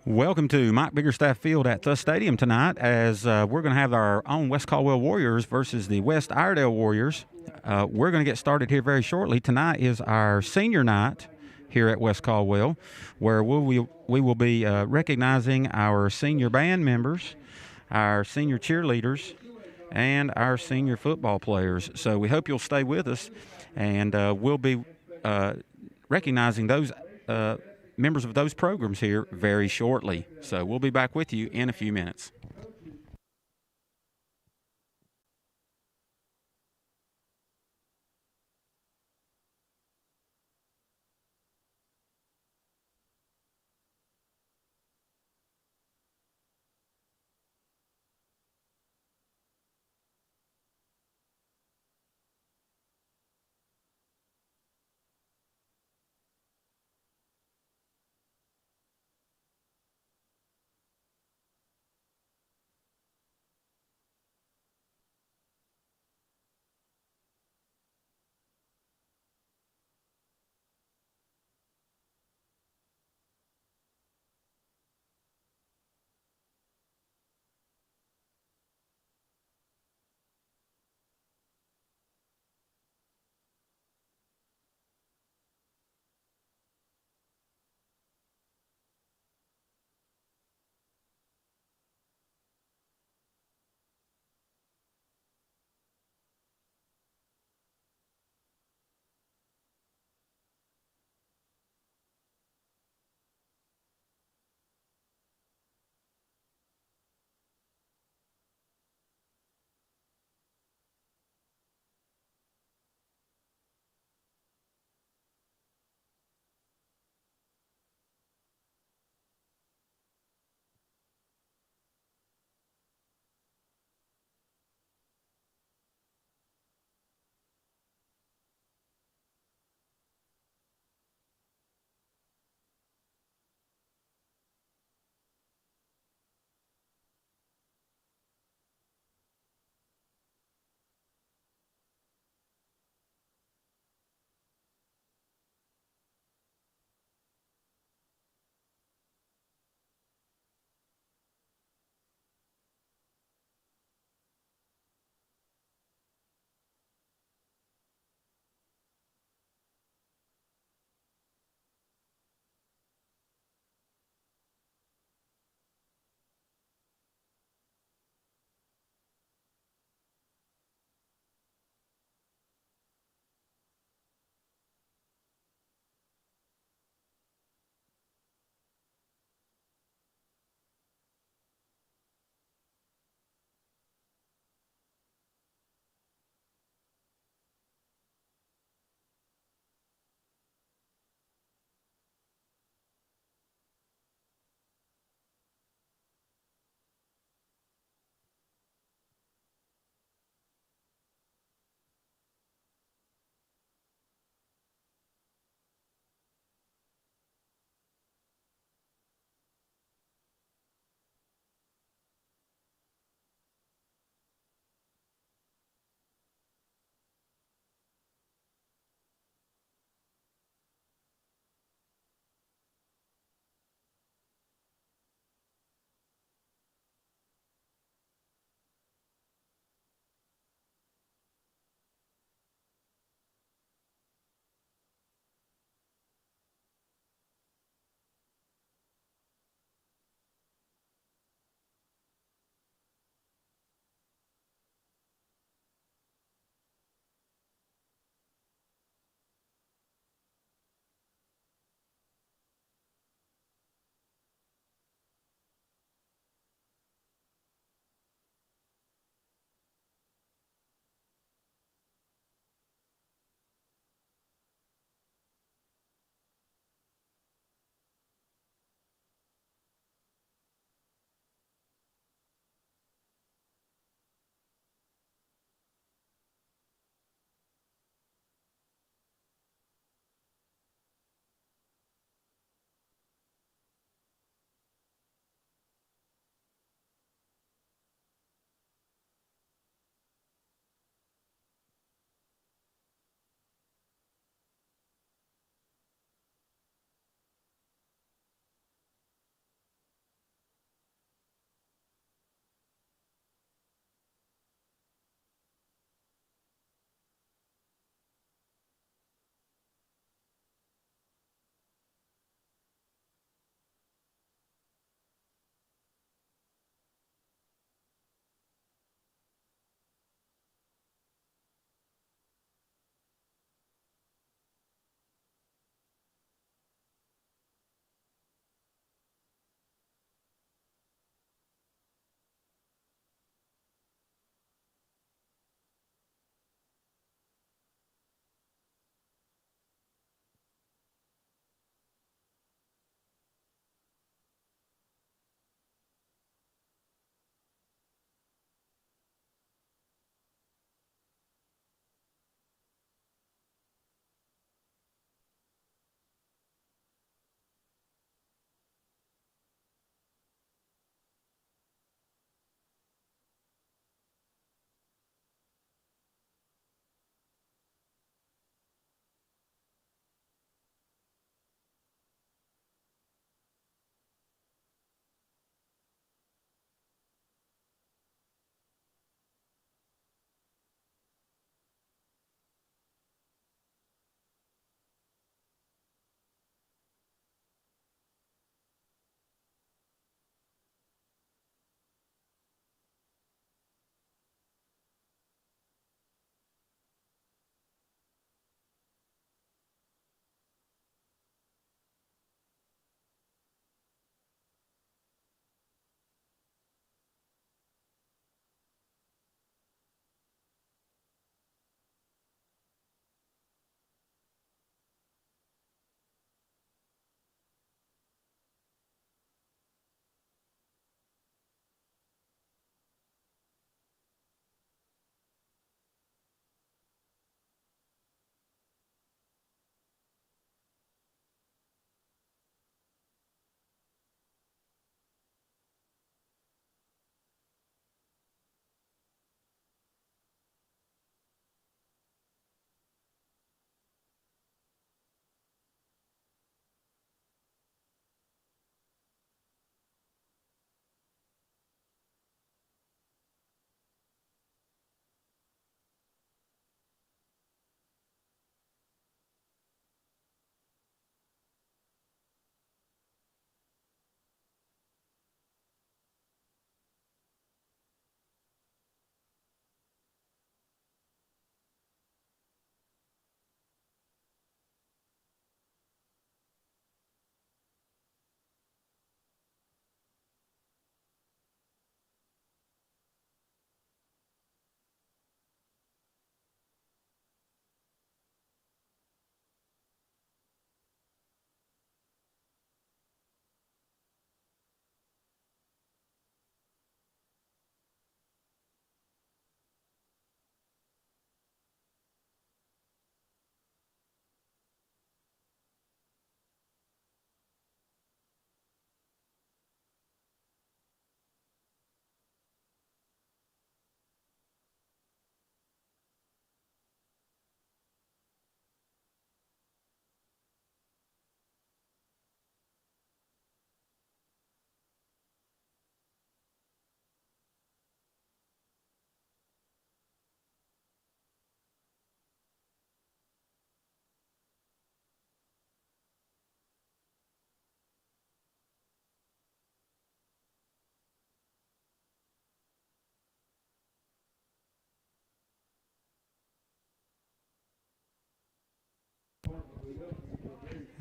Welcome to Mike Biggerstaff Field at the stadium tonight as we're going to have our own West Caldwell Warriors versus the West Iredell Warriors. We're going to get started here very shortly. Tonight is our senior night here at West Caldwell, where we will be recognizing our senior band members, our senior cheerleaders, and our senior football players. So we hope you'll stay with us, and we'll be recognizing those members of those programs here very shortly. So we'll be back with you in a few minutes.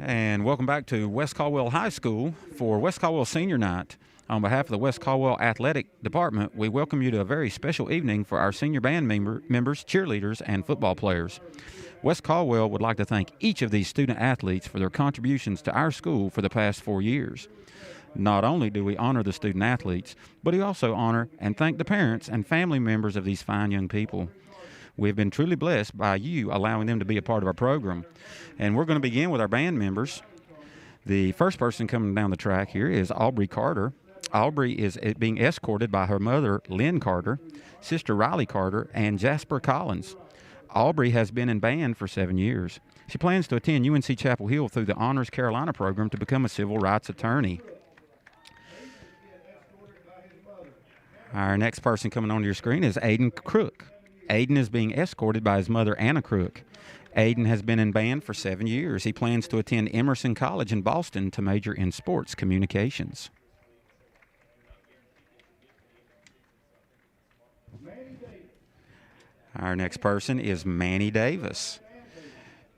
And welcome back to West Caldwell High School for West Caldwell Senior Night. On behalf of the West Caldwell Athletic Department, we welcome you to a very special evening for our senior band members, cheerleaders, and football players. West Caldwell would like to thank each of these student athletes for their contributions to our school for the past 4 years. Not only do we honor the student athletes, but we also honor and thank the parents and family members of these fine young people. We've been truly blessed by you allowing them to be a part of our program. And we're going to begin with our band members. The first person coming down the track here is Aubrey Carter. Aubrey is being escorted by her mother, Lynn Carter, sister Riley Carter, and Jasper Collins. Aubrey has been in band for 7 years. She plans to attend UNC Chapel Hill through the Honors Carolina program to become a civil rights attorney. Our next person coming onto your screen is Aiden Crook. Aiden is being escorted by his mother, Anna Crook. Aiden has been in band for 7 years. He plans to attend Emerson College in Boston to major in sports communications. Our next person is Manny Davis.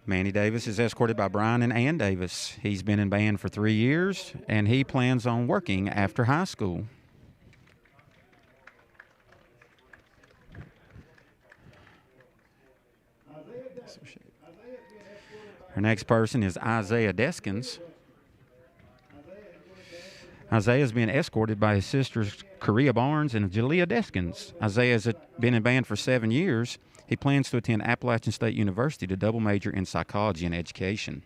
Manny Davis is escorted by Brian and Ann Davis. He's been in band for 3 years, and he plans on working after high school. Our next person is Isaiah Deskins. Isaiah is being escorted by his sisters, Korea Barnes and Jalea Deskins. Isaiah has been in band for 7 years. He plans to attend Appalachian State University to double major in psychology and education.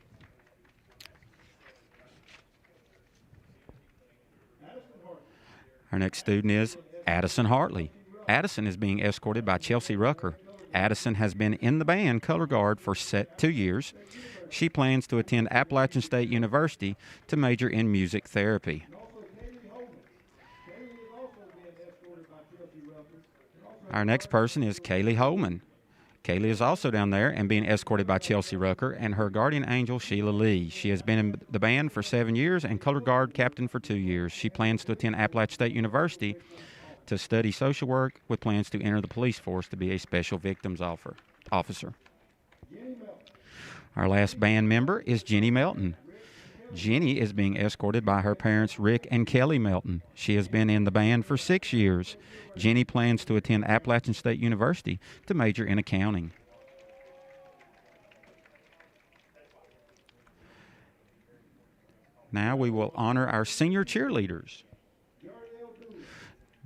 Our next student is Addison Hartley. Addison is being escorted by Chelsea Rucker. Addison has been in the band color guard for 2 years. She plans to attend Appalachian State University to major in music therapy. Our next person is Kaylee Holman. Kaylee is also down there and being escorted by Chelsea Rucker and her guardian angel, Sheila Lee. She has been in the band for 7 years and color guard captain for 2 years. She plans to attend Appalachian State University to study social work with plans to enter the police force to be a special victims officer. Our last band member is Jenny Melton. Jenny is being escorted by her parents, Rick and Kelly Melton. She has been in the band for 6 years. Jenny plans to attend Appalachian State University to major in accounting. Now we will honor our senior cheerleaders.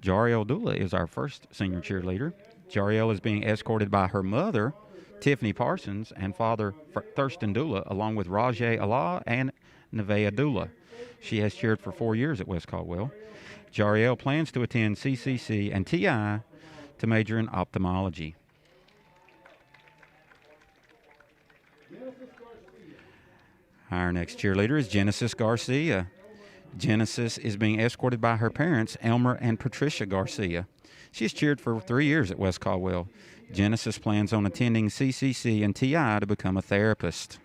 Jariel Dula is our first senior cheerleader. Jariel is being escorted by her mother, Tiffany Parsons, and father, Thurston Dula, along with Rajay Allah and Nevaeh Dula. She has cheered for 4 years at West Caldwell. Jariel plans to attend CCC and TI to major in ophthalmology. Our next cheerleader is Genesis Garcia. Genesis is being escorted by her parents, Elmer and Patricia Garcia. She has cheered for 3 years at West Caldwell. Genesis plans on attending CCC and TI to become a therapist.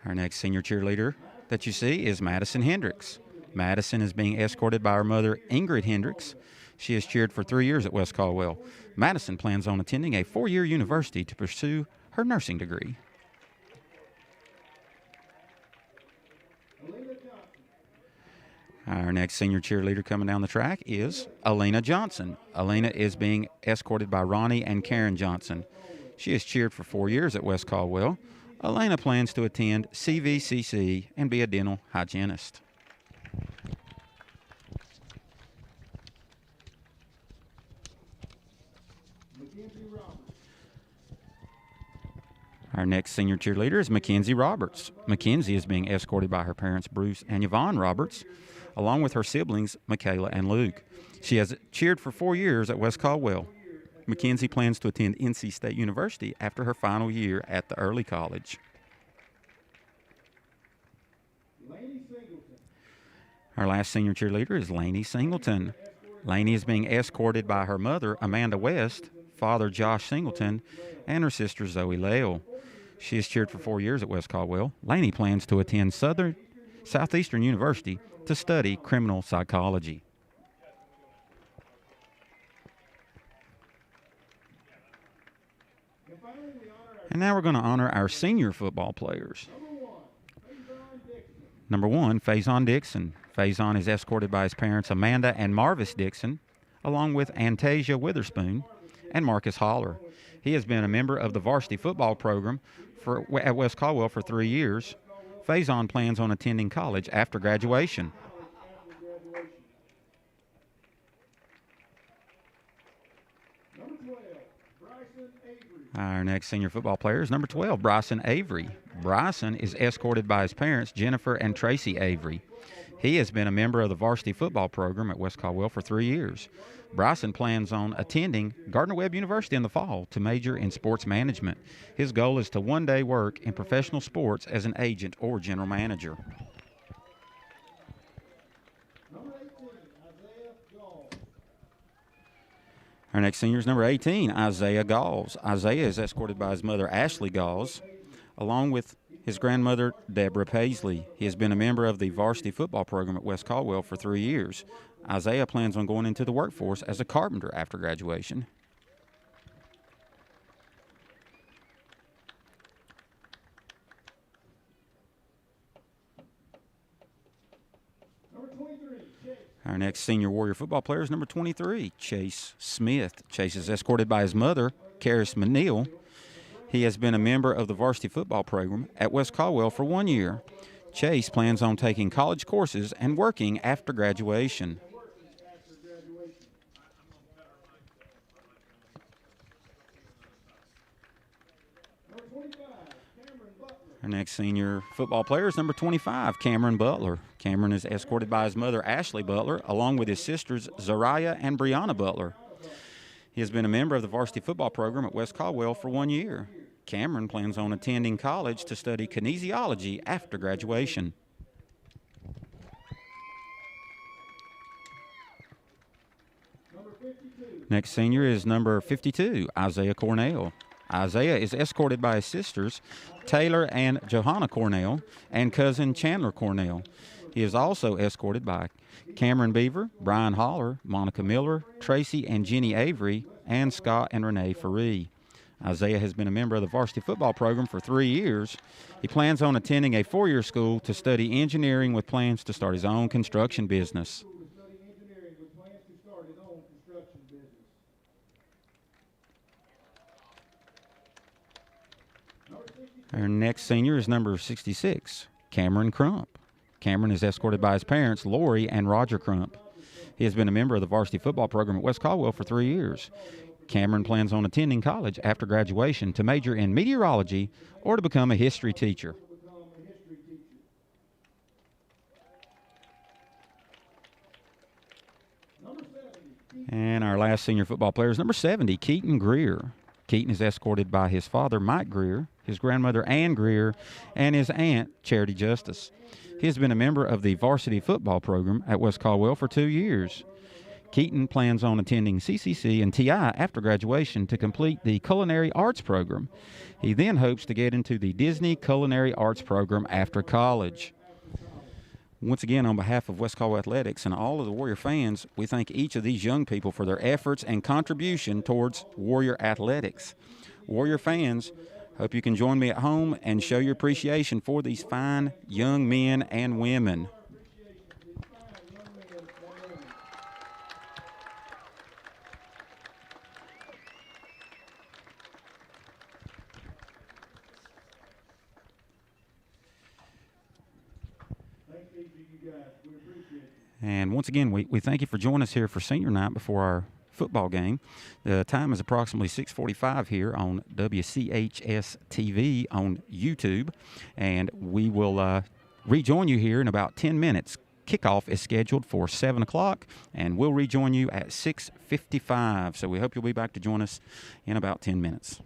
Our next senior cheerleader that you see is Madison Hendricks. Madison is being escorted by her mother, Ingrid Hendricks. She has cheered for 3 years at West Caldwell. Madison plans on attending a 4-year university to pursue her nursing degree. Our next senior cheerleader coming down the track is Elena Johnson. Elena is being escorted by Ronnie and Karen Johnson. She has cheered for 4 years at West Caldwell. Elena plans to attend CVCC and be a dental hygienist. Our next senior cheerleader is Mackenzie Roberts. Mackenzie is being escorted by her parents, Bruce and Yvonne Roberts, along with her siblings, Michaela and Luke. She has cheered for 4 years at West Caldwell. Mackenzie plans to attend NC State University after her final year at the early college. Our last senior cheerleader is Lainey Singleton. Lainey is being escorted by her mother, Amanda West, father, Josh Singleton, and her sister, Zoe Lale. She has cheered for 4 years at West Caldwell. Lainey plans to attend Southeastern University to study criminal psychology. And now we're going to honor our senior football players. Number 1, Faison Dixon. Faison is escorted by his parents Amanda and Marvis Dixon, along with Antasia Witherspoon and Marcus Holler. He has been a member of the varsity football program at West Caldwell for 3 years. Faison plans on attending college after graduation. Our next senior football player is number 12, Bryson Avery. Bryson is escorted by his parents, Jennifer and Tracy Avery. He has been a member of the varsity football program at West Caldwell for 3 years. Bryson plans on attending Gardner-Webb University in the fall to major in sports management. His goal is to one day work in professional sports as an agent or general manager. Our next senior is number 18, Isaiah Galls. Isaiah is escorted by his mother, Ashley Galls, along with his grandmother, Deborah Paisley. He has been a member of the varsity football program at West Caldwell for 3 years. Isaiah plans on going into the workforce as a carpenter after graduation. Our next senior Warrior football player is number 23, Chase Smith. Chase is escorted by his mother, Karis McNeil. He has been a member of the varsity football program at West Caldwell for 1 year. Chase plans on taking college courses and working after graduation. Our next senior football player is number 25, Cameron Butler. Cameron is escorted by his mother, Ashley Butler, along with his sisters, Zariah and Brianna Butler. He has been a member of the varsity football program at West Caldwell for 1 year. Cameron plans on attending college to study kinesiology after graduation. Next senior is number 52, Isaiah Cornell. Isaiah is escorted by his sisters, Taylor and Johanna Cornell, and cousin Chandler Cornell. He is also escorted by Cameron Beaver, Brian Holler, Monica Miller, Tracy and Jenny Avery, and Scott and Renee Faree. Isaiah has been a member of the varsity football program for 3 years. He plans on attending a 4-year school to study engineering with plans to start his own construction business. Our next senior is number 66, Cameron Crump. Cameron is escorted by his parents, Lori and Roger Crump. He has been a member of the varsity football program at West Caldwell for 3 years. Cameron plans on attending college after graduation to major in meteorology or to become a history teacher. And our last senior football player is number 70, Keaton Greer. Keaton is escorted by his father, Mike Greer, his grandmother, Ann Greer, and his aunt, Charity Justice. He has been a member of the varsity football program at West Caldwell for 2 years. Keaton plans on attending CCC and TI after graduation to complete the culinary arts program. He then hopes to get into the Disney Culinary Arts program after college. Once again, on behalf of West Caldwell Athletics and all of the Warrior fans, we thank each of these young people for their efforts and contribution towards Warrior Athletics. Warrior fans, hope you can join me at home and show your appreciation for these fine young men and women. And once again, we thank you for joining us here for senior night before our football game. The time is approximately 6:45 here on WCHS TV on YouTube, and we will rejoin you here in about 10 minutes. Kickoff is scheduled for 7 o'clock, and we'll rejoin you at 6:55. So we hope you'll be back to join us in about 10 minutes.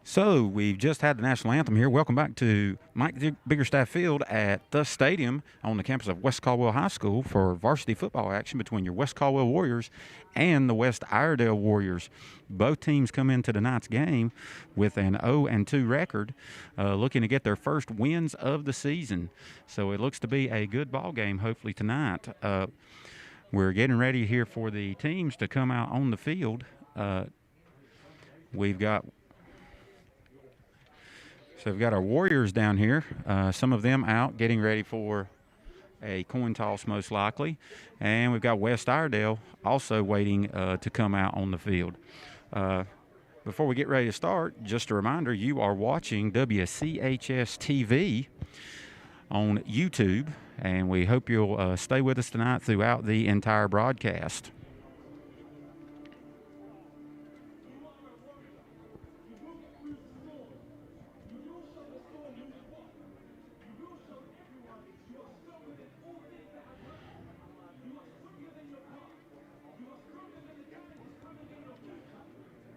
So we've just had the national anthem here. Welcome back to Mike Biggerstaff Field at the stadium on the campus of West Caldwell High School for varsity football action between your West Caldwell Warriors and the West Iredell Warriors. Both teams come into tonight's game with an 0-2 record, looking to get their first wins of the season. So it looks to be a good ball game, hopefully tonight. We're getting ready here for the teams to come out on the field. We've got our Warriors down here, some of them out getting ready for a coin toss most likely. And we've got West Iredell also waiting to come out on the field. Before we get ready to start, just a reminder, you are watching WCHS TV on YouTube, and we hope you'll stay with us tonight throughout the entire broadcast.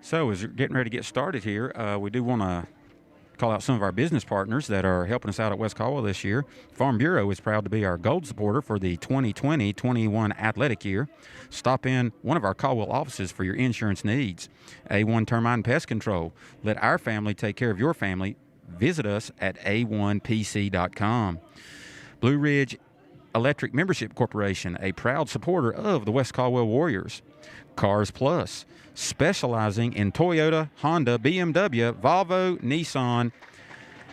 So as we're getting ready to get started here, we do want to call out some of our business partners that are helping us out at West Caldwell this year. Farm Bureau is proud to be our gold supporter for the 2020-21 athletic year. Stop in one of our Caldwell offices for your insurance needs. A1 Termite and Pest Control. Let our family take care of your family. Visit us at a1pc.com. Blue Ridge Electric Membership Corporation, a proud supporter of the West Caldwell Warriors. Cars Plus, specializing in Toyota, Honda, BMW, Volvo, Nissan,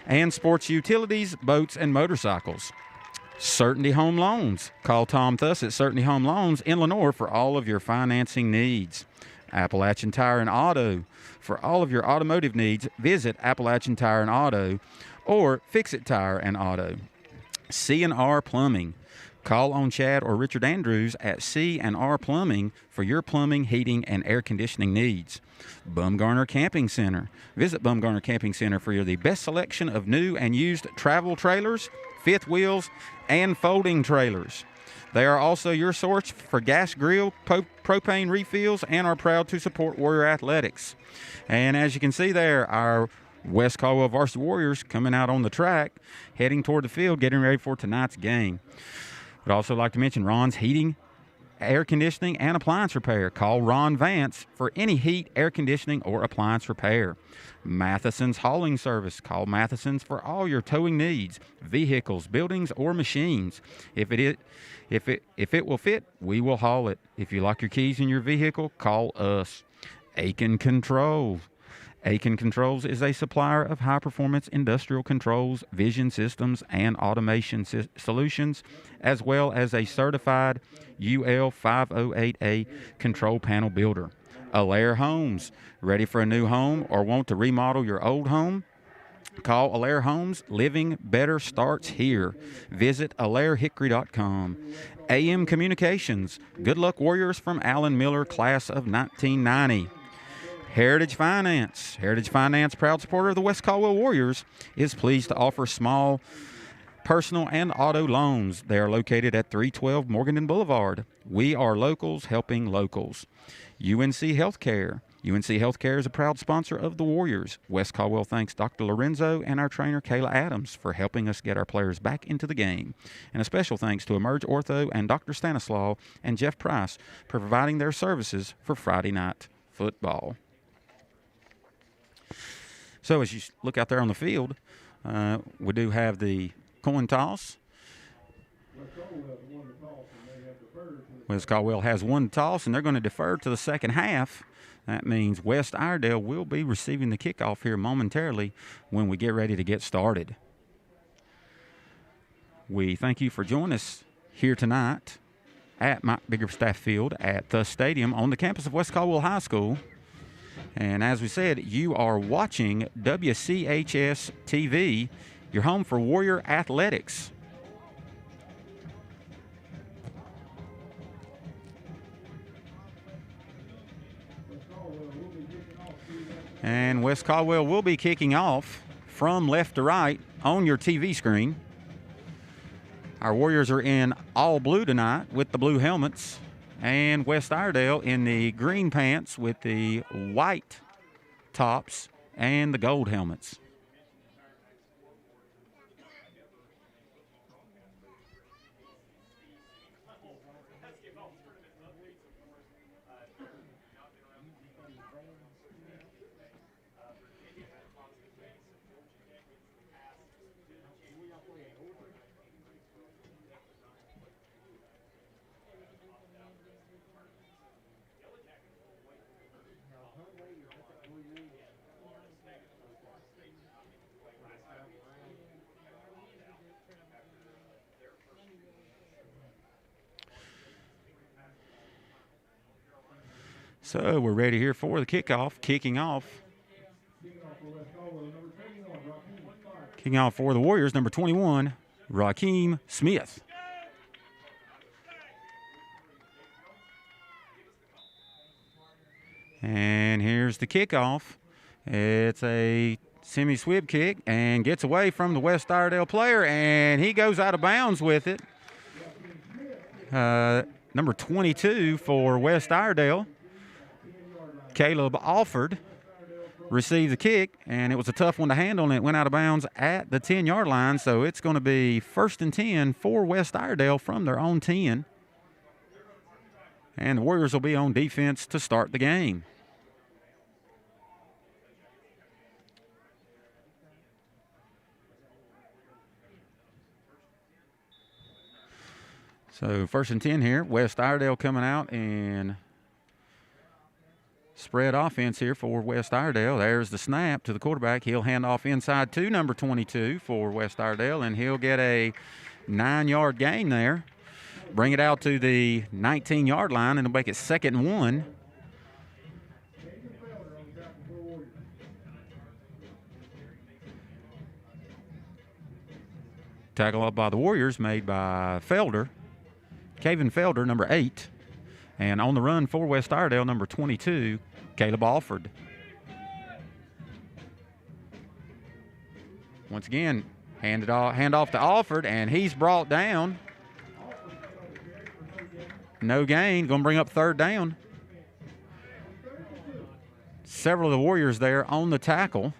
and sports utilities, boats, and motorcycles. Certainty Home Loans. Call Tom Thuss at Certainty Home Loans in Lenoir for all of your financing needs. Appalachian Tire and Auto. For all of your automotive needs, visit Appalachian Tire and Auto or Fix It Tire and Auto. C&R Plumbing. Call on Chad or Richard Andrews at C&R Plumbing for your plumbing, heating, and air conditioning needs. Bumgarner Camping Center. Visit Bumgarner Camping Center for the best selection of new and used travel trailers, fifth wheels, and folding trailers. They are also your source for gas grill, propane refills, and are proud to support Warrior Athletics. And as you can see there, our West Caldwell Varsity Warriors coming out on the track, heading toward the field, getting ready for tonight's game. Would also like to mention Ron's Heating, Air Conditioning, and Appliance Repair. Call Ron Vance for any heat, air conditioning, or appliance repair. Matheson's Hauling Service. Call Matheson's for all your towing needs, vehicles, buildings, or machines. If it will fit, we will haul it. If you lock your keys in your vehicle, call us. Aiken Controls. Aiken Controls is a supplier of high-performance industrial controls, vision systems, and automation solutions, as well as a certified UL 508A control panel builder. Allaire Homes. Ready for a new home or want to remodel your old home? Call Allaire Homes. Living better starts here. Visit AllaireHickory.com. AM Communications. Good Luck Warriors from Allen Miller, class of 1990. Heritage Finance. Heritage Finance, proud supporter of the West Caldwell Warriors, is pleased to offer small personal and auto loans. They are located at 312 Morganton Boulevard. We are locals helping locals. UNC Healthcare. UNC Healthcare is a proud sponsor of the Warriors. West Caldwell thanks Dr. Lorenzo and our trainer Kayla Adams for helping us get our players back into the game. And a special thanks to Emerge Ortho and Dr. Stanislaw and Jeff Price for providing their services for Friday night football. So as you look out there on the field, we do have the coin toss. West Caldwell has won the toss, and they're going to defer to the second half. That means West Iredell will be receiving the kickoff here momentarily when we get ready to get started. We thank you for joining us here tonight at Mike Biggerstaff Field at the stadium on the campus of West Caldwell High School. And as we said, you are watching WCHS TV, your home for Warrior Athletics. And West Caldwell will be kicking off from left to right on your TV screen. Our Warriors are in all blue tonight with the blue helmets, and West Iredell in the green pants with the white tops and the gold helmets. So we're ready here for the kickoff. Kicking off for the Warriors, number 21, Raheem Smith. And here's the kickoff. It's a semi-swib kick and gets away from the West Iredell player, and he goes out of bounds with it. Number 22 for West Iredell, Caleb Alford, received the kick, and it was a tough one to handle, and it went out of bounds at the 10-yard line. So it's going to be 1st and 10 for West Iredell from their own 10. And the Warriors will be on defense to start the game. So 1st and 10 here. West Iredell coming out and spread offense here for West Iredell. There's the snap to the quarterback. He'll hand off inside to number 22 for West Iredell, and he'll get a 9-yard gain there. Bring it out to the 19-yard line, and it'll make it 2nd and 1. Tackle up by the Warriors made by Felder. Caven Felder, number 8. And on the run for West Iredell, number 22, Caleb Alford. Once again, hand off to Alford, and he's brought down. No gain, going to bring up 3rd down. Several of the Warriors there on the tackle.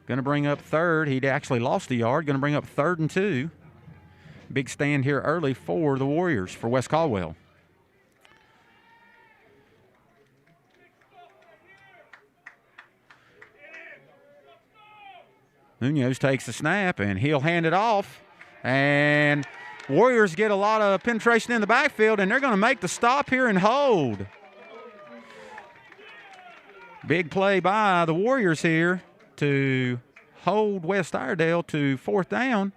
Going to bring up 3rd. He'd actually lost a yard. Going to bring up 3rd and 2. Big stand here early for the Warriors, for West Caldwell. Munoz takes the snap, and he'll hand it off. And Warriors get a lot of penetration in the backfield, and they're going to make the stop here and hold. Big play by the Warriors here to hold West Iredell to 4th down,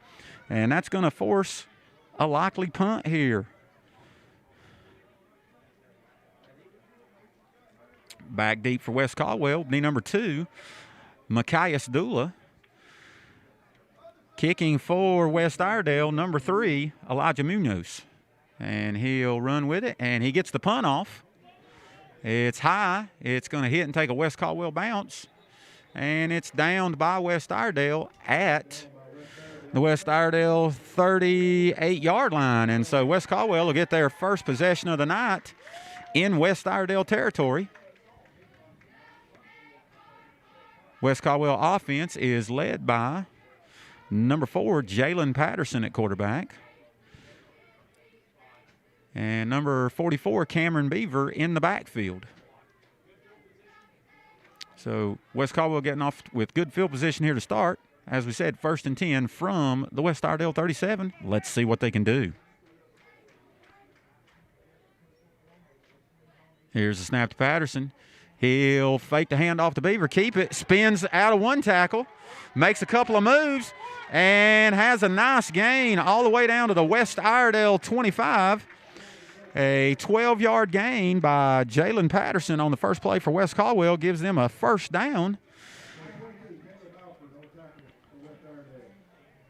and that's going to force a likely punt here. Back deep for West Caldwell, the number 2, Macias Dula. Kicking for West Iredell, number 3, Elijah Munoz. And he'll run with it, and he gets the punt off. It's high. It's going to hit and take a West Caldwell bounce. And it's downed by West Iredell at the West Iredell 38-yard line. And so West Caldwell will get their first possession of the night in West Iredell territory. West Caldwell offense is led by number 4, Jalen Patterson at quarterback. And number 44, Cameron Beaver in the backfield. So West Caldwell getting off with good field position here to start. As we said, 1st and 10 from the West Iredell 37. Let's see what they can do. Here's the snap to Patterson. He'll fake the handoff to Beaver, keep it, spins out of one tackle, makes a couple of moves, and has a nice gain all the way down to the West Iredell 25. A 12-yard gain by Jalen Patterson on the first play for West Caldwell gives them a 1st down.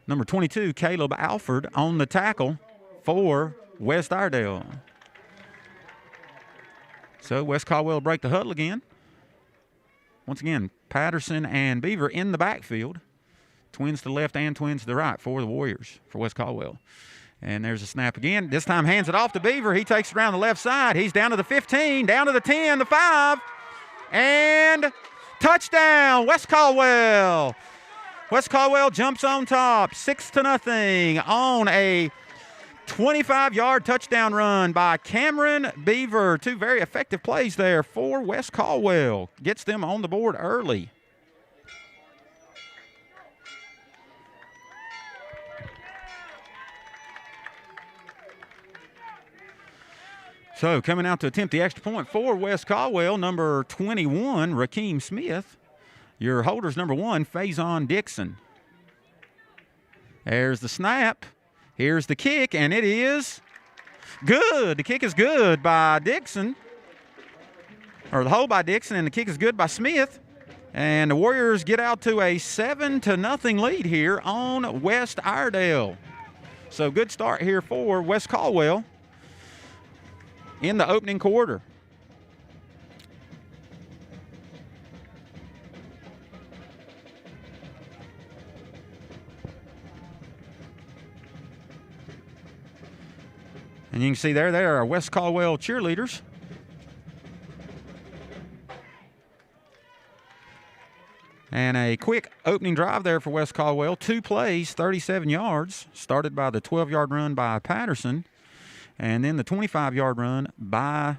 Number 22, Caleb Alford on the tackle for West Iredell. So West Caldwell will break the huddle again. Once again, Patterson and Beaver in the backfield. Twins to the left and twins to the right for the Warriors, for West Caldwell. And there's a snap again. This time hands it off to Beaver. He takes it around the left side. He's down to the 15, down to the 10, the 5. And Touchdown, West Caldwell. West Caldwell jumps on top, 6-0 on a 25-yard touchdown run by Cameron Beaver. Two very effective plays there for West Caldwell. Gets them on the board early. So coming out to attempt the extra point for West Caldwell, number 21, Rakeem Smith. Your holders, number 1, Faison Dixon. There's the snap. Here's the kick, and it is good. The kick is good by Dixon, or the hold by Dixon, and the kick is good by Smith. And the Warriors get out to a 7-0 lead here on West Iredell. So good start here for West Caldwell in the opening quarter. And you can see there are our West Caldwell cheerleaders. And a quick opening drive there for West Caldwell. 2 plays, 37 yards. Started by the 12-yard run by Patterson. And then the 25-yard run by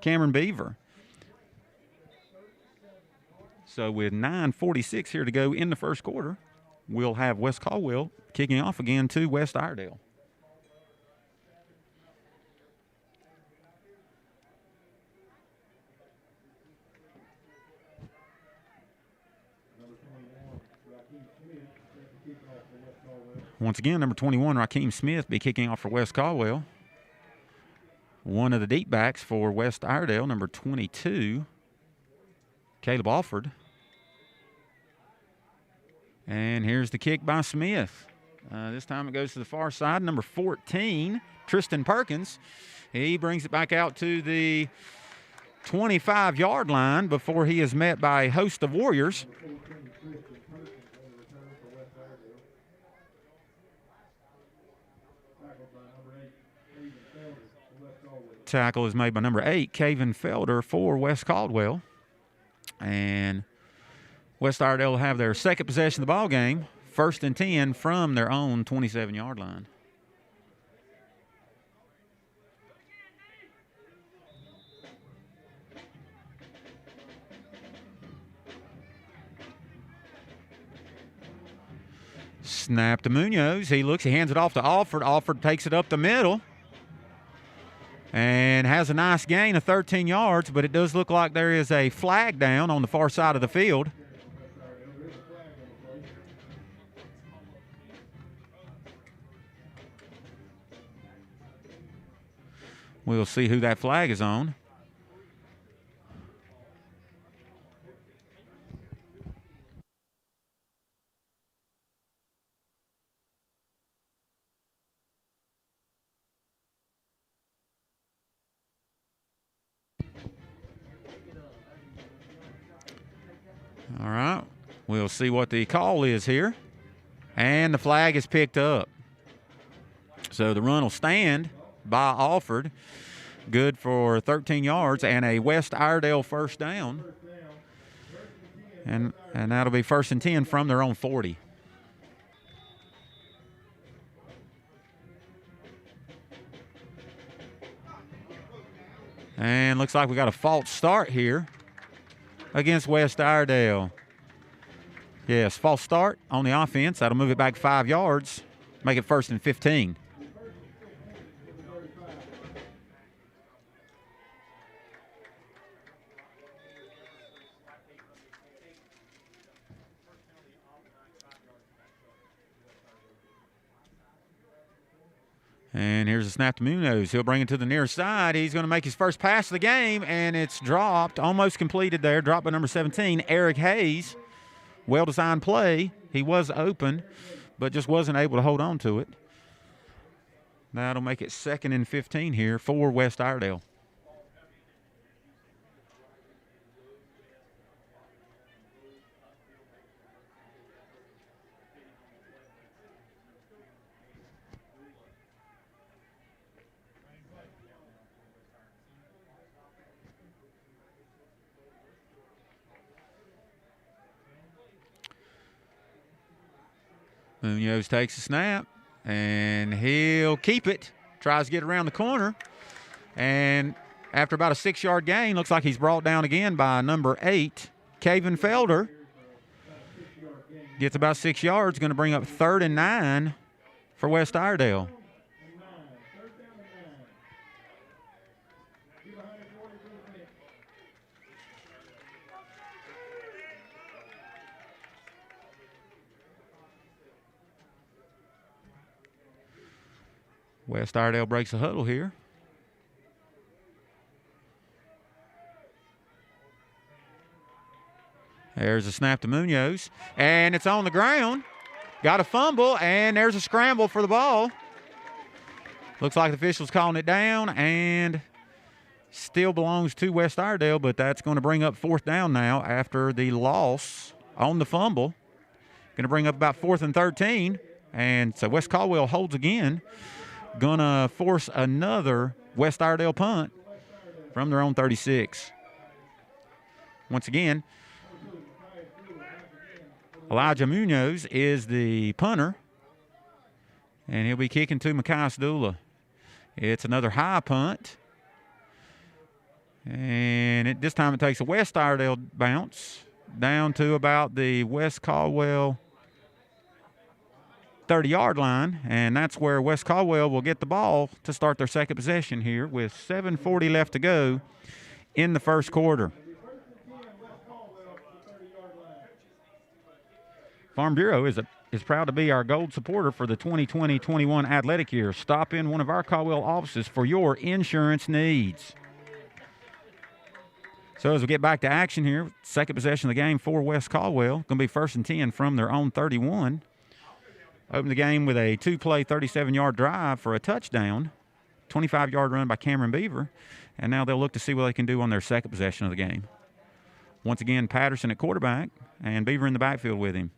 Cameron Beaver. So with 9:46 here to go in the first quarter, we'll have West Caldwell kicking off again to West Iredell. Once again, number 21, Rakeem Smith, be kicking off for West Caldwell. One of the deep backs for West Iredell, number 22, Caleb Alford. And here's the kick by Smith. This time it goes to the far side. Number 14, Tristan Perkins. He brings it back out to the 25-yard line before he is met by a host of Warriors. Tackle is made by number 8, Caven Felder, for West Caldwell. And West Iredell will have their second possession of the ball game, 1st and 10 from their own 27-yard line. Snap to Munoz. He looks, he hands it off to Alford. Alford takes it up the middle and has a nice gain of 13 yards, but it does look like there is a flag down on the far side of the field. We'll see who that flag is on. All right, we'll see what the call is here. And the flag is picked up. So the run will stand by Alford. Good for 13 yards and a West Iredell first down. And that'll be 1st and 10 from their own 40. And looks like we got a false start here against West Iredell. Yes, false start on the offense. That'll move it back 5 yards, make it 1st and 15. And here's a snap to Munoz. He'll bring it to the near side. He's going to make his first pass of the game, and it's dropped, almost completed there, dropped by number 17, Eric Hayes. Well-designed play. He was open, but just wasn't able to hold on to it. That'll make it 2nd and 15 here for West Iredell. Munoz takes a snap, and he'll keep it. Tries to get around the corner, and after about a 6-yard gain, looks like he's brought down again by number 8, Caven Felder. Gets about 6 yards, going to bring up 3rd and 9 for West Iredell. West Iredell breaks a huddle here. There's a snap to Munoz, and it's on the ground. Got a fumble, and there's a scramble for the ball. Looks like the official's calling it down, and still belongs to West Iredell, but that's going to bring up 4th down now after the loss on the fumble. Going to bring up about 4th and 13, and so West Caldwell holds again. Going to force another West Iredell punt from their own 36. Once again, Elijah Munoz is the punter, and he'll be kicking to Macias Dula. It's another high punt, and this time it takes a West Iredell bounce down to about the West Caldwell 30-yard line, and that's where West Caldwell will get the ball to start their second possession here with 7:40 left to go in the first quarter. Farm Bureau is proud to be our gold supporter for the 2020-21 athletic year. Stop in one of our Caldwell offices for your insurance needs. So as we get back to action here, second possession of the game for West Caldwell. Going to be 1st and 10 from their own 31. Open the game with a 2-play, 37-yard drive for a touchdown. 25-yard run by Cameron Beaver. And now they'll look to see what they can do on their second possession of the game. Once again, Patterson at quarterback and Beaver in the backfield with him.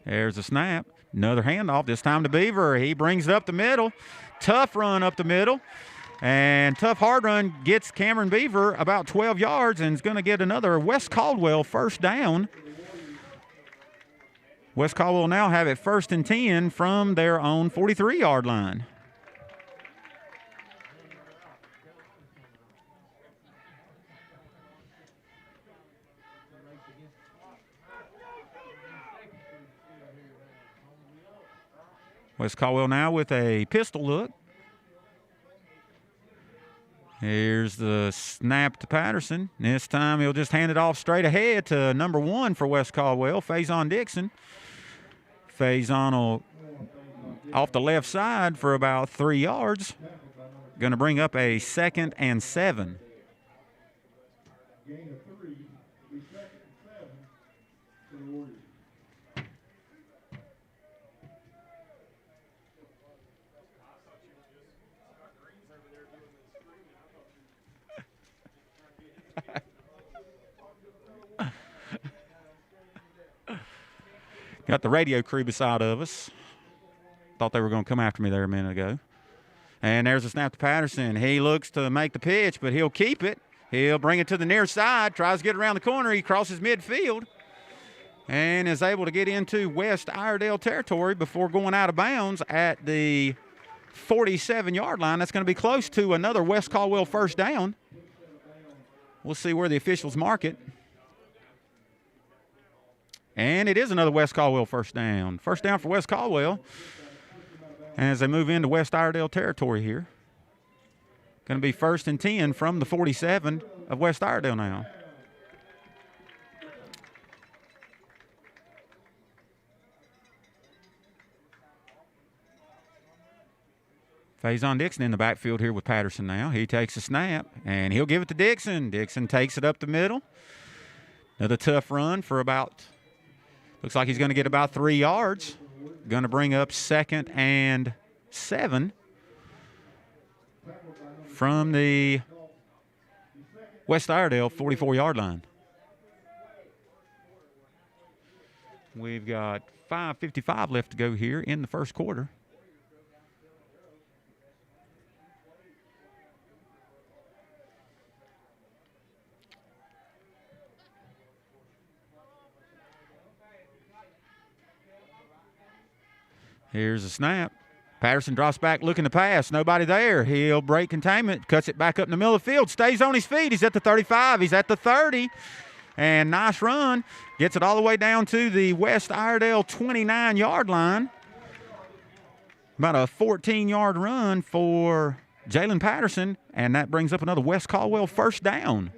There's a snap. Another handoff, this time to Beaver. He brings it up the middle. Tough run up the middle. And tough hard run gets Cameron Beaver about 12 yards and is going to get another West Caldwell 1st down. West Caldwell now have it 1st and 10 from their own 43-yard line. West Caldwell now with a pistol look. Here's the snap to Patterson. This time he'll just hand it off straight ahead to number 1 for West Caldwell, Faison Dixon. Faison will off the left side for about 3 yards. Going to bring up a 2nd and 7. Got the radio crew beside of us. Thought they were going to come after me there a minute ago. And there's a snap to Patterson. He looks to make the pitch, but he'll keep it. He'll bring it to the near side, tries to get around the corner. He crosses midfield and is able to get into West Iredell territory before going out of bounds at the 47-yard line. That's going to be close to another West Caldwell 1st down. We'll see where the officials mark it. And it is another West Caldwell 1st down. 1st down for West Caldwell as they move into West Iredell territory here. Going to be 1st and 10 from the 47 of West Iredell now. Faison Dixon in the backfield here with Patterson now. He takes a snap, and he'll give it to Dixon. Dixon takes it up the middle. Another tough run for about, looks like he's going to get about 3 yards. Going to bring up 2nd and 7 from the West Iredell 44-yard line. We've got 5:55 left to go here in the first quarter. Here's a snap. Patterson drops back looking to pass. Nobody there. He'll break containment, cuts it back up in the middle of the field, stays on his feet. He's at the 35. He's at the 30. And nice run. Gets it all the way down to the West Iredell 29-yard line. About a 14-yard run for Jalen Patterson, and that brings up another West Caldwell first down.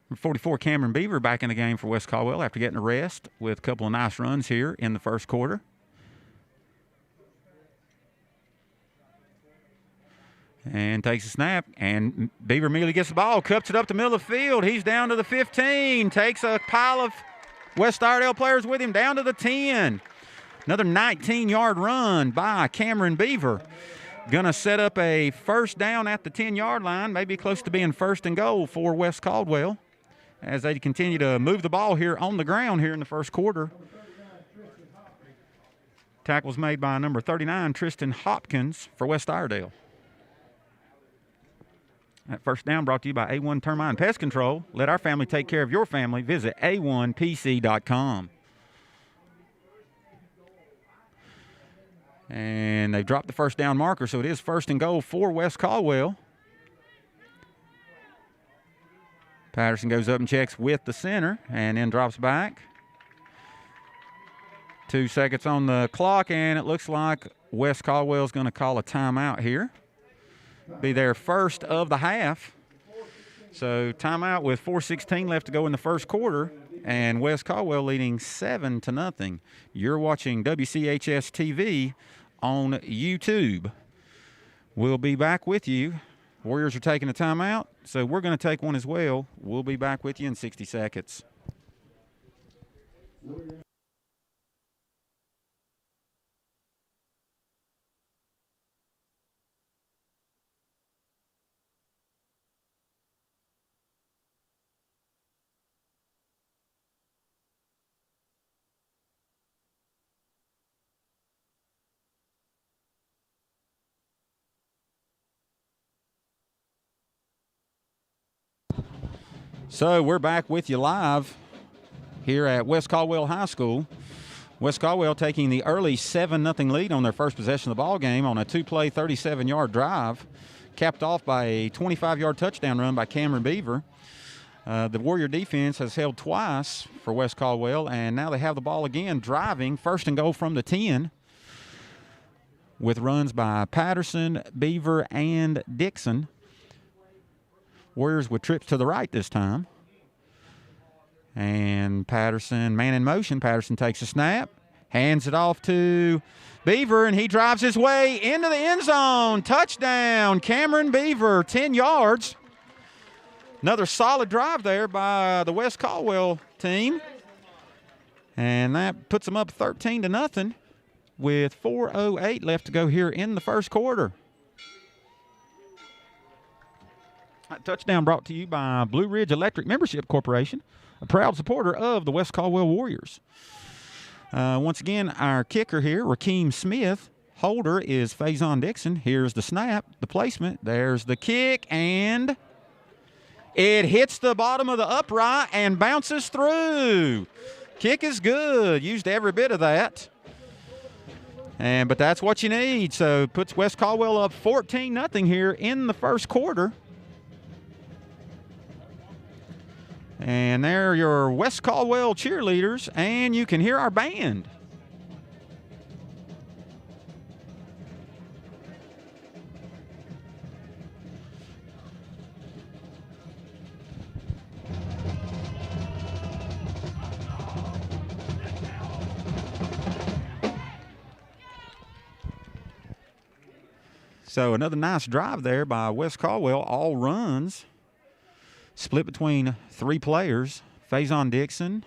Number 44, Cameron Beaver, back in the game for West Caldwell after getting a rest with a couple of nice runs here in the first quarter. And takes a snap, and Beaver immediately gets the ball, cuts it up the middle of the field. He's down to the 15, takes a pile of West Iredell players with him down to the 10. Another 19-yard run by Cameron Beaver. Going to set up a first down at the 10-yard line, maybe close to being first and goal for West Caldwell as they continue to move the ball here on the ground here in the first quarter. Tackles made by number 39, Tristan Hopkins for West Iredell. That first down brought to you by A1 Termite and Pest Control. Let our family take care of your family. Visit a1pc.com. And they've dropped the first down marker, so it is first and goal for West Caldwell. Patterson goes up and checks with the center and then drops back. 2 seconds on the clock, and it looks like West Caldwell's going to call a timeout here. Be their first of the half. So timeout with 4:16 left to go in the first quarter, and West Caldwell leading 7-0. You're watching WCHS TV on YouTube. We'll be back with you. Warriors are taking a timeout, so we're going to take one as well. We'll be back with you in 60 seconds. So we're back with you live here at West Caldwell High School. West Caldwell taking the early 7-0 lead on their first possession of the ball game on a 2-play, 37-yard drive, capped off by a 25-yard touchdown run by Cameron Beaver. The Warrior defense has held twice for West Caldwell, and now they have the ball again, driving first and goal from the 10 with runs by Patterson, Beaver, and Dixon. Warriors with trips to the right this time. And Patterson, man in motion. Patterson takes a snap, hands it off to Beaver, and he drives his way into the end zone. Touchdown, Cameron Beaver, 10 yards. Another solid drive there by the West Caldwell team. And that puts them up 13-0 with 4:08 left to go here in the first quarter. Touchdown brought to you by Blue Ridge Electric Membership Corporation, a proud supporter of the West Caldwell Warriors. Once again, our kicker here, Rakeem Smith. Holder is Faison Dixon. Here's the snap, the placement. There's the kick, and it hits the bottom of the upright and bounces through. Kick is good. Used every bit of that. But that's what you need. So puts West Caldwell up 14-0 here in the first quarter. And there are your West Caldwell cheerleaders, and you can hear our band. So another nice drive there by West Caldwell, all runs. Split between 3 players, Faison Dixon,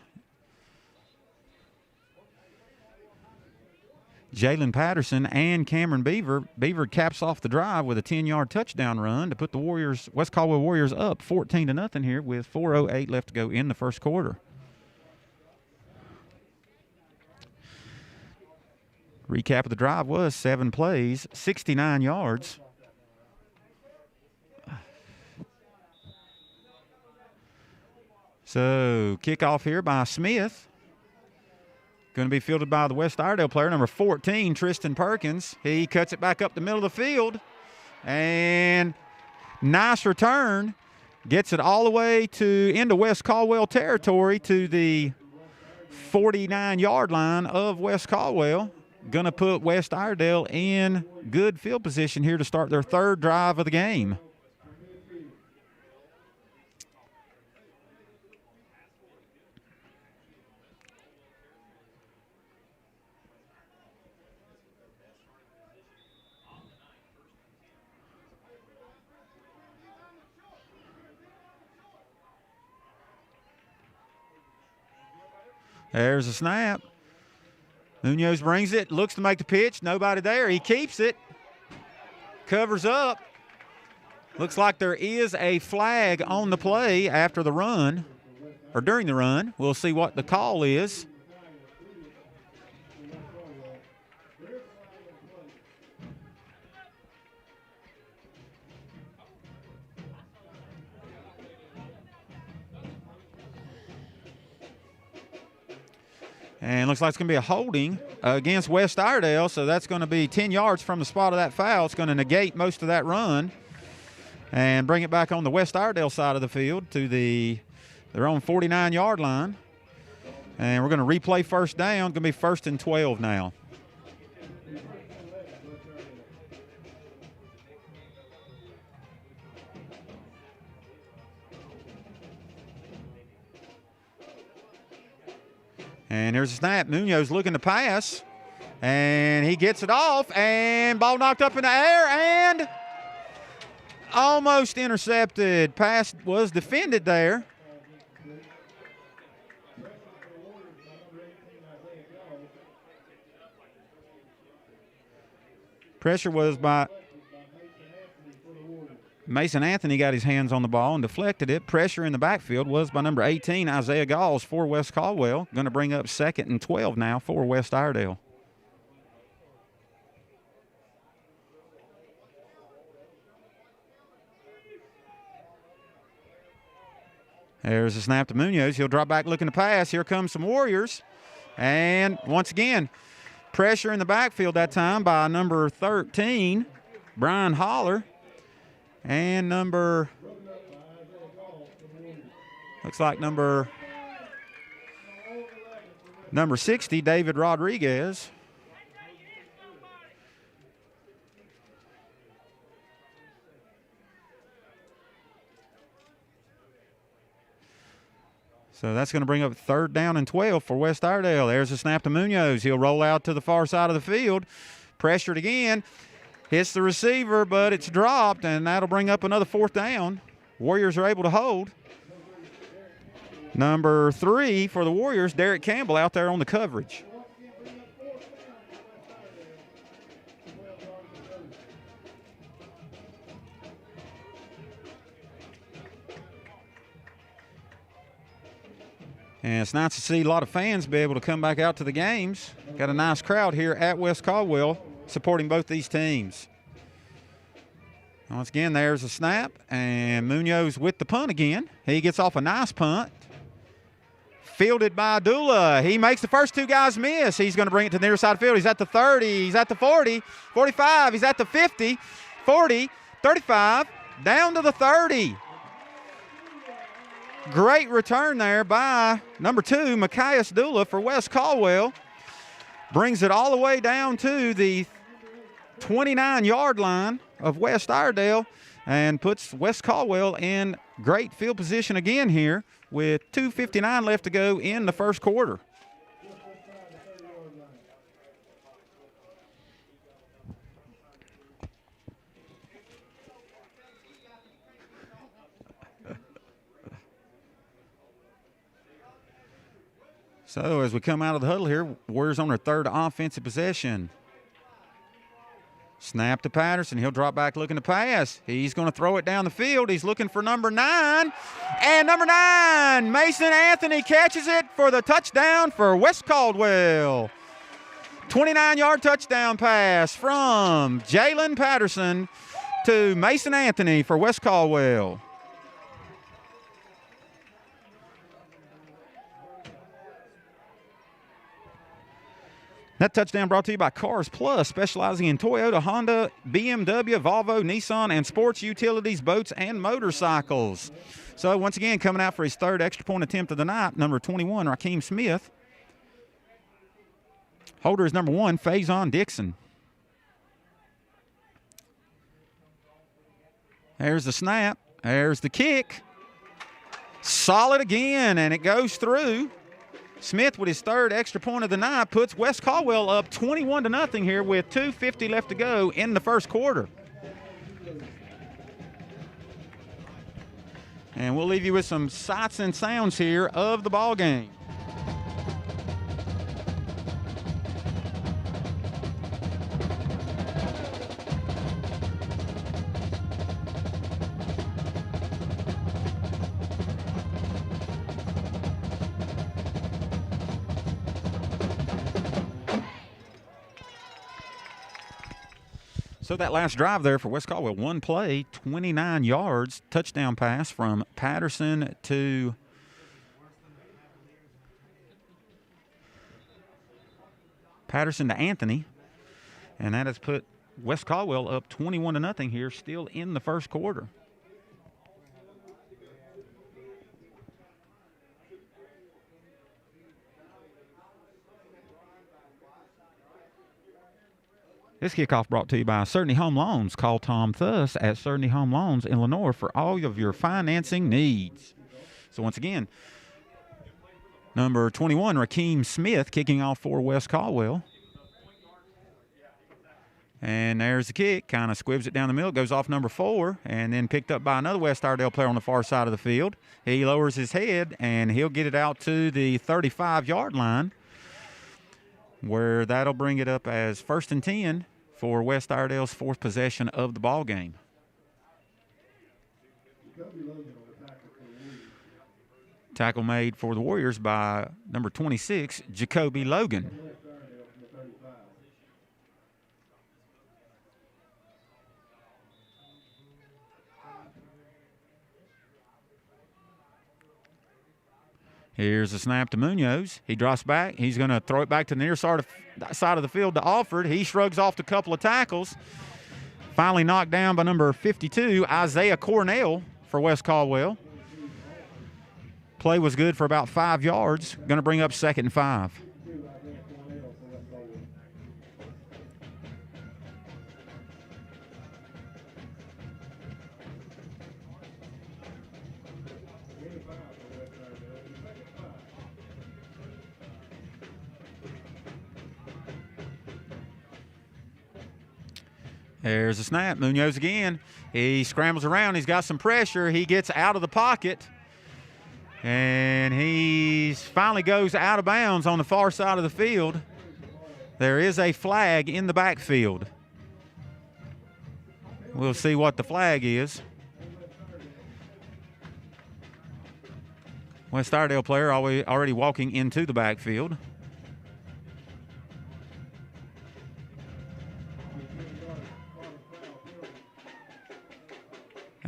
Jalen Patterson, and Cameron Beaver. Beaver caps off the drive with a 10-yard touchdown run to put the Warriors, West Caldwell Warriors up 14-0 here with 4:08 left to go in the first quarter. Recap of the drive was 7 plays, 69 yards. So kickoff here by Smith. Going to be fielded by the West Iredell player, number 14, Tristan Perkins. He cuts it back up the middle of the field. And nice return. Gets it all the way into West Caldwell territory to the 49-yard line of West Caldwell. Going to put West Iredell in good field position here to start their third drive of the game. There's a snap. Munoz brings it, looks to make the pitch. Nobody there. He keeps it. Covers up. Looks like there is a flag on the play after the run, or during the run. We'll see what the call is. And looks like it's going to be a holding against West Iredell, so that's going to be 10 yards from the spot of that foul. It's going to negate most of that run and bring it back on the West Iredell side of the field to their own 49-yard line. And we're going to replay first down. Going to be 1st and 12 now. And here's a snap. Munoz looking to pass. And he gets it off. And ball knocked up in the air. And almost intercepted. Pass was defended there. Pressure was by Mason Anthony, got his hands on the ball and deflected it. Pressure in the backfield was by number 18, Isaiah Galls, for West Caldwell. Going to bring up 2nd and 12 now for West Iredell. There's a snap to Munoz. He'll drop back looking to pass. Here comes some Warriors. And once again, pressure in the backfield that time by number 13, Brian Holler. And looks like number 60, David Rodriguez. So that's going to bring up 3rd down and 12 for West Iredell. There's a snap to Munoz. He'll roll out to the far side of the field. Pressured again. Hits the receiver, but it's dropped, and that'll bring up another 4th down. Warriors are able to hold. Number 3 for the Warriors, Derek Campbell, out there on the coverage. And it's nice to see a lot of fans be able to come back out to the games. Got a nice crowd here at West Caldwell supporting both these teams. Once again, there's a snap, and Munoz with the punt again. He gets off a nice punt. Fielded by Dula. He makes the first 2 guys miss. He's going to bring it to the near side of the field. He's at the 30. He's at the 40, 45. He's at the 50, 40, 35, down to the 30. Great return there by number 2, Machias Dula, for West Caldwell. Brings it all the way down to the 29-yard line of West Iredell and puts West Caldwell in great field position again here with 2:59 left to go in the first quarter. So as we come out of the huddle here, Warriors on their 3rd offensive possession. Snap to Patterson. He'll drop back looking to pass. He's going to throw it down the field. He's looking for number 9. And number 9, Mason Anthony, catches it for the touchdown for West Caldwell. 29-yard touchdown pass from Jalen Patterson to Mason Anthony for West Caldwell. That touchdown brought to you by Cars Plus, specializing in Toyota, Honda, BMW, Volvo, Nissan, and sports utilities, boats, and motorcycles. So once again, coming out for his third extra point attempt of the night, number 21, Rakeem Smith. Holder is number 1, Faison Dixon. There's the snap. There's the kick. Solid again, and it goes through. Smith, with his third extra point of the night, puts West Caldwell up 21-0 here with 2:50 left to go in the first quarter. And we'll leave you with some sights and sounds here of the ball game. So that last drive there for West Caldwell, one play, 29 yards, touchdown pass from Patterson to Anthony. And that has put West Caldwell up 21-0 here, still in the first quarter. This kickoff brought to you by Certainty Home Loans. Call Tom Thuss at Certainty Home Loans in Lenoir for all of your financing needs. So once again, number 21, Rakeem Smith, kicking off for West Caldwell. And there's the kick. Kind of squibs it down the middle. Goes off number 4, and then picked up by another West Iredell player on the far side of the field. He lowers his head, and he'll get it out to the 35-yard line, where that'll bring it up as 1st and 10 for West Iredell's 4th possession of the ball game. Tackle made for the Warriors by number 26, Jacoby Logan. Here's a snap to Munoz. He drops back. He's going to throw it back to the near side of the field to Alford. He shrugs off a couple of tackles. Finally knocked down by number 52, Isaiah Cornell for West Caldwell. Play was good for about 5 yards. Going to bring up 2nd and 5. There's a snap. Munoz again. He scrambles around. He's got some pressure. He gets out of the pocket. And he finally goes out of bounds on the far side of the field. There is a flag in the backfield. We'll see what the flag is. West Iredell player already walking into the backfield.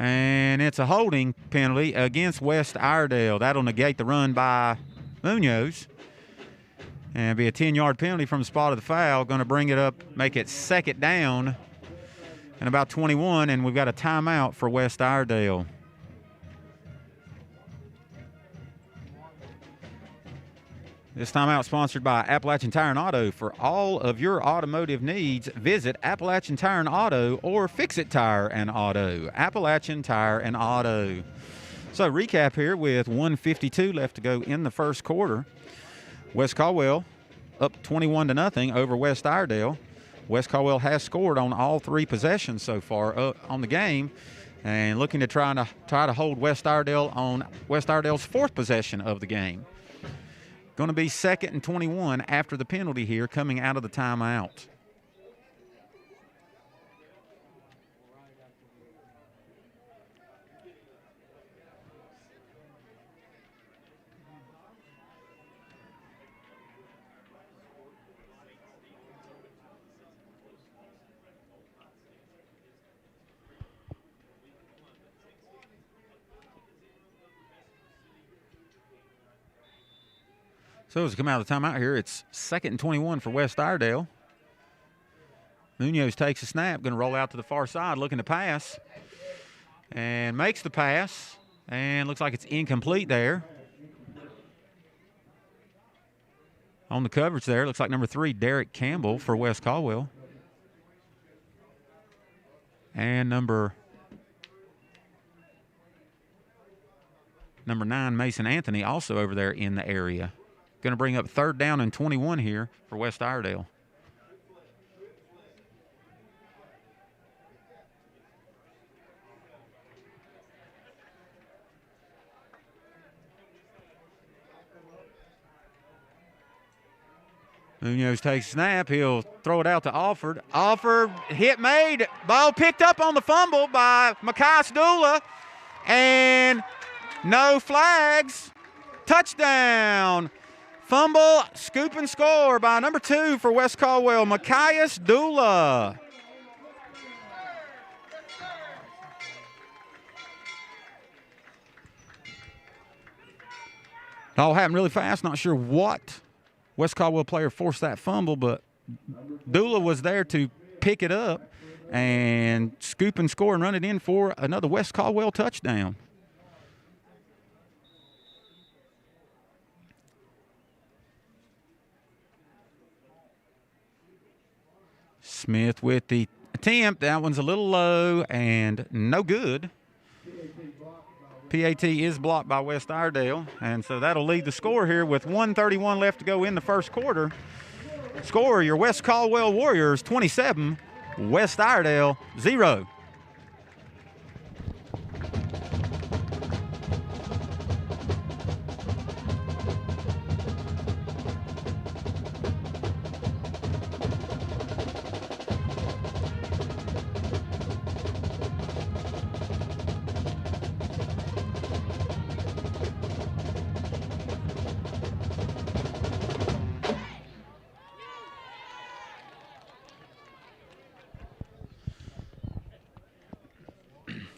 And it's a holding penalty against West Iredell. That'll negate the run by Munoz. And be a 10-yard penalty from the spot of the foul. Going to bring it up, make it 2nd down and about 21, and we've got a timeout for West Iredell. This timeout sponsored by Appalachian Tire and Auto. For all of your automotive needs, visit Appalachian Tire and Auto or Fix-It Tire and Auto. Appalachian Tire and Auto. So recap here with 1:52 left to go in the first quarter. West Caldwell up 21-0 over West Iredell. West Caldwell has scored on all 3 possessions so far on the game, and looking to try to hold West Iredell on West Iredell's 4th possession of the game. Going to be 2nd and 21 after the penalty here coming out of the timeout. So as we come out of the timeout here, it's 2nd and 21 for West Iredell. Munoz takes a snap, going to roll out to the far side, looking to pass, and makes the pass, and looks like it's incomplete there. On the coverage there, looks like number 3, Derek Campbell for West Caldwell. And number 9, Mason Anthony, also over there in the area. Going to bring up 3rd down and 21 here for West Iredell. Munoz takes a snap. He'll throw it out to Alford. Alford, hit made. Ball picked up on the fumble by Macias Dula. And no flags. Touchdown. Fumble, scoop and score by number 2 for West Caldwell, Macias Dula. It all happened really fast. Not sure what West Caldwell player forced that fumble, but Dula was there to pick it up and scoop and score and run it in for another West Caldwell touchdown. Smith with the attempt. That one's a little low and no good. PAT is blocked by West Iredell, and so that'll lead the score here with 1:31 left to go in the first quarter. Score, your West Caldwell Warriors 27, West Iredell 0.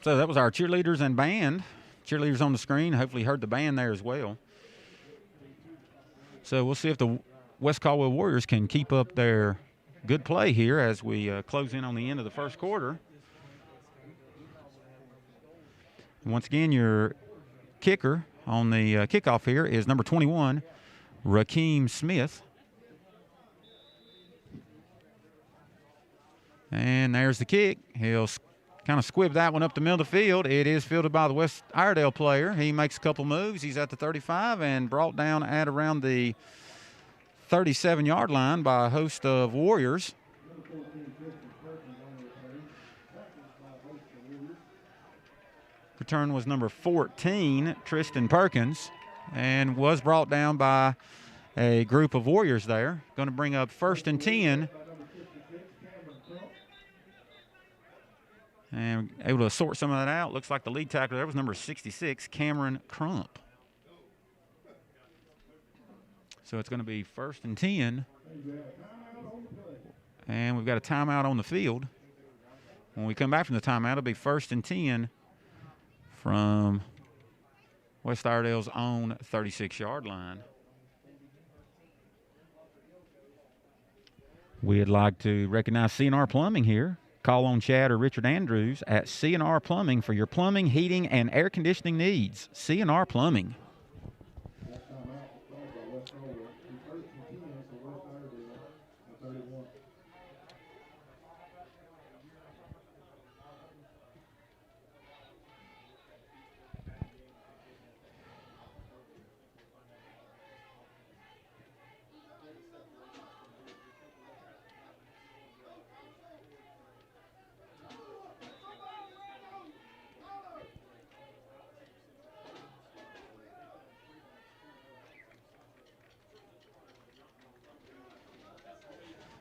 So that was our cheerleaders and band. Cheerleaders on the screen. Hopefully you heard the band there as well. So we'll see if the West Caldwell Warriors can keep up their good play here as we close in on the end of the first quarter. Once again, your kicker on the kickoff here is number 21, Rakeem Smith. And there's the kick. He'll kind of squib that one up the middle of the field. It is fielded by the West Iredell player. He makes a couple moves. He's at the 35 and brought down at around the 37-yard line by a host of Warriors. Return was number 14, Tristan Perkins, and was brought down by a group of Warriors there. Going to bring up 1st and 10. And able to sort some of that out. Looks like the lead tackler there was number 66, Cameron Crump. So it's going to be 1st and 10. And we've got a timeout on the field. When we come back from the timeout, it'll be 1st and 10 from West Iredell's own 36-yard line. We'd like to recognize C&R Plumbing here. Call on Chad or Richard Andrews at C&R Plumbing for your plumbing, heating, and air conditioning needs. C&R Plumbing.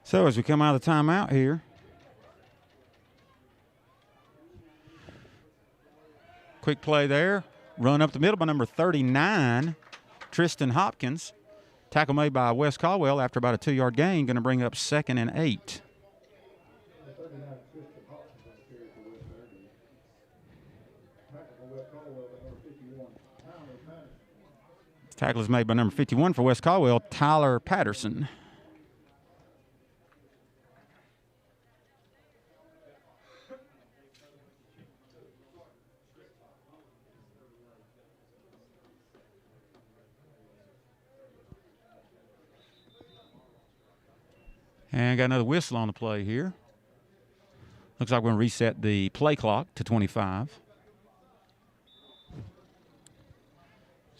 So as we come out of the timeout here, quick play there. Run up the middle by number 39, Tristan Hopkins. Tackle made by West Caldwell after about a 2-yard gain. Going to bring up 2nd and 8. Tackle is made by number 51 for West Caldwell, Tyler Patterson. And got another whistle on the play here. Looks like we're going to reset the play clock to 25.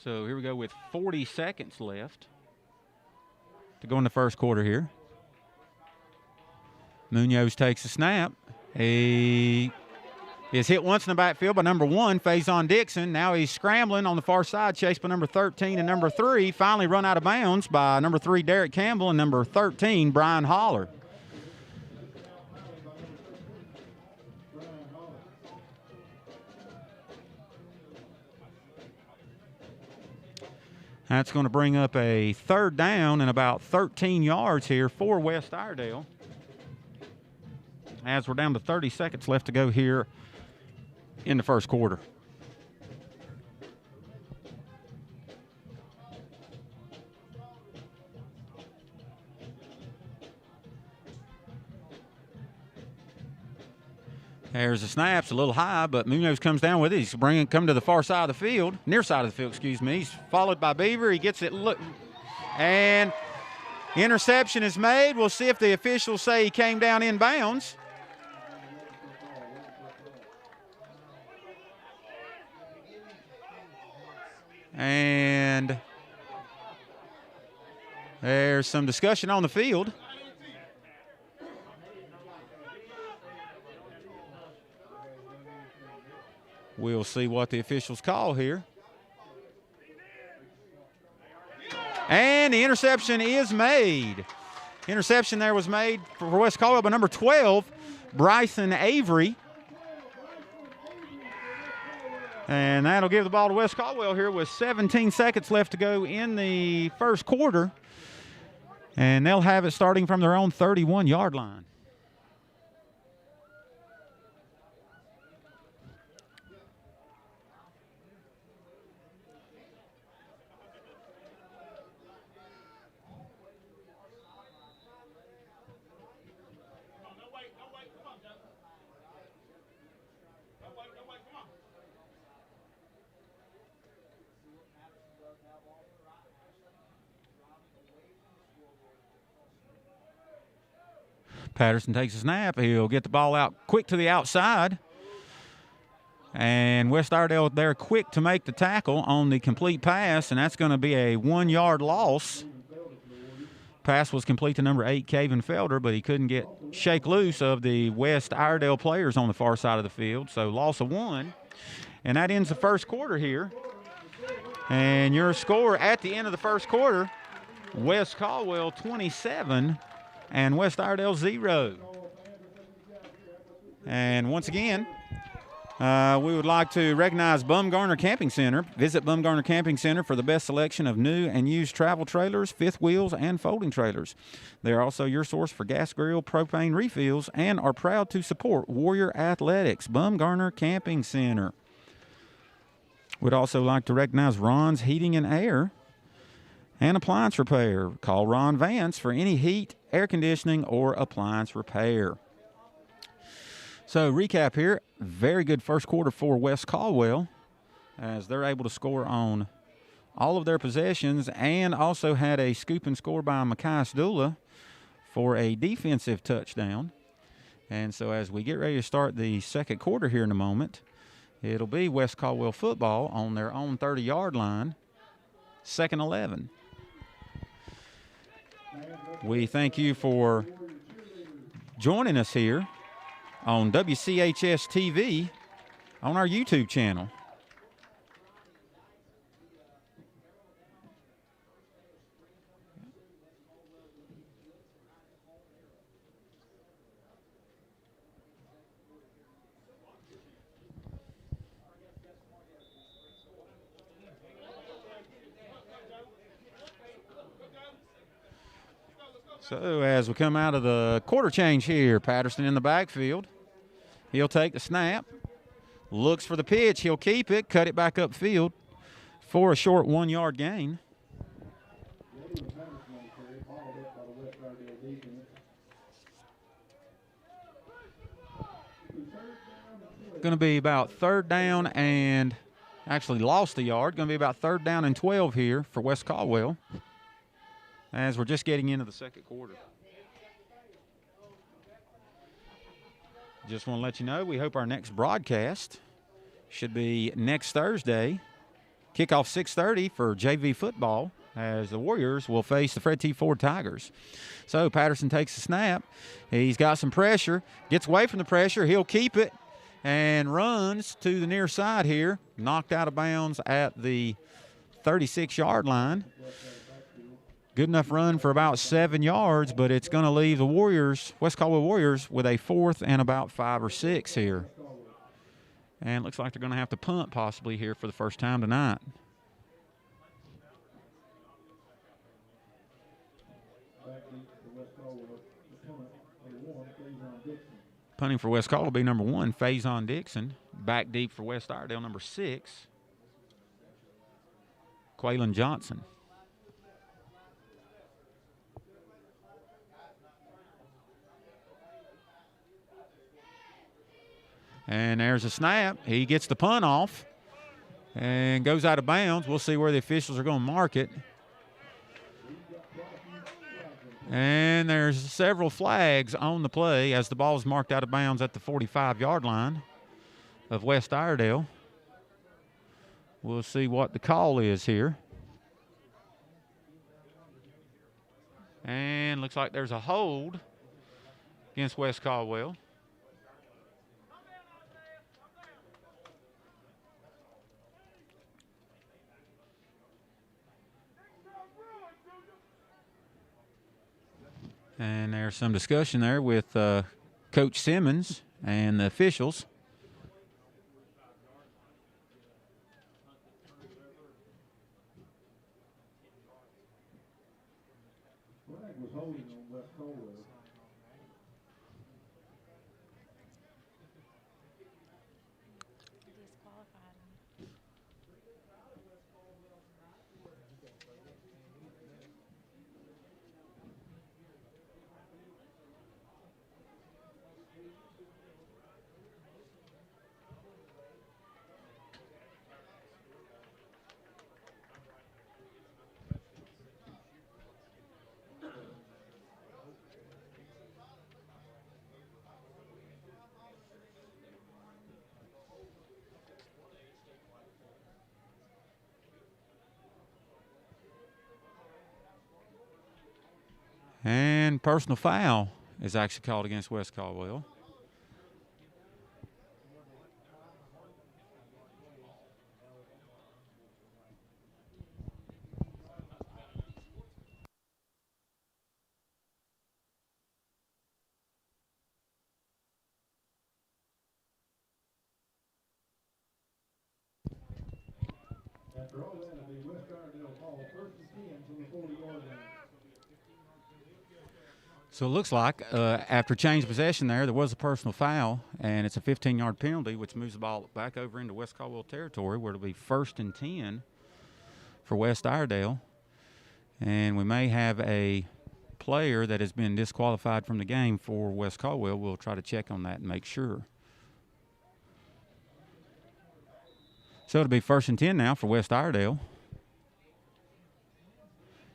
So here we go with 40 seconds left to go in the first quarter here. Munoz takes a snap. He is hit once in the backfield by number 1, Faison Dixon. Now he's scrambling on the far side, chased by number 13 and number 3. Finally run out of bounds by number 3, Derek Campbell, and number 13, Brian Holler. That's going to bring up a third down and about 13 yards here for West Iredell, as we're down to 30 seconds left to go here in the first quarter. There's the snaps, a little high, but Munoz comes down with it. He's come to the far side of the field, near side of the field, excuse me. He's followed by Beaver. He gets it, and interception is made. We'll see if the officials say he came down in bounds. And there's some discussion on the field. We'll see what the officials call here. And the interception is made. Interception there was made for West Caldwell by number 12, Bryson Avery. And that'll give the ball to West Caldwell here with 17 seconds left to go in the first quarter. And they'll have it starting from their own 31-yard line. Patterson takes a snap. He'll get the ball out quick to the outside. And West Iredell there quick to make the tackle on the complete pass, and that's going to be a 1-yard loss. Pass was complete to number 8, Caven Felder, but he couldn't shake loose of the West Iredell players on the far side of the field, so loss of 1. And that ends the first quarter here. And your score at the end of the first quarter, West Caldwell 27 and West Iredell 0. And once again, we would like to recognize Bumgarner Camping Center. Visit Bumgarner Camping Center for the best selection of new and used travel trailers, fifth wheels, and folding trailers. They are also your source for gas grill, propane refills, and are proud to support Warrior Athletics. Bumgarner Camping Center. We'd also like to recognize Ron's Heating and Air and Appliance Repair. Call Ron Vance for any heat, air conditioning, or appliance repair. So recap here, very good first quarter for West Caldwell as they're able to score on all of their possessions and also had a scoop and score by Makai Dula for a defensive touchdown. And so as we get ready to start the second quarter here in a moment, it'll be West Caldwell football on their own 30-yard line, 2nd 11. We thank you for joining us here on WCHS TV on our YouTube channel. So as we come out of the quarter change here, Patterson in the backfield. He'll take the snap, looks for the pitch. He'll keep it, cut it back upfield for a short 1-yard gain. Going to be about third down and actually lost a yard. Going to be about third down and 12 here for West Caldwell as we're just getting into the second quarter. Just want to let you know, we hope our next broadcast should be next Thursday. Kickoff 6:30 for JV football as the Warriors will face the Fred T. Ford Tigers. So Patterson takes the snap. He's got some pressure, gets away from the pressure. He'll keep it and runs to the near side here. Knocked out of bounds at the 36-yard line. Good enough run for about 7 yards, but it's going to leave the Warriors, West Caldwell Warriors, with a 4th and about 5 or 6 here. And it looks like they're going to have to punt possibly here for the first time tonight. Punting for West Caldwell will be number 1, Faison Dixon. Back deep for West Iredell, number 6, Quaylen Johnson. And there's a snap. He gets the punt off and goes out of bounds. We'll see where the officials are going to mark it. And there's several flags on the play as the ball is marked out of bounds at the 45-yard line of West Iredell. We'll see what the call is here. And looks like there's a hold against West Caldwell. And there's some discussion there with Coach Simmons and the officials. Flag was holding on West Caldwell. And personal foul is actually called against West Caldwell. After all that, it'll be West Iredell ball, 1st and 10 from the 40-yard line. So it looks like after change possession there was a personal foul, and it's a 15-yard penalty, which moves the ball back over into West Caldwell territory, where it'll be 1st and 10 for West Iredell. And we may have a player that has been disqualified from the game for West Caldwell. We'll try to check on that and make sure. So it'll be 1st and 10 now for West Iredell.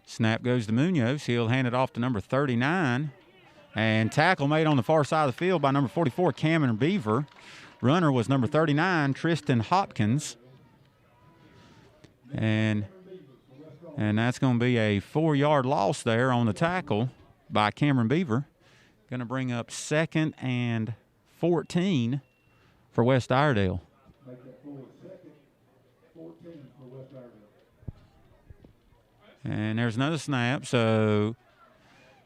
Snap goes to Munoz. He'll hand it off to number 39. And tackle made on the far side of the field by number 44, Cameron Beaver. Runner was number 39, Tristan Hopkins. And that's going to be a 4-yard loss there on the tackle by Cameron Beaver. Going to bring up 2nd and 14 for West Iredell. Make that forward 2nd, 14 for West Iredell. And there's another snap. So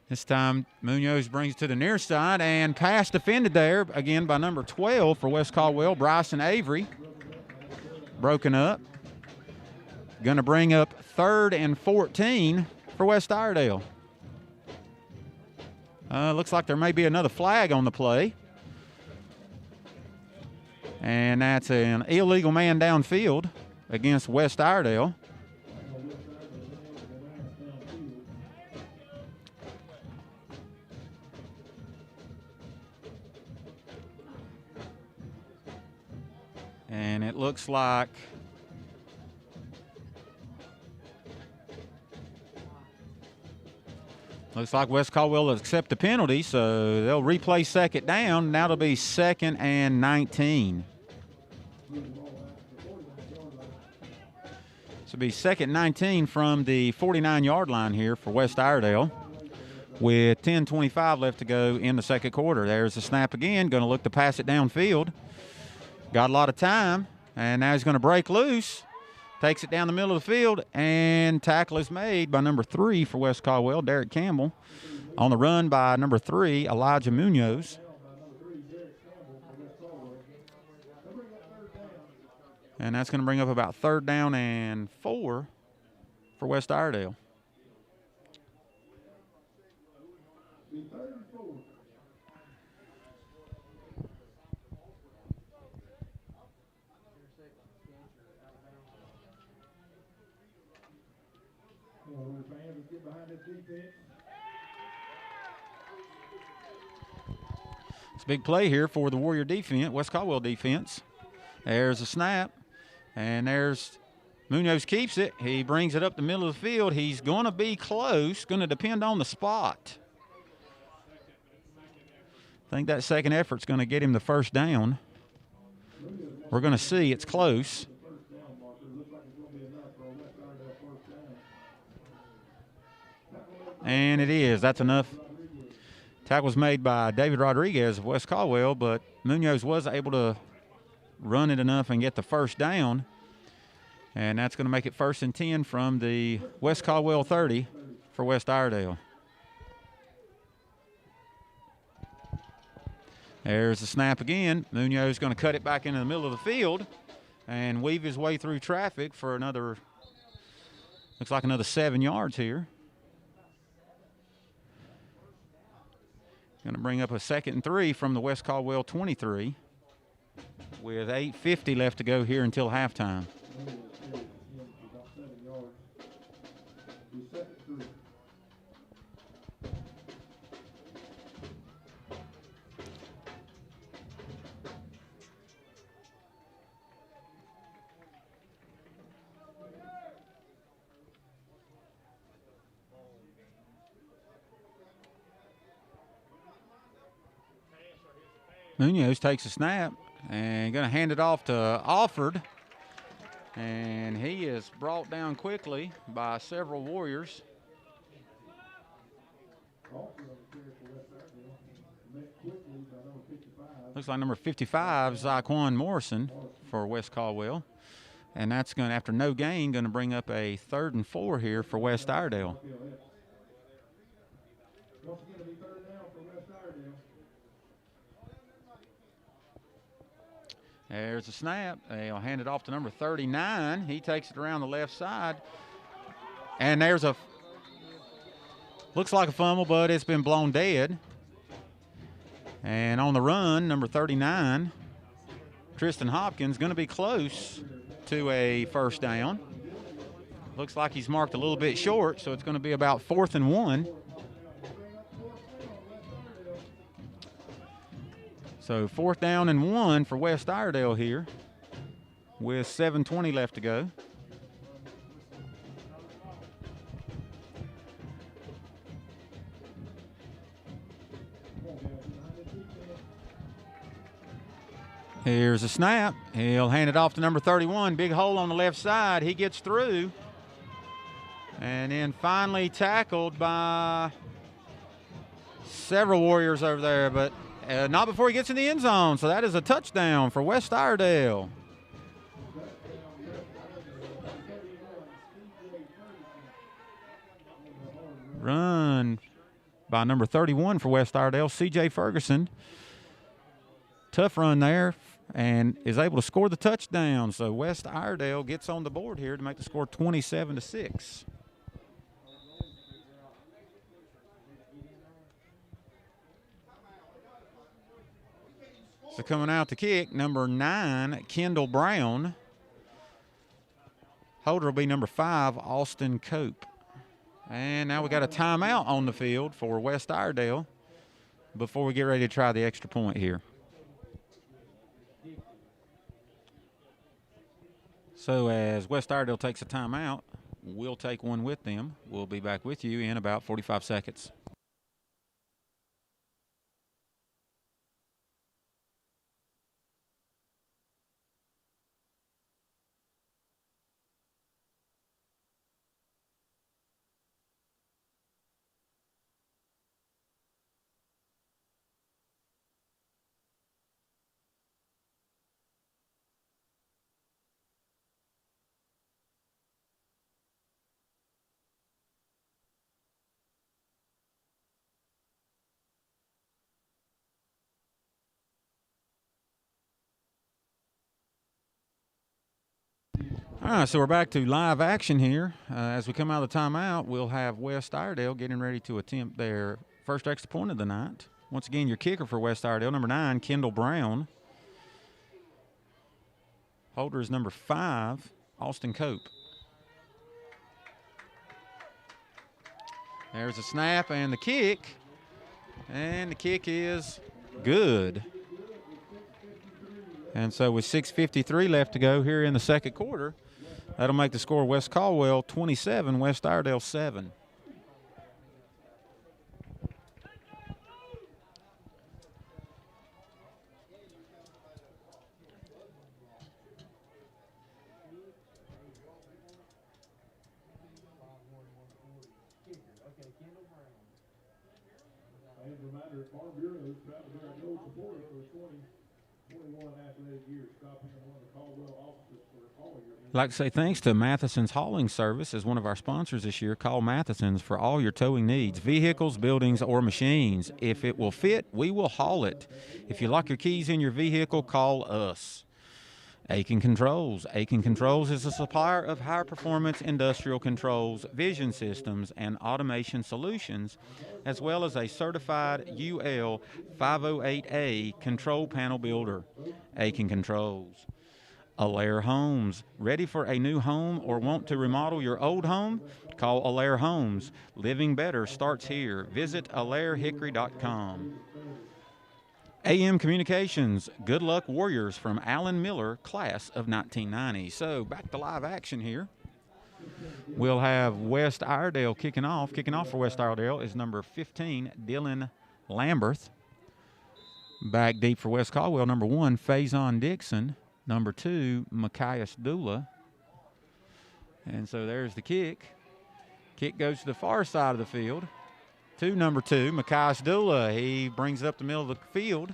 this time Munoz brings it to the near side, and pass defended there again by number 12 for West Caldwell, Bryson Avery. Broken up. Going to bring up 3rd and 14 for West Iredell. Looks like there may be another flag on the play. And that's an illegal man downfield against West Iredell. And it looks like West Caldwell will accept the penalty, so they'll replay second down. Now it'll be 2nd and 19. So it'll be 2nd and 19 from the 49-yard line here for West Iredell with 10:25 left to go in the second quarter. There's the snap again. Going to look to pass it downfield. Got a lot of time, and now he's going to break loose. Takes it down the middle of the field, and tackle is made by number 3 for West Caldwell, Derek Campbell. On the run by number 3, Elijah Munoz. And that's going to bring up about 3rd down and 4 for West Iredell. It's a big play here for the Warrior defense, West Caldwell defense. There's a snap, and there's Munoz keeps it. He brings it up the middle of the field. He's going to be close, going to depend on the spot. I think that second effort's going to get him the first down. We're going to see. It's close. And it is. That's enough. Tackle was made by David Rodriguez of West Caldwell, but Munoz was able to run it enough and get the first down. And that's going to make it 1st and 10 from the West Caldwell 30 for West Iredell. There's the snap again. Munoz is going to cut it back into the middle of the field and weave his way through traffic for another, looks like another 7 yards here. Going to bring up a 2nd and 3 from the West Caldwell 23 with 8:50 left to go here until halftime. Munoz takes a snap and going to hand it off to Alford. And he is brought down quickly by several Warriors. Looks like number 55, Zyquan Morrison for West Caldwell. And that's going to, after no gain, going to bring up a 3rd and 4 here for West Iredell. There's a snap. They'll hand it off to number 39. He takes it around the left side. And there's a, looks like a fumble, but it's been blown dead. And on the run, number 39, Tristan Hopkins, going to be close to a first down. Looks like he's marked a little bit short, so it's going to be about 4th and 1. So 4th down and 1 for West Iredell here with 7:20 left to go. Here's a snap. He'll hand it off to number 31. Big hole on the left side. He gets through. And then finally tackled by several Warriors over there, but not before he gets in the end zone. So that is a touchdown for West Iredell. Run by number 31 for West Iredell, C.J. Ferguson. Tough run there and is able to score the touchdown. So West Iredell gets on the board here to make the score 27-6. So coming out to kick, number 9, Kendall Brown. Holder will be number 5, Austin Cope. And now we got a timeout on the field for West Iredell before we get ready to try the extra point here. So as West Iredell takes a timeout, we'll take one with them. We'll be back with you in about 45 seconds. All right, so we're back to live action here. As we come out of the timeout, we'll have West Iredell getting ready to attempt their first extra point of the night. Once again, your kicker for West Iredell, number 9, Kendall Brown. Holder is number 5, Austin Cope. There's a snap and the kick. And the kick is good. And so with 6:53 left to go here in the second quarter, that'll make the score West Caldwell 27, West Iredell 7. As a reminder, Farm Bureau traveled there at no support for 21 athletic years. Scott Payne, one of the Caldwell officers for all your. I'd like to say thanks to Matheson's Hauling Service as one of our sponsors this year. Call Matheson's for all your towing needs, vehicles, buildings, or machines. If it will fit, we will haul it. If you lock your keys in your vehicle, call us. Aiken Controls. Aiken Controls is a supplier of high-performance industrial controls, vision systems, and automation solutions, as well as a certified UL 508A control panel builder. Aiken Controls. Allaire Homes. Ready for a new home or want to remodel your old home? Call Allaire Homes. Living better starts here. Visit AllaireHickory.com. AM Communications, Good Luck Warriors from Alan Miller, class of 1990. So back to live action here. We'll have West Iredell kicking off. Kicking off for West Iredell is number 15, Dylan Lamberth. Back deep for West Caldwell, number 1, Faison Dixon. Number 2, Machias Dula. And so there's the kick. Kick goes to the far side of the field. To number 2, Machias Dula. He brings it up the middle of the field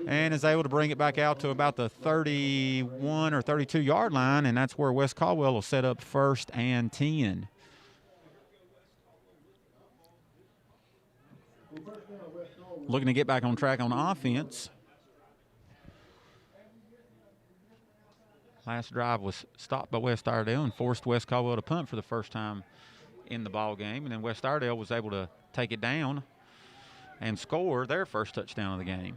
and is able to bring it back out to about the 31 or 32-yard line, and that's where West Caldwell will set up 1st and 10. Looking to get back on track on offense. Last drive was stopped by West Iredell and forced West Caldwell to punt for the first time in the ball game, and then West Iredell was able to take it down and score their first touchdown of the game.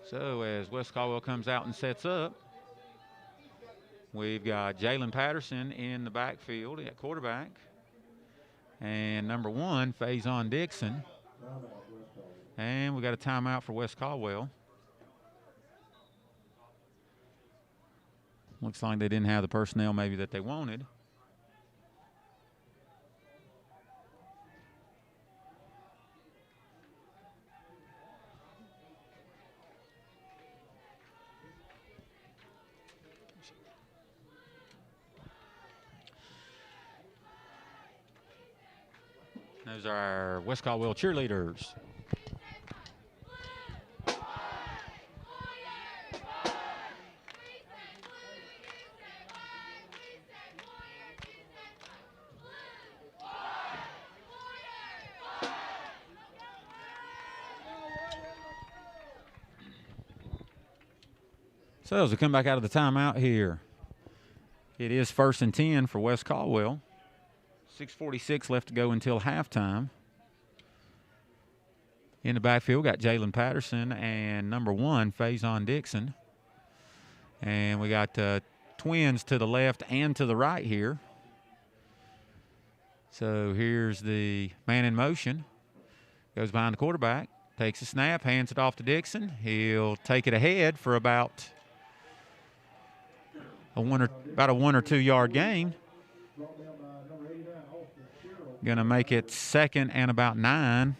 So as West Caldwell comes out and sets up, we've got Jalen Patterson in the backfield at quarterback, and number 1, Faison Dixon. And we got a timeout for West Caldwell. Looks like they didn't have the personnel maybe that they wanted. Those are our West Caldwell cheerleaders. So as we come back out of the timeout here, it is 1st and 10 for West Caldwell. 6:46 left to go until halftime. In the backfield, got Jalen Patterson and number 1, Faison Dixon. And we got twins to the left and to the right here. So here's the man in motion. Goes behind the quarterback, takes a snap, hands it off to Dixon. He'll take it ahead for about about a 1 or 2 yard gain. Going to make it 2nd and about 9.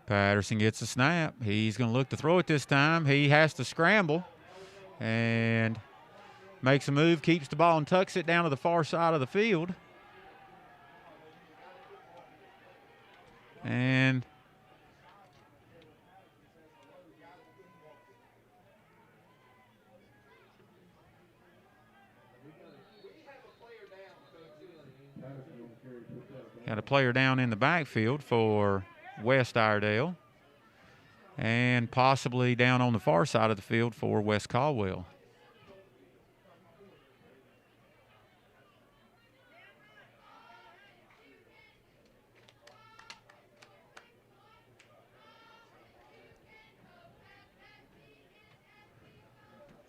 Patterson gets a snap. He's going to look to throw it this time. He has to scramble and makes a move, keeps the ball and tucks it down to the far side of the field. And got a player down in the backfield for West Iredell, and possibly down on the far side of the field for West Caldwell.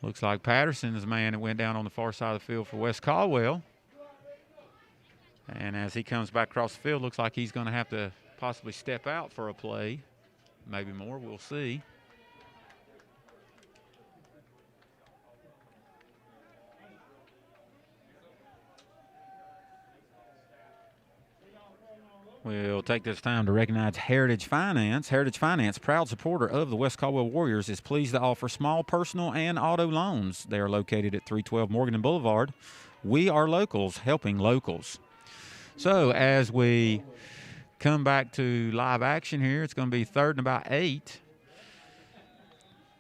Looks like Patterson is the man that went down on the far side of the field for West Caldwell. And as he comes back across the field, looks like he's going to have to possibly step out for a play. Maybe more, we'll see. We'll take this time to recognize Heritage Finance. Heritage Finance, proud supporter of the West Caldwell Warriors, is pleased to offer small personal and auto loans. They are located at 312 Morgan Boulevard. We are locals, helping locals. So as we come back to live action here, it's going to be 3rd and about 8.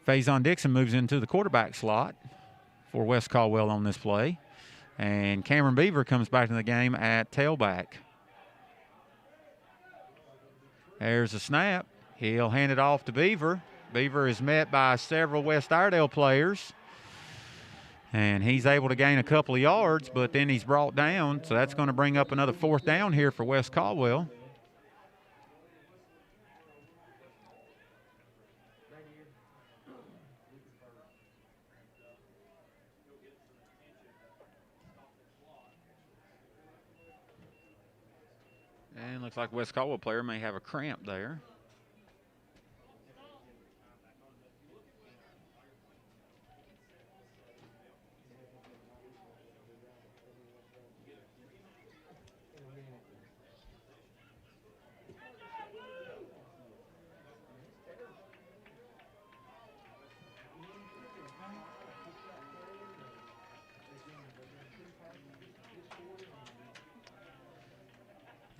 Faison Dixon moves into the quarterback slot for West Caldwell on this play. And Cameron Beaver comes back to the game at tailback. There's a snap. He'll hand it off to Beaver. Beaver is met by several West Iredell players. And he's able to gain a couple of yards, but then he's brought down. So that's going to bring up another 4th down here for West Caldwell. And looks like West Caldwell player may have a cramp there.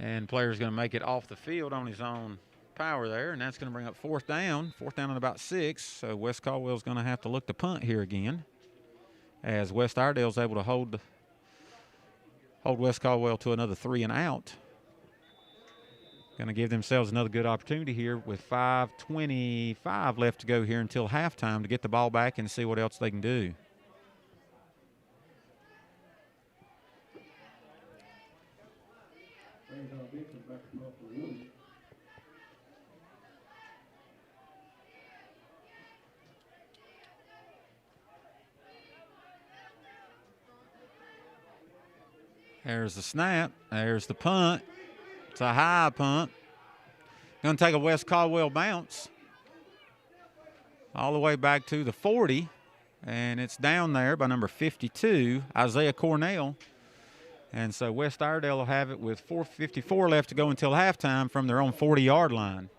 And player's going to make it off the field on his own power there, and that's going to bring up 4th down. 4th down at about 6, so West Caldwell's going to have to look to punt here again, as West Iredell's able to hold West Caldwell to another 3 and out. Going to give themselves another good opportunity here with 5:25 left to go here until halftime to get the ball back and see what else they can do. There's the snap. There's the punt. It's a high punt. Going to take a West Caldwell bounce all the way back to the 40, and it's down there by number 52, Isaiah Cornell. And so West Iredell will have it with 4:54 left to go until halftime from their own 40-yard line.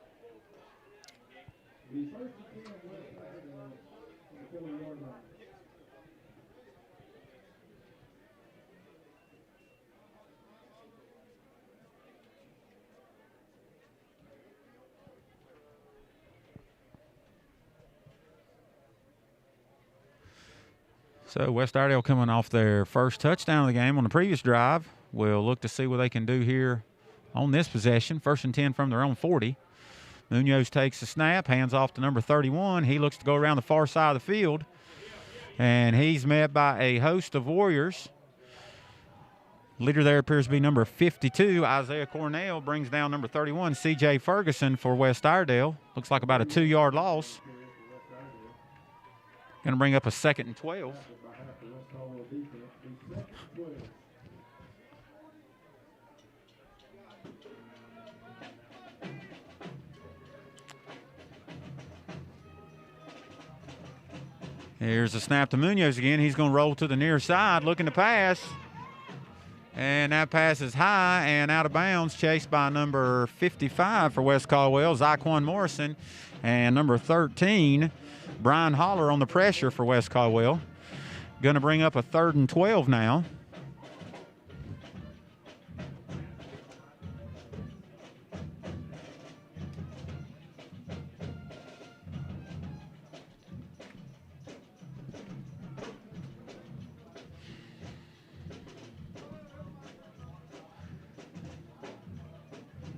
So West Iredell coming off their first touchdown of the game on the previous drive. We'll look to see what they can do here on this possession. 1st and 10 from their own 40. Munoz takes the snap, hands off to number 31. He looks to go around the far side of the field, and he's met by a host of Warriors. Leader there appears to be number 52, Isaiah Cornell, brings down number 31, C.J. Ferguson for West Iredell. Looks like about a 2-yard loss. Going to bring up a 2nd and 12. Here's a snap to Munoz again. He's going to roll to the near side, looking to pass. And that pass is high and out of bounds, chased by number 55 for West Caldwell, Zyquan Morrison, and number 13, Brian Holler on the pressure for West Caldwell. Going to bring up a 3rd and 12 now.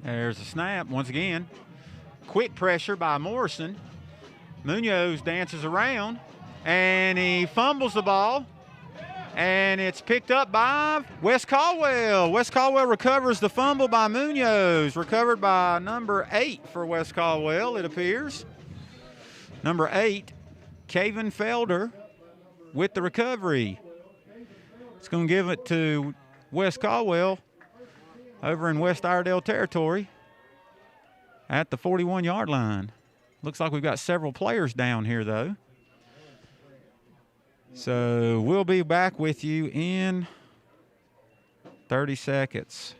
There's a snap once again. Quick pressure by Morrison. Munoz dances around, and he fumbles the ball, and it's picked up by West Caldwell. West Caldwell recovers the fumble by Munoz, recovered by number 8 for West Caldwell, it appears. Number 8, Caven Felder with the recovery. It's going to give it to West Caldwell over in West Iredell territory at the 41-yard line. Looks like we've got several players down here, though. So we'll be back with you in 30 seconds.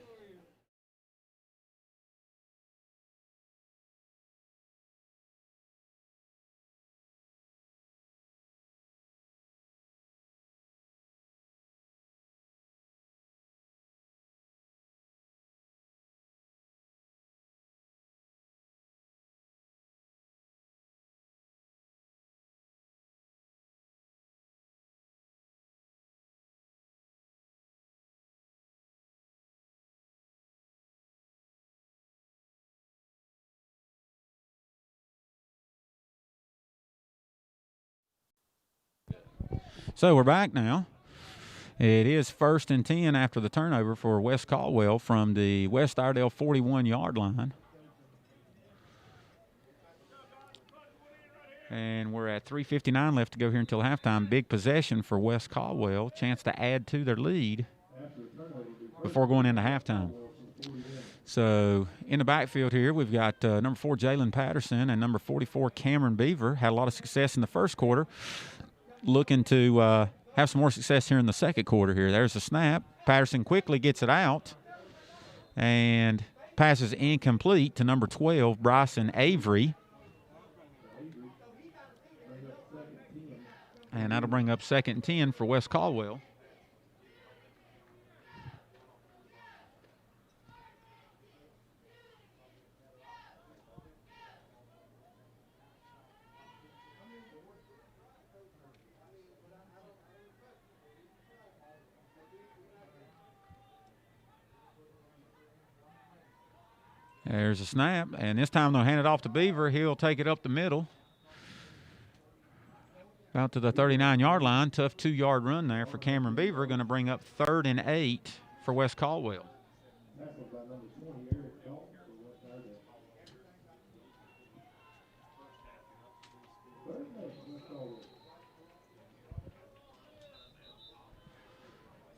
So we're back now. It is 1st and 10 after the turnover for West Caldwell from the West Iredell 41-yard line. And we're at 3:59 left to go here until halftime. Big possession for West Caldwell. Chance to add to their lead before going into halftime. So in the backfield here, we've got number 4, Jalen Patterson, and number 44, Cameron Beaver. Had a lot of success in the first quarter. Looking to have some more success here in the second quarter here. There's a snap. Patterson quickly gets it out and passes incomplete to number 12, Bryson Avery. And that'll bring up 2nd and 10 for West Caldwell. There's a snap, and this time they'll hand it off to Beaver. He'll take it up the middle. Out to the 39-yard line. Tough 2-yard run there for Cameron Beaver. Going to bring up 3rd and 8 for West Caldwell.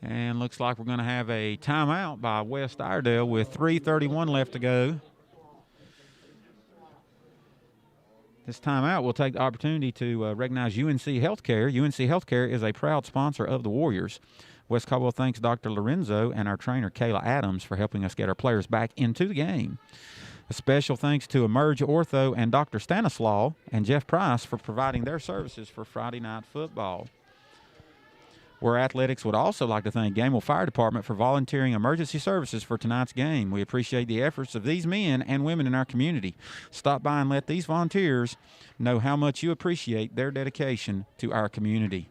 And looks like we're going to have a timeout by West Iredell with 3:31 left to go. This timeout will take the opportunity to recognize UNC Healthcare. UNC Healthcare is a proud sponsor of the Warriors. West Caldwell thanks Dr. Lorenzo and our trainer Kayla Adams for helping us get our players back into the game. A special thanks to Emerge Ortho and Dr. Stanislaw and Jeff Price for providing their services for Friday Night Football. Where Athletics would also like to thank Gamewell Fire Department for volunteering emergency services for tonight's game. We appreciate the efforts of these men and women in our community. Stop by and let these volunteers know how much you appreciate their dedication to our community.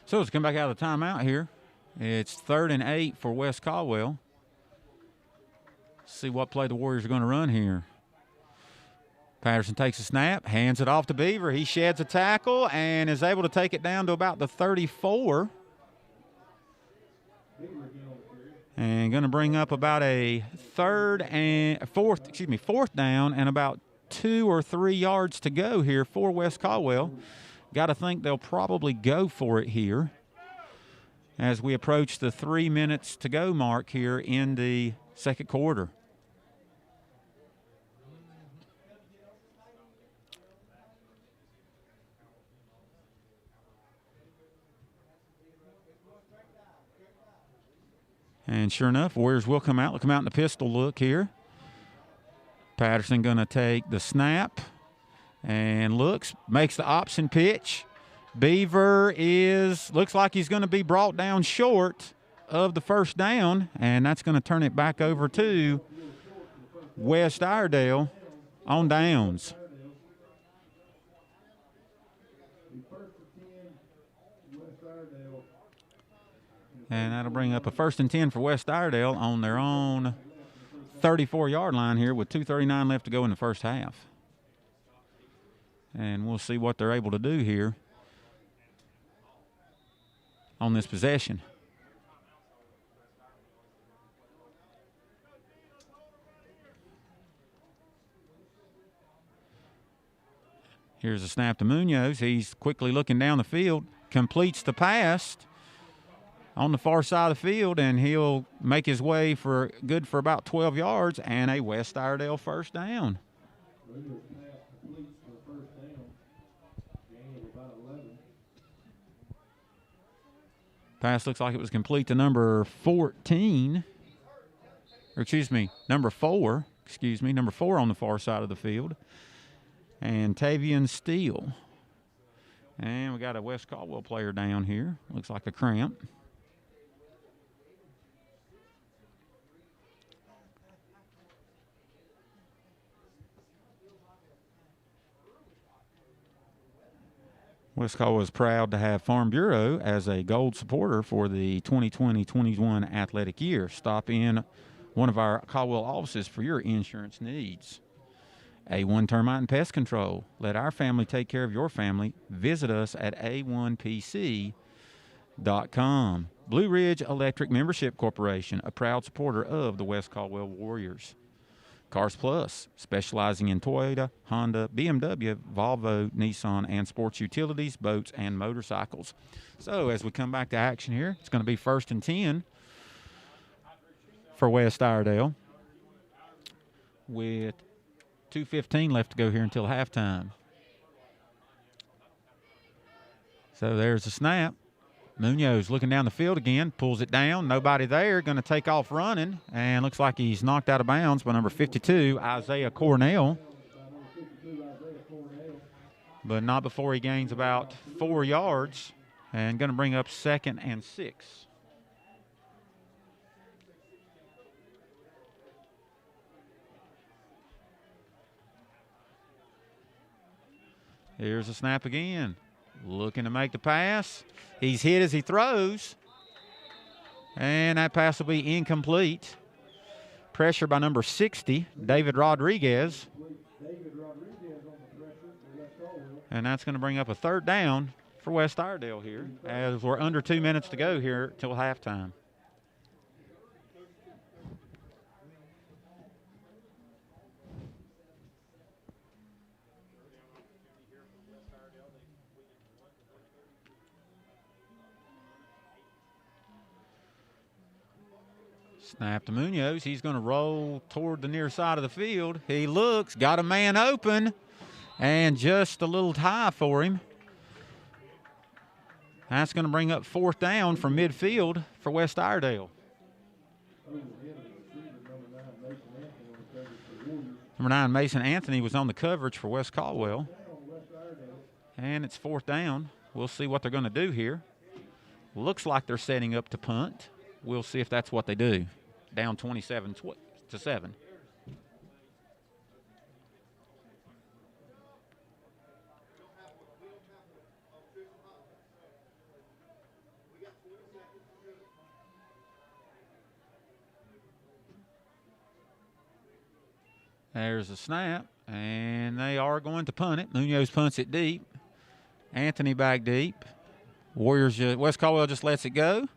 So let's come back out of the timeout here. It's 3rd and 8 for West Caldwell. See what play the Warriors are going to run here. Patterson takes a snap, hands it off to Beaver. He sheds a tackle and is able to take it down to about the 34. And going to bring up about a fourth down and about 2 or 3 yards to go here for West Caldwell. Got to think they'll probably go for it here as we approach the 3 minutes to go mark here in the second quarter. And sure enough, Warriors will come out. They'll come out in the pistol look here. Patterson going to take the snap and makes the option pitch. Beaver looks like he's going to be brought down short of the first down, and that's going to turn it back over to West Iredell on downs. And that'll bring up a 1st and 10 for West Iredell on their own 34-yard line here with 2:39 left to go in the first half. And we'll see what they're able to do here on this possession. Here's a snap to Munoz. He's quickly looking down the field, completes the pass on the far side of the field, and he'll make his way for about 12 yards and a West Iredell first down. Pass looks like it was complete to number 4 on the far side of the field. And Tavian Steele. And we got a West Caldwell player down here. Looks like a cramp. West Caldwell is proud to have Farm Bureau as a gold supporter for the 2020-21 athletic year. Stop in one of our Caldwell offices for your insurance needs. A1 Termite and Pest Control. Let our family take care of your family. Visit us at a1pc.com. Blue Ridge Electric Membership Corporation, a proud supporter of the West Caldwell Warriors. Cars Plus, specializing in Toyota, Honda, BMW, Volvo, Nissan, and sports utilities, boats, and motorcycles. So as we come back to action here, it's going to be 1st and 10 for West Iredell with 2:15 left to go here until halftime. So there's the snap. Munoz looking down the field again, pulls it down. Nobody there, going to take off running, and looks like he's knocked out of bounds by number 52, Isaiah Cornell. But not before he gains about 4 yards, and going to bring up 2nd and 6. Here's the snap again. Looking to make the pass. He's hit as he throws. And that pass will be incomplete. Pressure by number 60, David Rodriguez. And that's going to bring up a 3rd down for West Iredell here as we're under 2 minutes to go here till halftime. Snap to Munoz. He's going to roll toward the near side of the field. He looks, got a man open, and just a little high for him. That's going to bring up 4th down from midfield for West Iredell. Number 9, Mason Anthony, was on the coverage for West Caldwell. And it's 4th down. We'll see what they're going to do here. Looks like they're setting up to punt. We'll see if that's what they do. Down 27-7. There's a snap, and they are going to punt it. Munoz punts it deep. Anthony back deep. Warriors, West Caldwell just lets it go.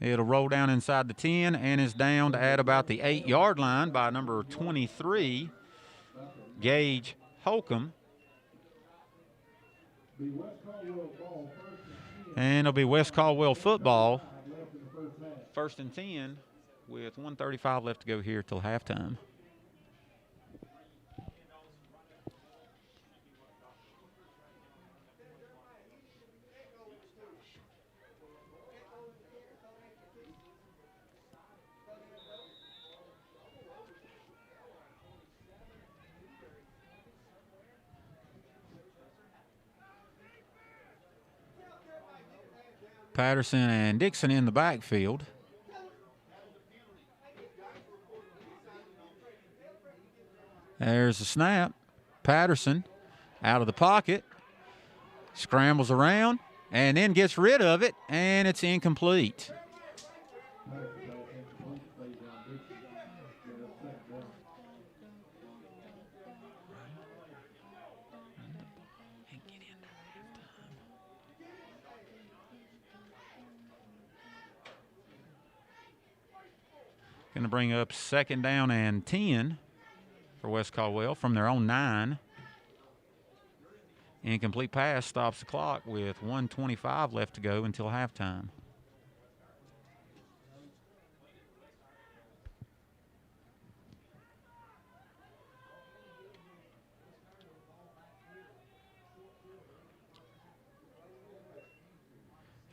It'll roll down inside the 10 and is down at about the 8-yard line by number 23, Gage Holcomb. And it'll be West Caldwell football. 1st and 10 with 1:35 left to go here till halftime. Patterson and Dixon in the backfield. There's the snap. Patterson out of the pocket, scrambles around, and then gets rid of it, and it's incomplete. Going to bring up 2nd down and 10 for West Caldwell from their own 9. Incomplete pass stops the clock with 1:25 left to go until halftime.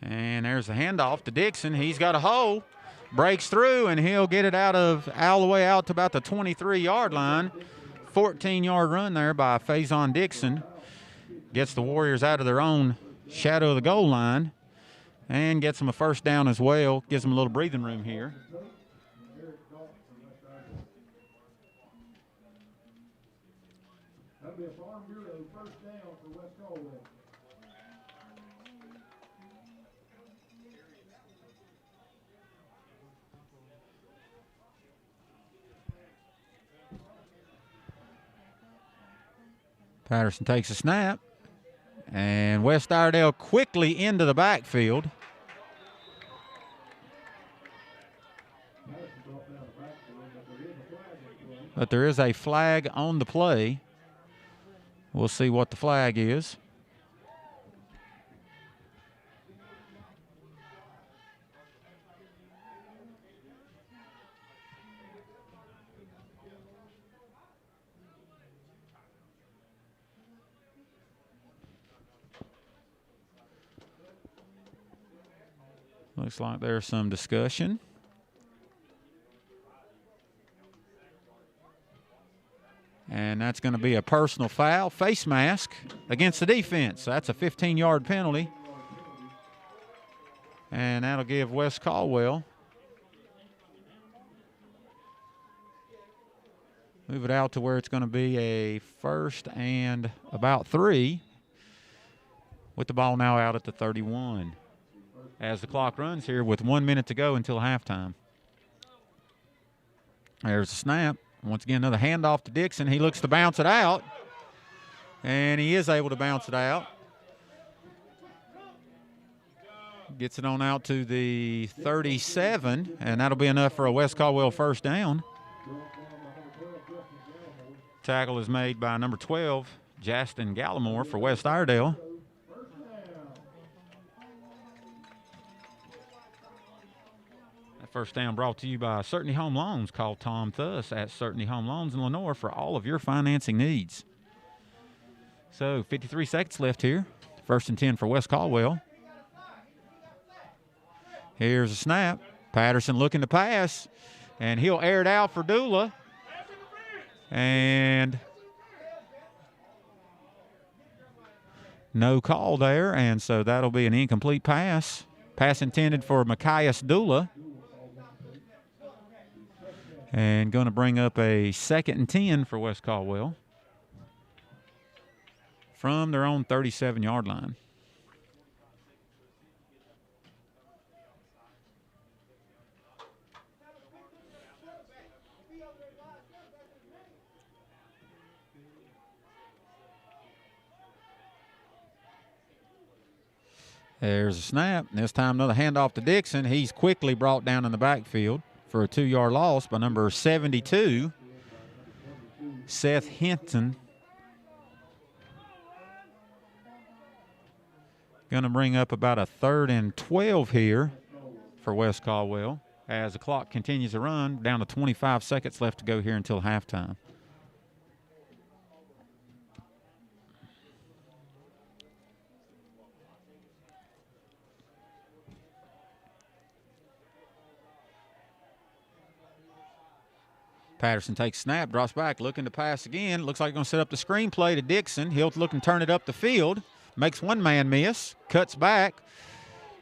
And there's a handoff to Dixon. He's got a hole. Breaks through, and he'll get it all the way out to about the 23-yard line. 14-yard run there by Faison Dixon. Gets the Warriors out of their own shadow of the goal line and gets them a 1st down as well. Gives them a little breathing room here. That'll be a Farm Bureau 1st down for West Caldwell. Patterson takes a snap, and West Iredell quickly into the backfield. But there is a flag on the play. We'll see what the flag is. Looks like there's some discussion. And that's going to be a personal foul, face mask against the defense. That's a 15-yard penalty. And that'll give West Caldwell. Move it out to where it's going to be a 1st and about 3. With the ball now out at the 31. As the clock runs here with 1 minute to go until halftime. There's a snap. Once again, another handoff to Dixon. He looks to bounce it out, and he is able to bounce it out. Gets it on out to the 37, and that'll be enough for a West Caldwell 1st down. Tackle is made by number 12, Justin Gallimore for West Iredell. First down brought to you by Certainty Home Loans. Call Tom Thuss at Certainty Home Loans in Lenore for all of your financing needs. So 53 seconds left here. 1st and 10 for West Caldwell. Here's a snap. Patterson looking to pass, and he'll air it out for Dula. And no call there, and so that'll be an incomplete pass. Pass intended for Machias Dula. And going to bring up a 2nd and 10 for West Caldwell from their own 37-yard line. There's a snap. This time another handoff to Dixon. He's quickly brought down in the backfield for a 2-yard loss by number 72, Seth Hinton. Going to bring up about a 3rd and 12 here for West Caldwell as the clock continues to run. Down to 25 seconds left to go here until halftime. Patterson takes snap, drops back, looking to pass again. Looks like going to set up the screenplay to Dixon. He'll look and turn it up the field. Makes one man miss, cuts back,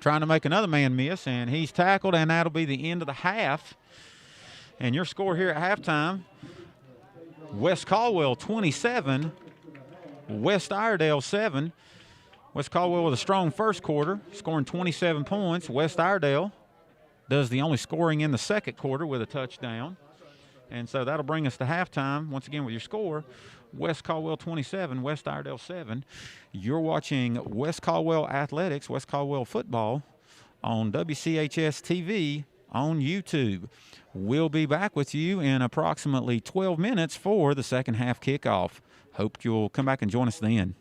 trying to make another man miss, and he's tackled, and that'll be the end of the half. And your score here at halftime, West Caldwell 27, West Iredell 7. West Caldwell with a strong first quarter, scoring 27 points. West Iredell does the only scoring in the second quarter with a touchdown. And so that'll bring us to halftime. Once again with your score, West Caldwell 27, West Iredell 7. You're watching West Caldwell Athletics, West Caldwell Football on WCHS TV on YouTube. We'll be back with you in approximately 12 minutes for the second half kickoff. Hope you'll come back and join us then.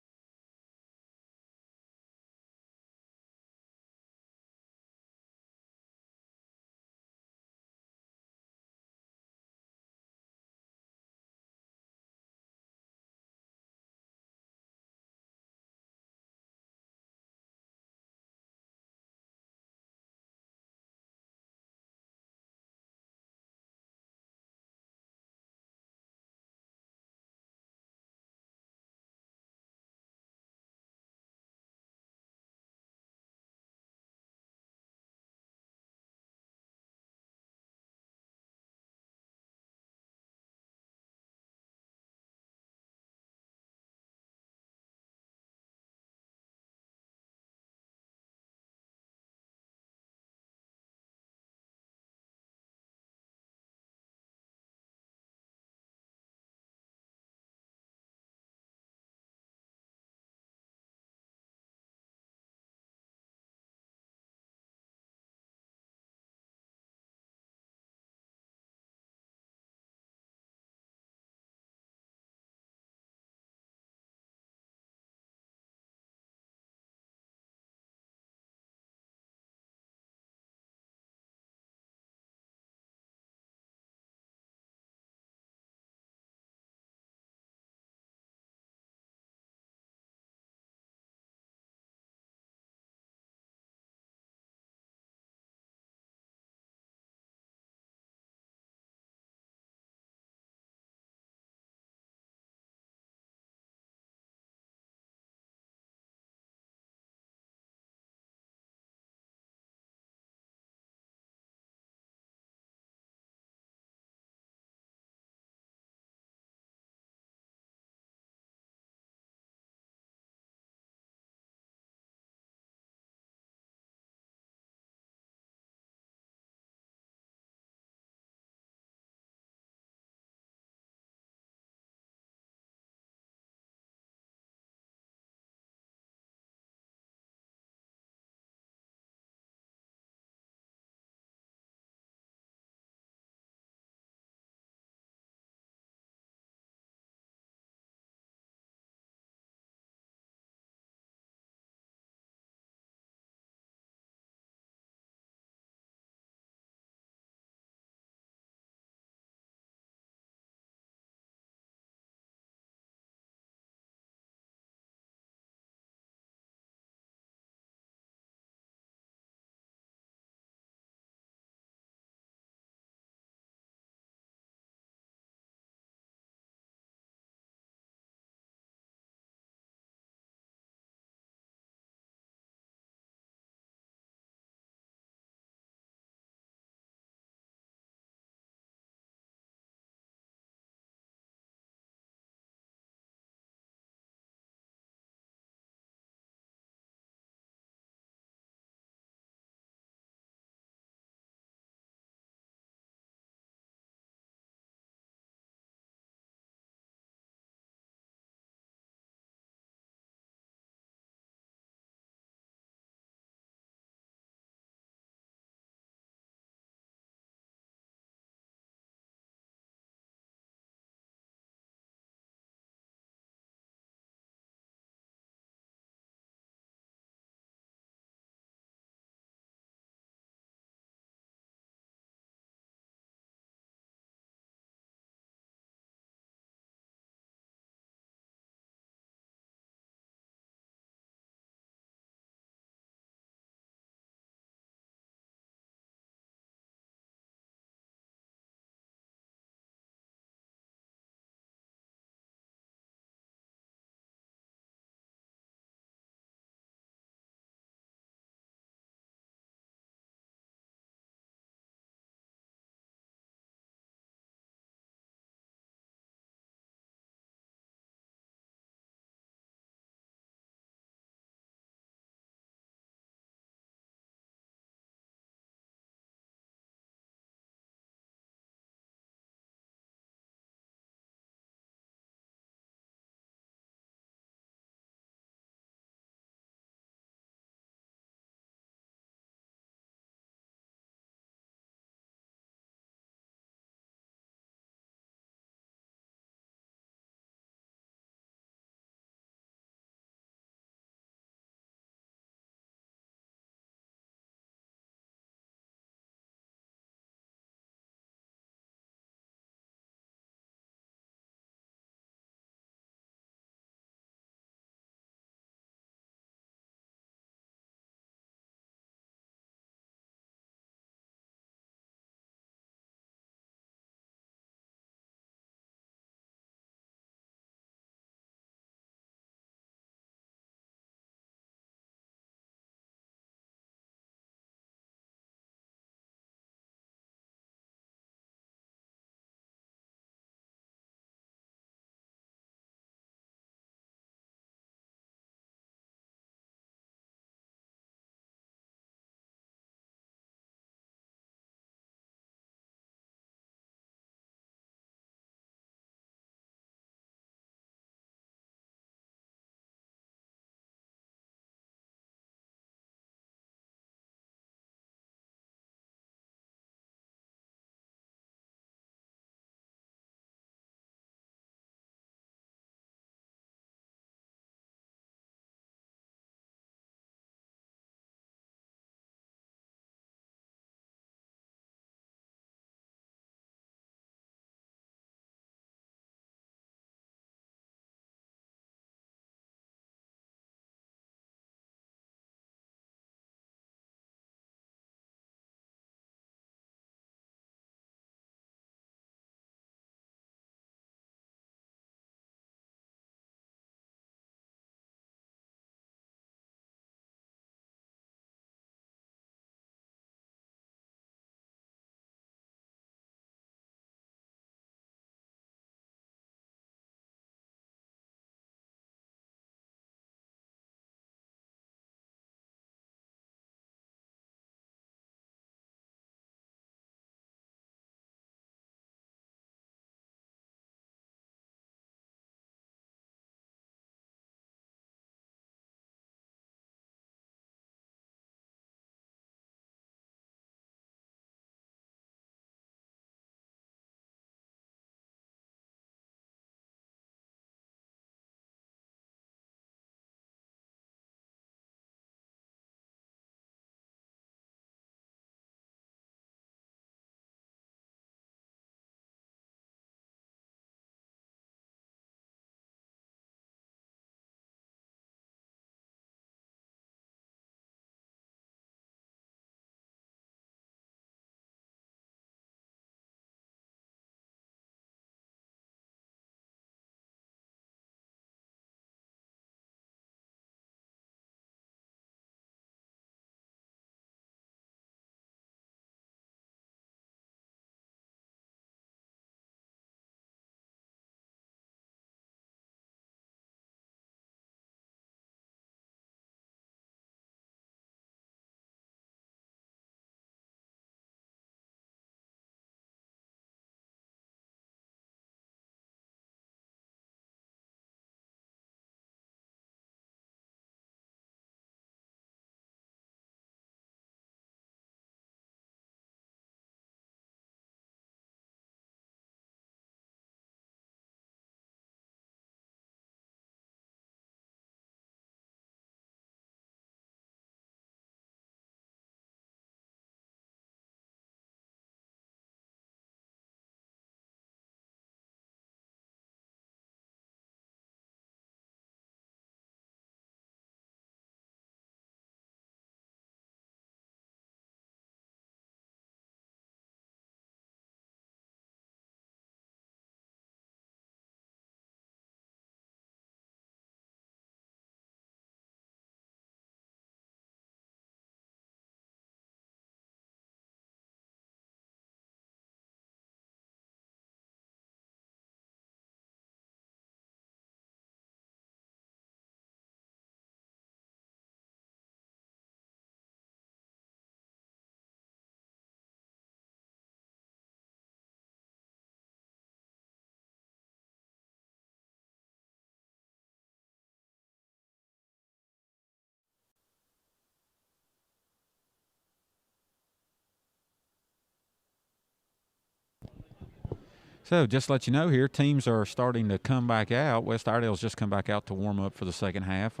So just to let you know here, teams are starting to come back out. West Iredell's just come back out to warm up for the second half.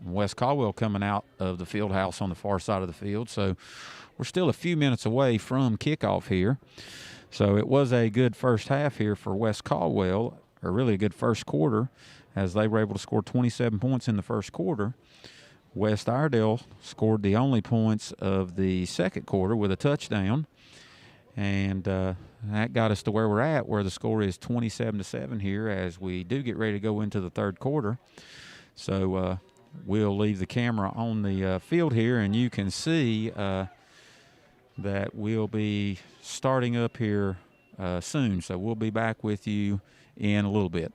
West Caldwell coming out of the field house on the far side of the field. So we're still a few minutes away from kickoff here. So it was a good first half here for West Caldwell, or really a good first quarter, as they were able to score 27 points in the first quarter. West Iredell scored the only points of the second quarter with a touchdown. And that got us to where we're at, where the score is 27-7 here as we do get ready to go into the third quarter. So we'll leave the camera on the field here, and you can see that we'll be starting up here soon. So we'll be back with you in a little bit.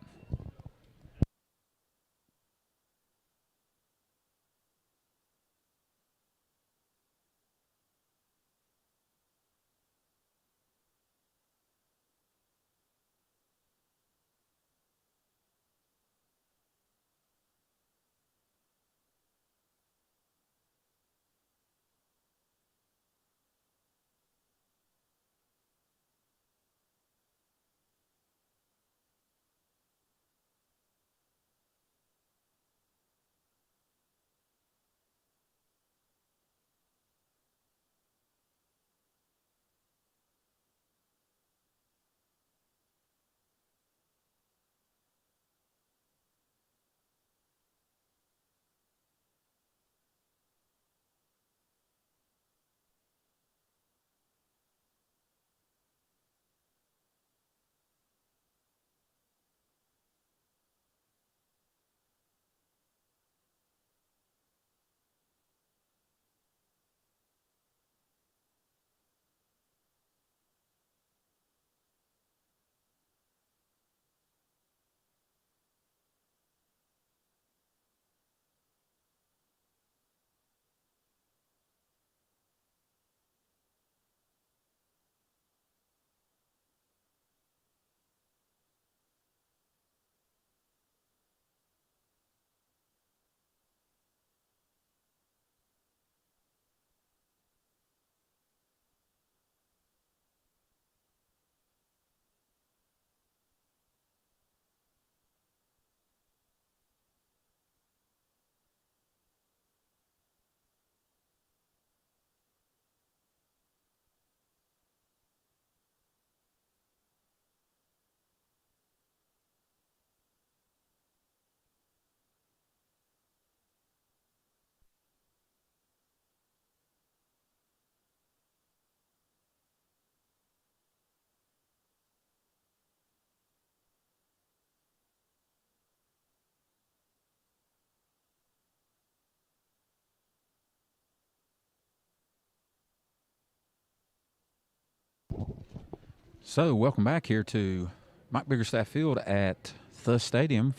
So welcome back here to Mike Biggerstaff Field at the stadium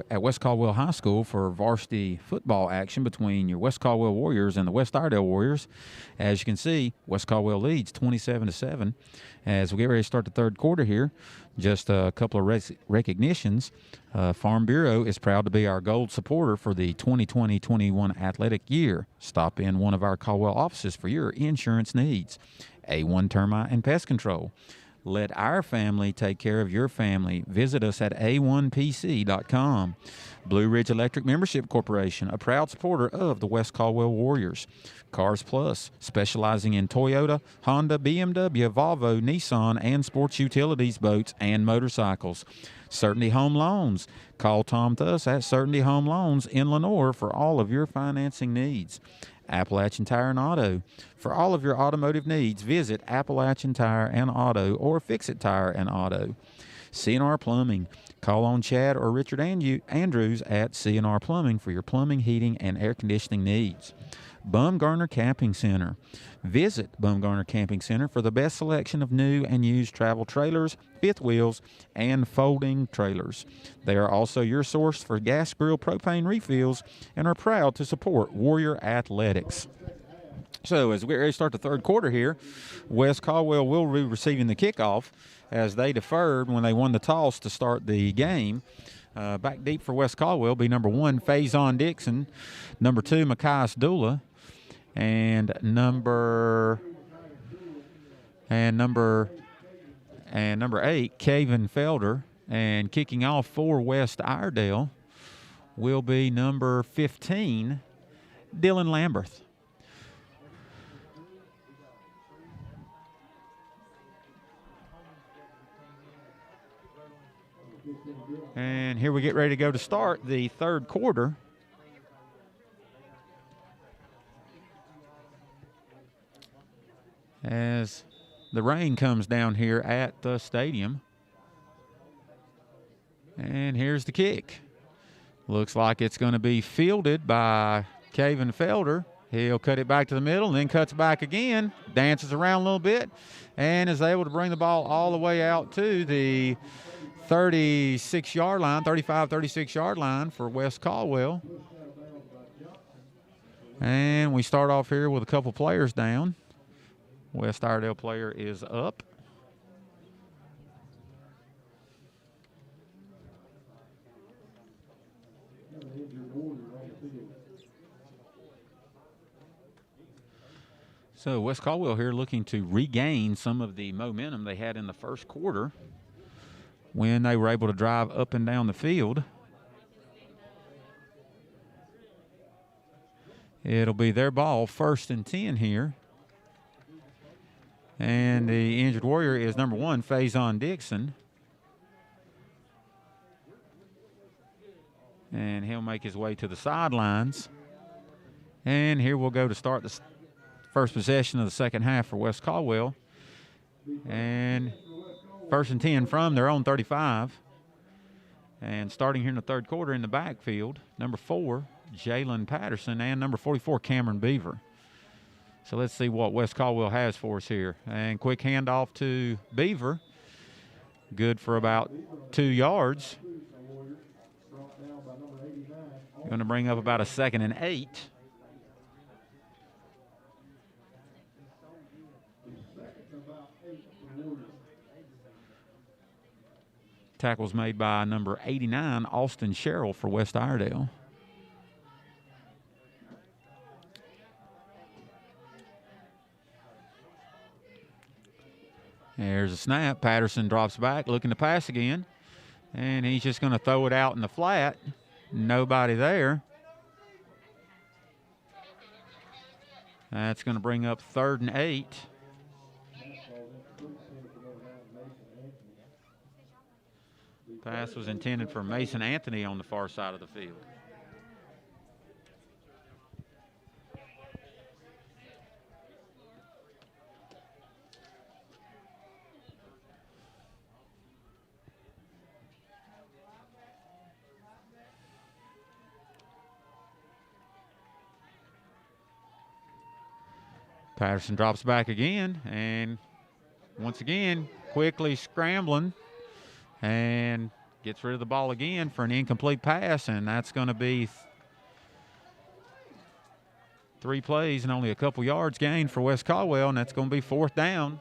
at West Caldwell High School for varsity football action between your West Caldwell Warriors and the West Iredell Warriors. As you can see, West Caldwell leads 27-7 as we get ready to start the third quarter here. Just a couple of recognitions. Farm Bureau is proud to be our gold supporter for the 2020-21 athletic year. Stop in one of our Caldwell offices for your insurance needs. A1 Termite and Pest Control. Let our family take care of your family. Visit us at a1pc.com. Blue Ridge Electric Membership Corporation, a proud supporter of the West Caldwell Warriors. Cars Plus, specializing in Toyota, Honda, BMW, Volvo, Nissan, and sports utilities, boats, and motorcycles. Certainty Home Loans. Call Tom Thuss at Certainty Home Loans in Lenoir for all of your financing needs. Appalachian Tire and Auto. For all of your automotive needs, visit Appalachian Tire and Auto or Fix-It Tire and Auto. CNR Plumbing. Call on Chad or Richard Andrews at CNR Plumbing for your plumbing, heating, and air conditioning needs. Bumgarner Camping Center. Visit Bumgarner Camping Center for the best selection of new and used travel trailers, fifth wheels, and folding trailers. They are also your source for gas grill propane refills and are proud to support Warrior Athletics. So as we get ready to start the third quarter here, West Caldwell will be receiving the kickoff as they deferred when they won the toss to start the game. Back deep for West Caldwell be number 1, Faison Dixon, number 2, Machias Dula, and number and number 8, Kevin Felder. And kicking off for West Iredell will be number 15, Dylan Lamberth. And here we get ready to go to start the third quarter. As the rain comes down here at the stadium. And here's the kick. Looks like it's going to be fielded by Kevin Felder. He'll cut it back to the middle and then cuts back again, dances around a little bit, and is able to bring the ball all the way out to the 36-yard line, 36-yard line for West Caldwell. And we start off here with a couple players down. West Iredell player is up. So West Caldwell here looking to regain some of the momentum they had in the first quarter when they were able to drive up and down the field. It'll be their ball, 1st and 10 here. And the injured Warrior is number 1, Faison Dixon. And he'll make his way to the sidelines. And here we'll go to start the first possession of the second half for West Caldwell. And 1st and 10 from their own 35. And starting here in the third quarter in the backfield, number 4, Jalen Patterson, and number 44, Cameron Beaver. So let's see what West Caldwell has for us here. And quick handoff to Beaver. Good for about 2 yards. Going to bring up about a 2nd and 8. Tackles made by number 89, Austin Sherrill for West Iredell. There's a snap. Patterson drops back, looking to pass again. And he's just going to throw it out in the flat. Nobody there. That's going to bring up 3rd and 8. Pass was intended for Mason Anthony on the far side of the field. Patterson drops back again, and once again, quickly scrambling, and gets rid of the ball again for an incomplete pass, and that's going to be 3 plays and only a couple yards gained for West Caldwell, and that's going to be 4th down.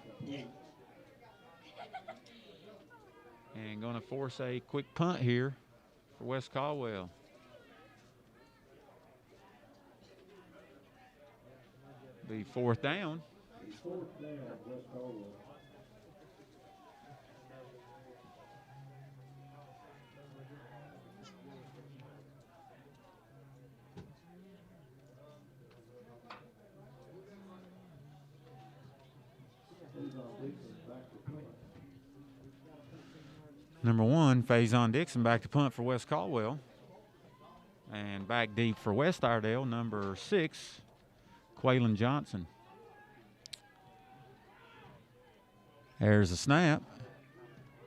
And going to force a quick punt here for West Caldwell. Be 4th down. West Caldwell. Number 1, Faison Dixon back to punt for West Caldwell. And back deep for West Iredell, number 6, Quaylen Johnson. There's the snap.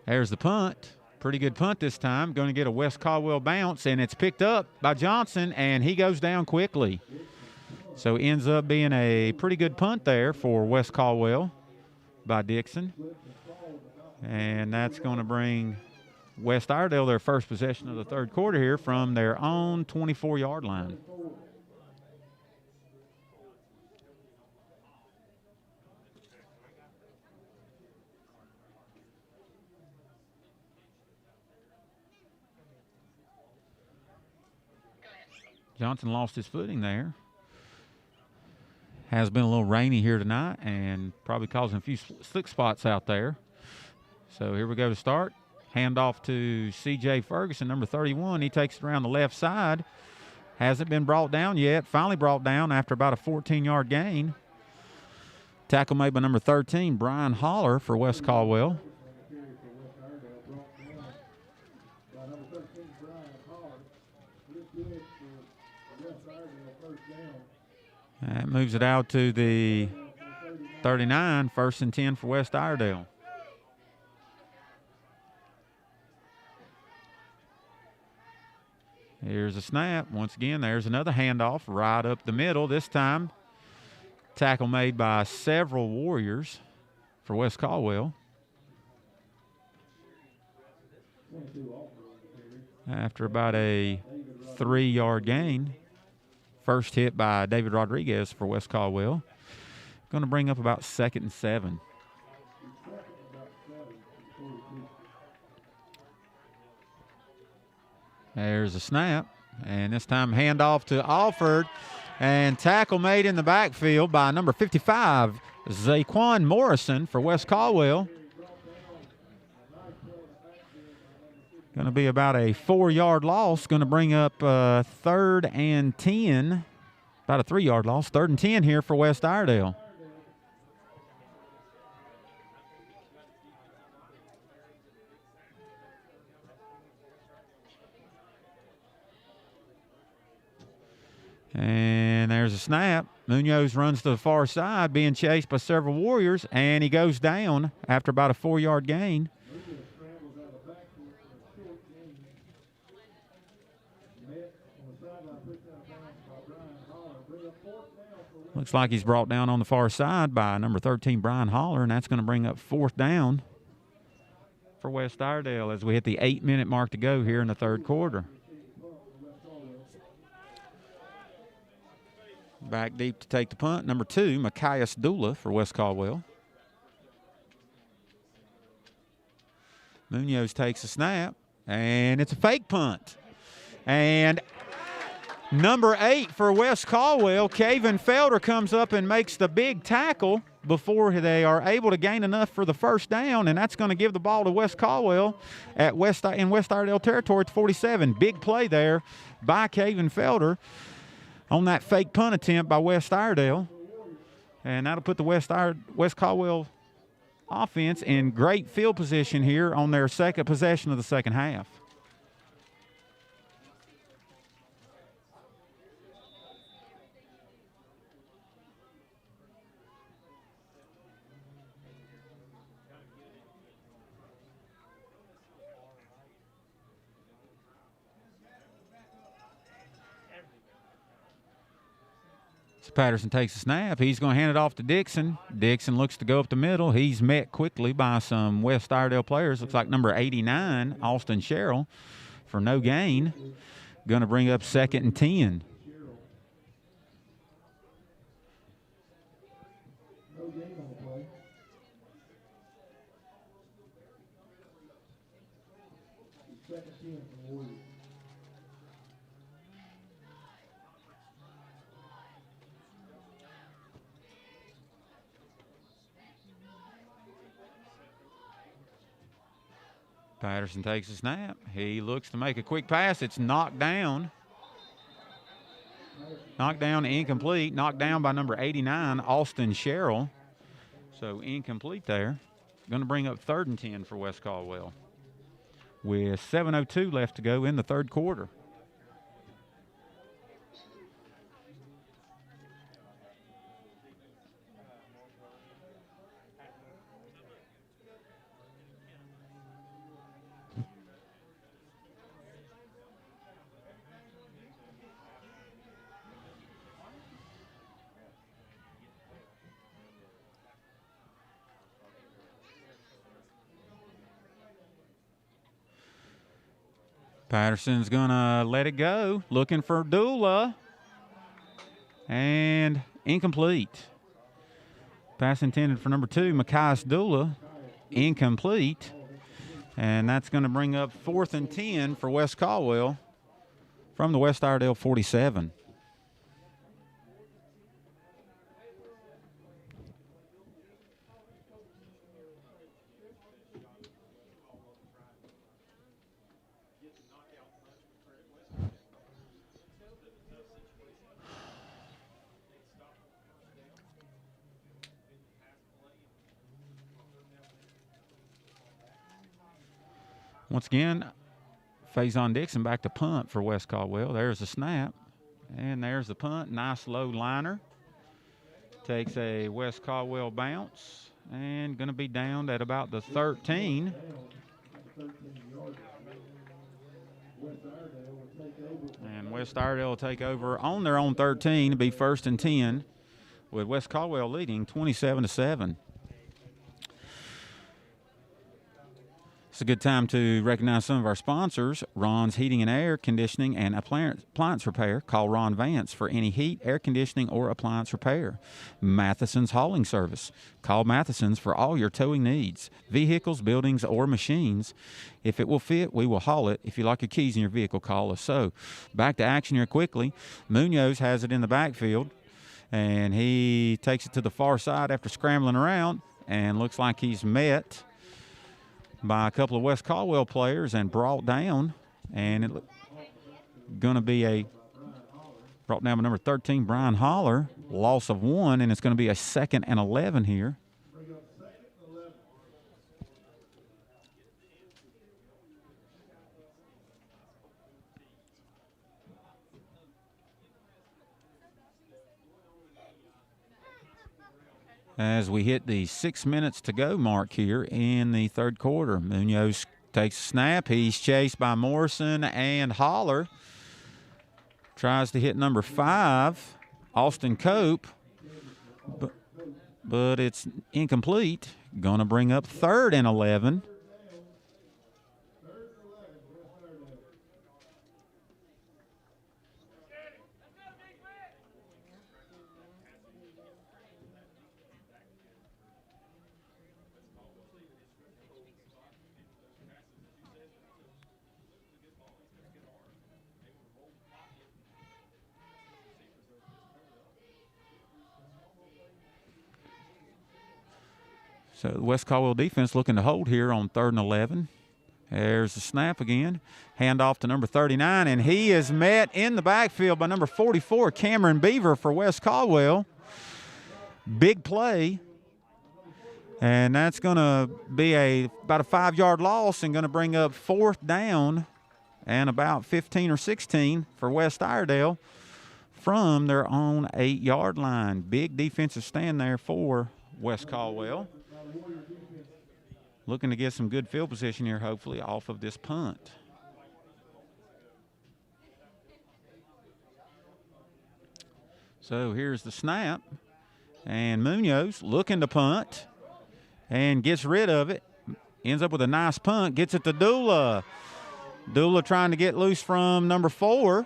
There's the punt. Pretty good punt this time. Going to get a West Caldwell bounce, and it's picked up by Johnson, and he goes down quickly. So ends up being a pretty good punt there for West Caldwell by Dixon. And that's going to bring West Iredell their first possession of the third quarter here from their own 24-yard line. Johnson lost his footing there. Has been a little rainy here tonight and probably causing a few slick spots out there. So here we go to start. Handoff to C.J. Ferguson, number 31. He takes it around the left side. Hasn't been brought down yet. Finally brought down after about a 14-yard gain. Tackle made by number 13, Brian Holler for West Caldwell. That moves it out to the 39, 1st and 10 for West Iredell. Here's a snap. Once again, there's another handoff right up the middle. This time, tackle made by several Warriors for West Caldwell. After about a 3-yard gain. First hit by David Rodriguez for West Caldwell. Going to bring up about 2nd and 7. There's a snap, and this time handoff to Alford, and tackle made in the backfield by number 55, Zaquan Morrison for West Caldwell. Going to be about a 4-yard loss, going to bring up 3rd and 10, about a 3-yard loss, 3rd and 10 here for West Iredell. And there's a snap. Munoz runs to the far side, being chased by several Warriors, and he goes down after about a 4-yard gain. Looks like he's brought down on the far side by number 13, Brian Holler, and that's going to bring up 4th down for West Iredell as we hit the 8-minute mark to go here in the 3rd quarter. Back deep to take the punt, number 2, Machias Dula for West Caldwell. Munoz takes a snap, and it's a fake punt. And number 8 for West Caldwell, Caven Felder, comes up and makes the big tackle before they are able to gain enough for the 1st down, and that's going to give the ball to West Caldwell in West Iredell territory at 47. Big play there by Caven Felder on that fake punt attempt by West Iredell. And that'll put the West Caldwell offense in great field position here on their 2nd possession of the 2nd half. Patterson takes a snap. He's going to hand it off to Dixon. Dixon looks to go up the middle. He's met quickly by some West Iredell players. Looks like number 89, Austin Sherrill, for no gain. Going to bring up 2nd and 10. Patterson takes a snap. He looks to make a quick pass. It's knocked down. Knocked down, incomplete. Knocked down by number 89, Austin Sherrill. So incomplete there. Going to bring up 3rd and 10 for West Caldwell with 7:02 left to go in the 3rd quarter. Patterson's going to let it go, looking for Dula, and incomplete. Pass intended for number 2, Machias Dula, incomplete. And that's going to bring up 4th and 10 for West Caldwell from the West Iredell 47. Once again, Faison Dixon back to punt for West Caldwell. There's the snap, and there's the punt. Nice low liner. Takes a West Caldwell bounce, and going to be downed at about the 13. And West Iredell will take over on their own 13 to be 1st and 10, with West Caldwell leading 27-7. It's a good time to recognize some of our sponsors. Ron's Heating and Air Conditioning and Appliance Repair. Call Ron Vance for any heat, air conditioning, or appliance repair. Matheson's Hauling Service. Call Matheson's for all your towing needs, vehicles, buildings, or machines. If it will fit, we will haul it. If you like your keys in your vehicle, call us. So, back to action here quickly. Munoz has it in the backfield, and he takes it to the far side after scrambling around, and looks like he's met by a couple of West Caldwell players and brought down, and it's going to be brought down by number 13, Brian Holler, loss of 1, and it's going to be a 2nd and 11 here. As we hit the 6 minutes to go mark here in the 3rd quarter. Munoz takes a snap. He's chased by Morrison and Holler. Tries to hit number 5, Austin Cope, but it's incomplete. Going to bring up 3rd and 11. So the West Caldwell defense looking to hold here on 3rd and 11. There's the snap again. Handoff to number 39, and he is met in the backfield by number 44, Cameron Beaver for West Caldwell. Big play. And that's going to be about a 5-yard loss and going to bring up 4th down and about 15 or 16 for West Iredell from their own 8-yard line. Big defensive stand there for West Caldwell. Looking to get some good field position here, hopefully, off of this punt. So here's the snap. And Munoz looking to punt and gets rid of it. Ends up with a nice punt. Gets it to Dula. Dula trying to get loose from number 4.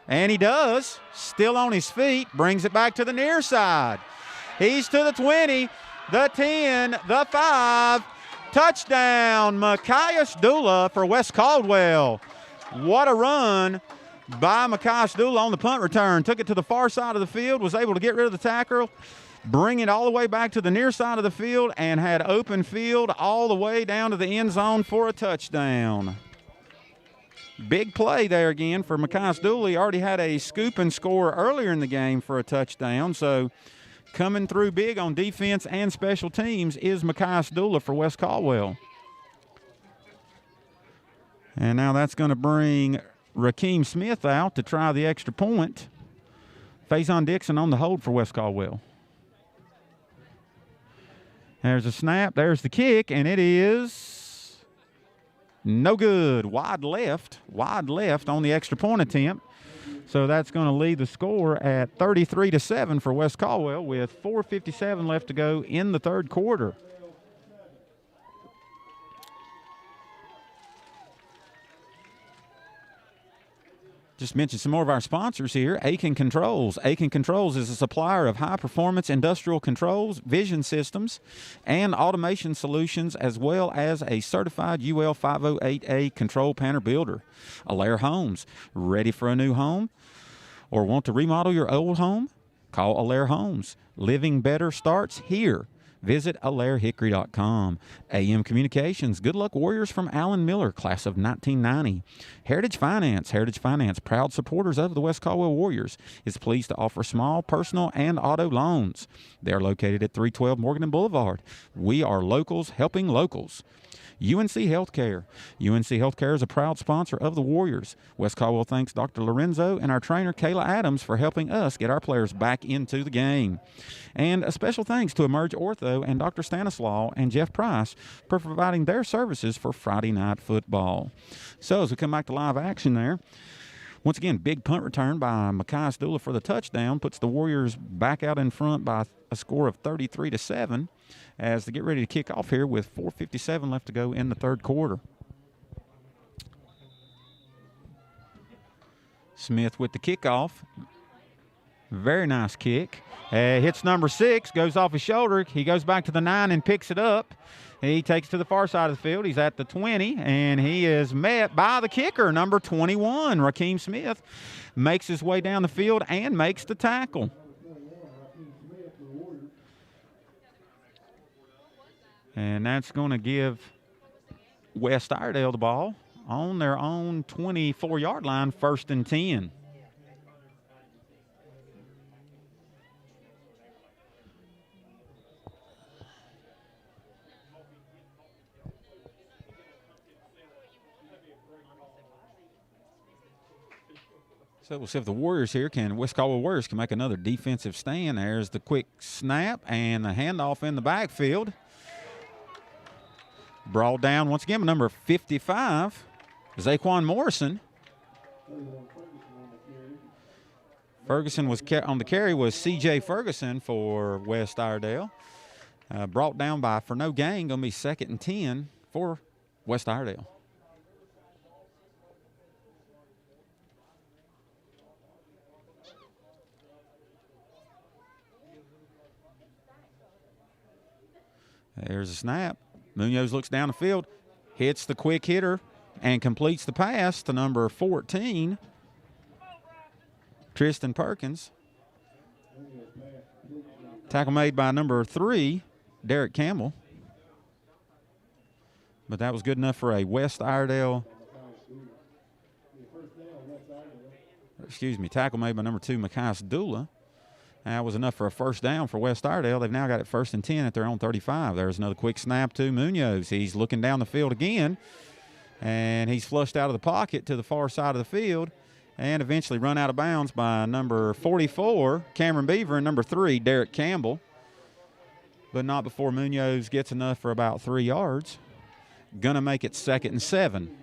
And he does. Still on his feet. Brings it back to the near side. He's to the 20, the 10, the 5. Touchdown, Machias Dula for West Caldwell. What a run by Machias Dula on the punt return. Took it to the far side of the field, was able to get rid of the tackle, bring it all the way back to the near side of the field, and had open field all the way down to the end zone for a touchdown. Big play there again for Machias Dula. He already had a scoop and score earlier in the game for a touchdown, so coming through big on defense and special teams is Machias Dula for West Caldwell. And now that's going to bring Rakeem Smith out to try the extra point. Faison Dixon on the hold for West Caldwell. There's a snap. There's the kick, and it is no good. Wide left on the extra point attempt. So that's going to lead the score at 33-7 for West Caldwell with 4:57 left to go in the 3rd quarter. Just mention some more of our sponsors here. Aiken Controls. Aiken Controls is a supplier of high-performance industrial controls, vision systems, and automation solutions, as well as a certified UL 508A control panel builder. Allaire Homes. Ready for a new home or want to remodel your old home? Call Allaire Homes. Living better starts here. Visit AllaireHickory.com. AM Communications, Good Luck Warriors from Alan Miller, class of 1990. Heritage Finance, proud supporters of the West Caldwell Warriors, is pleased to offer small, personal, and auto loans. They are located at 312 Morgan Boulevard. We are locals helping locals. UNC Healthcare. UNC Healthcare is a proud sponsor of the Warriors. West Caldwell thanks Dr. Lorenzo and our trainer, Kayla Adams, for helping us get our players back into the game. And a special thanks to Emerge Ortho and Dr. Stanislaw and Jeff Price for providing their services for Friday night football. So as we come back to live action there, once again, big punt return by Makai Stula for the touchdown puts the Warriors back out in front by a score of 33-7 as they get ready to kick off here with 4:57 left to go in the third quarter. Smith with the kickoff. Very nice kick. Hits number 6, goes off his shoulder. He goes back to the 9 and picks it up. He takes to the far side of the field. He's at the 20, and he is met by the kicker, number 21. Rakeem Smith makes his way down the field and makes the tackle. And that's going to give West Iredell the ball on their own 24-yard line, 1st and 10. So we'll see if the Warriors here West Caldwell Warriors can make another defensive stand. There's the quick snap and the handoff in the backfield. Brought down once again by number 55, Zaquan Morrison. Ferguson was on the carry was C.J. Ferguson for West Iredell. Brought down for no gain, going to be 2nd and 10 for West Iredell. There's a snap. Munoz looks down the field, hits the quick hitter, and completes the pass to number 14, Tristan Perkins. Tackle made by number 3, Derek Campbell. But that was good enough for a West Iredell. Tackle made by number 2, Makai Dula. That was enough for a first down for West Iredell. They've now got it 1st and 10 at their own 35. There's another quick snap to Munoz. He's looking down the field again, and he's flushed out of the pocket to the far side of the field and eventually run out of bounds by number 44, Cameron Beaver, and number 3, Derek Campbell. But not before Munoz gets enough for about 3 yards. Going to make it 2nd and 7.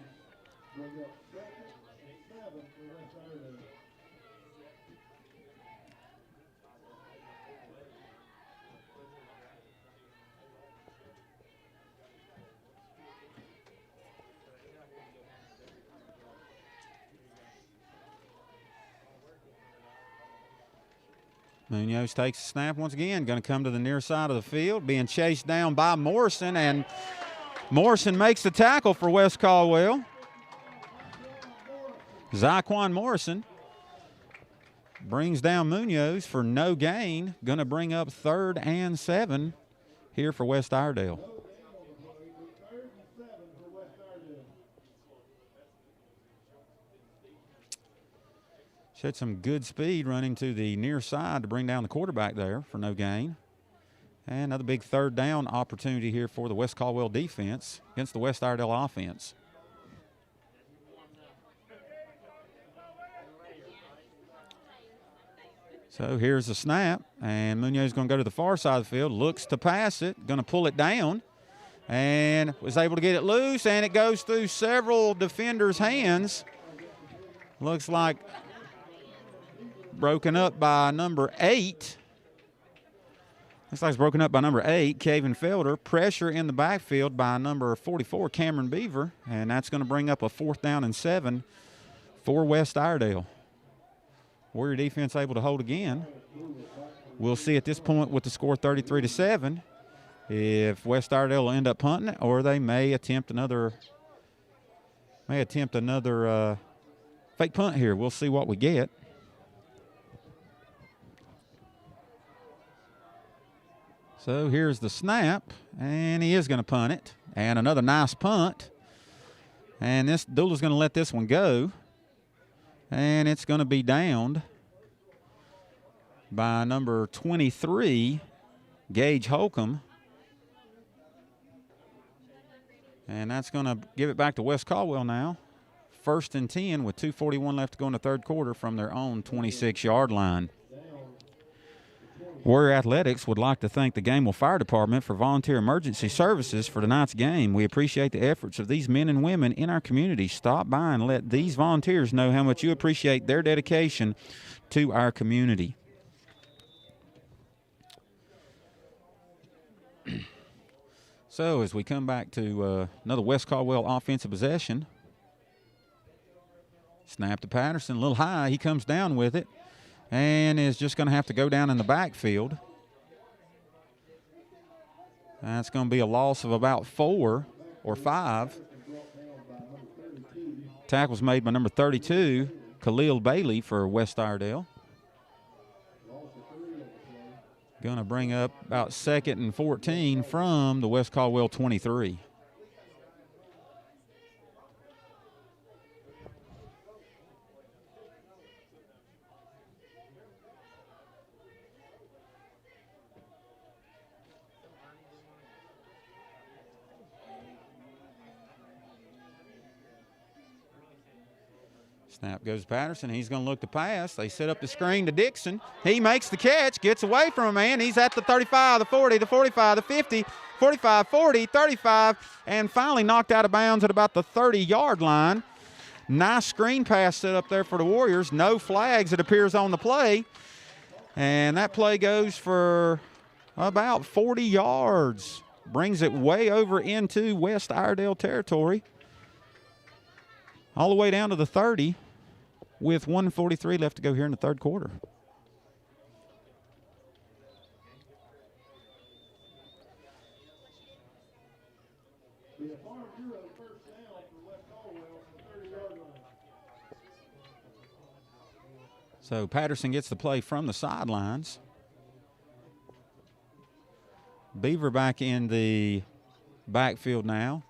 Munoz takes the snap once again. Going to come to the near side of the field, being chased down by Morrison, and Morrison makes the tackle for West Caldwell. Zaquan Morrison brings down Munoz for no gain. Going to bring up 3rd and 7 here for West Iredell. Showed some good speed running to the near side to bring down the quarterback there for no gain. And another big 3rd down opportunity here for the West Caldwell defense against the West Iredell offense. So here's the snap, and Munoz is going to go to the far side of the field, looks to pass it, going to pull it down, and was able to get it loose, and it goes through several defenders' hands. Looks like broken up by number 8. Looks like it's broken up by number 8, Caven Felder. Pressure in the backfield by number 44, Cameron Beaver. And that's going to bring up a 4th down and 7 for West Iredell. Warrior defense able to hold again. We'll see at this point with the score 33-7 if West Iredell will end up punting it, or they may attempt another fake punt here. We'll see what we get. So here's the snap, and he is going to punt it. And another nice punt. And this Dula's going to let this one go. And it's going to be downed by number 23, Gage Holcomb. And that's going to give it back to West Caldwell now. 1st and 10 with 2:41 left to go in the third quarter from their own 26-yard line. Warrior Athletics would like to thank the Gamewell Fire Department for volunteer emergency services for tonight's game. We appreciate the efforts of these men and women in our community. Stop by and let these volunteers know how much you appreciate their dedication to our community. So as we come back to another West Caldwell offensive possession, snap to Patterson, a little high. He comes down with it and is just going to have to go down in the backfield. That's going to be a loss of about 4 or 5. Tackle's made by number 32, Khalil Bailey for West Iredell. Going to bring up about 2nd and 14 from the West Caldwell 23. Snap goes to Patterson. He's going to look to pass. They set up the screen to Dixon. He makes the catch, gets away from a man. He's at the 35, the 40, the 45, the 50, 45, 40, 35, and finally knocked out of bounds at about the 30-yard line. Nice screen pass set up there for the Warriors. No flags, it appears, on the play. And that play goes for about 40 yards. Brings it way over into West Iredell territory. All the way down to the 30 with 1:43 left to go here in the third quarter. So Patterson gets the play from the sidelines. Beaver back in the backfield now.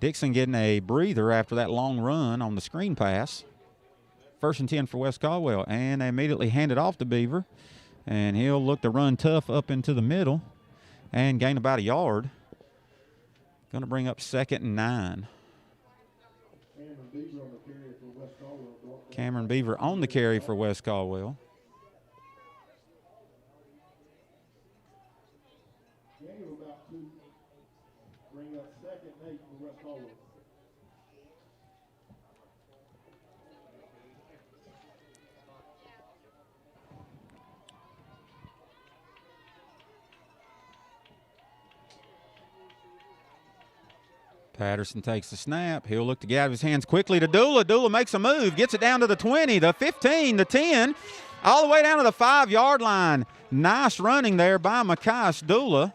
Dixon getting a breather after that long run on the screen pass. 1st and 10 for West Caldwell, and they immediately hand it off to Beaver, and he'll look to run tough up into the middle and gain about a yard. Going to bring up 2nd and 9. Cameron Beaver on the carry for West Caldwell. Patterson takes the snap. He'll look to get out of his hands quickly to Dula. Dula makes a move, gets it down to the 20, the 15, the 10, all the way down to the 5-yard line. Nice running there by Makias Dula.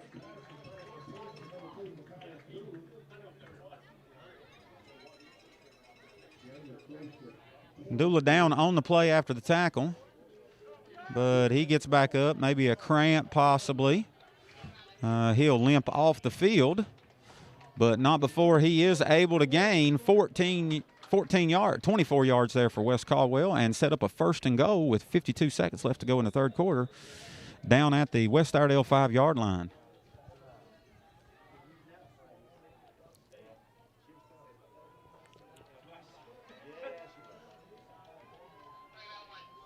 Dula down on the play after the tackle, but he gets back up, maybe a cramp possibly. He'll limp off the field, but not before he is able to gain 24 yards there for West Caldwell and set up a 1st and goal with 52 seconds left to go in the third quarter down at the West Iredell 5-yard line.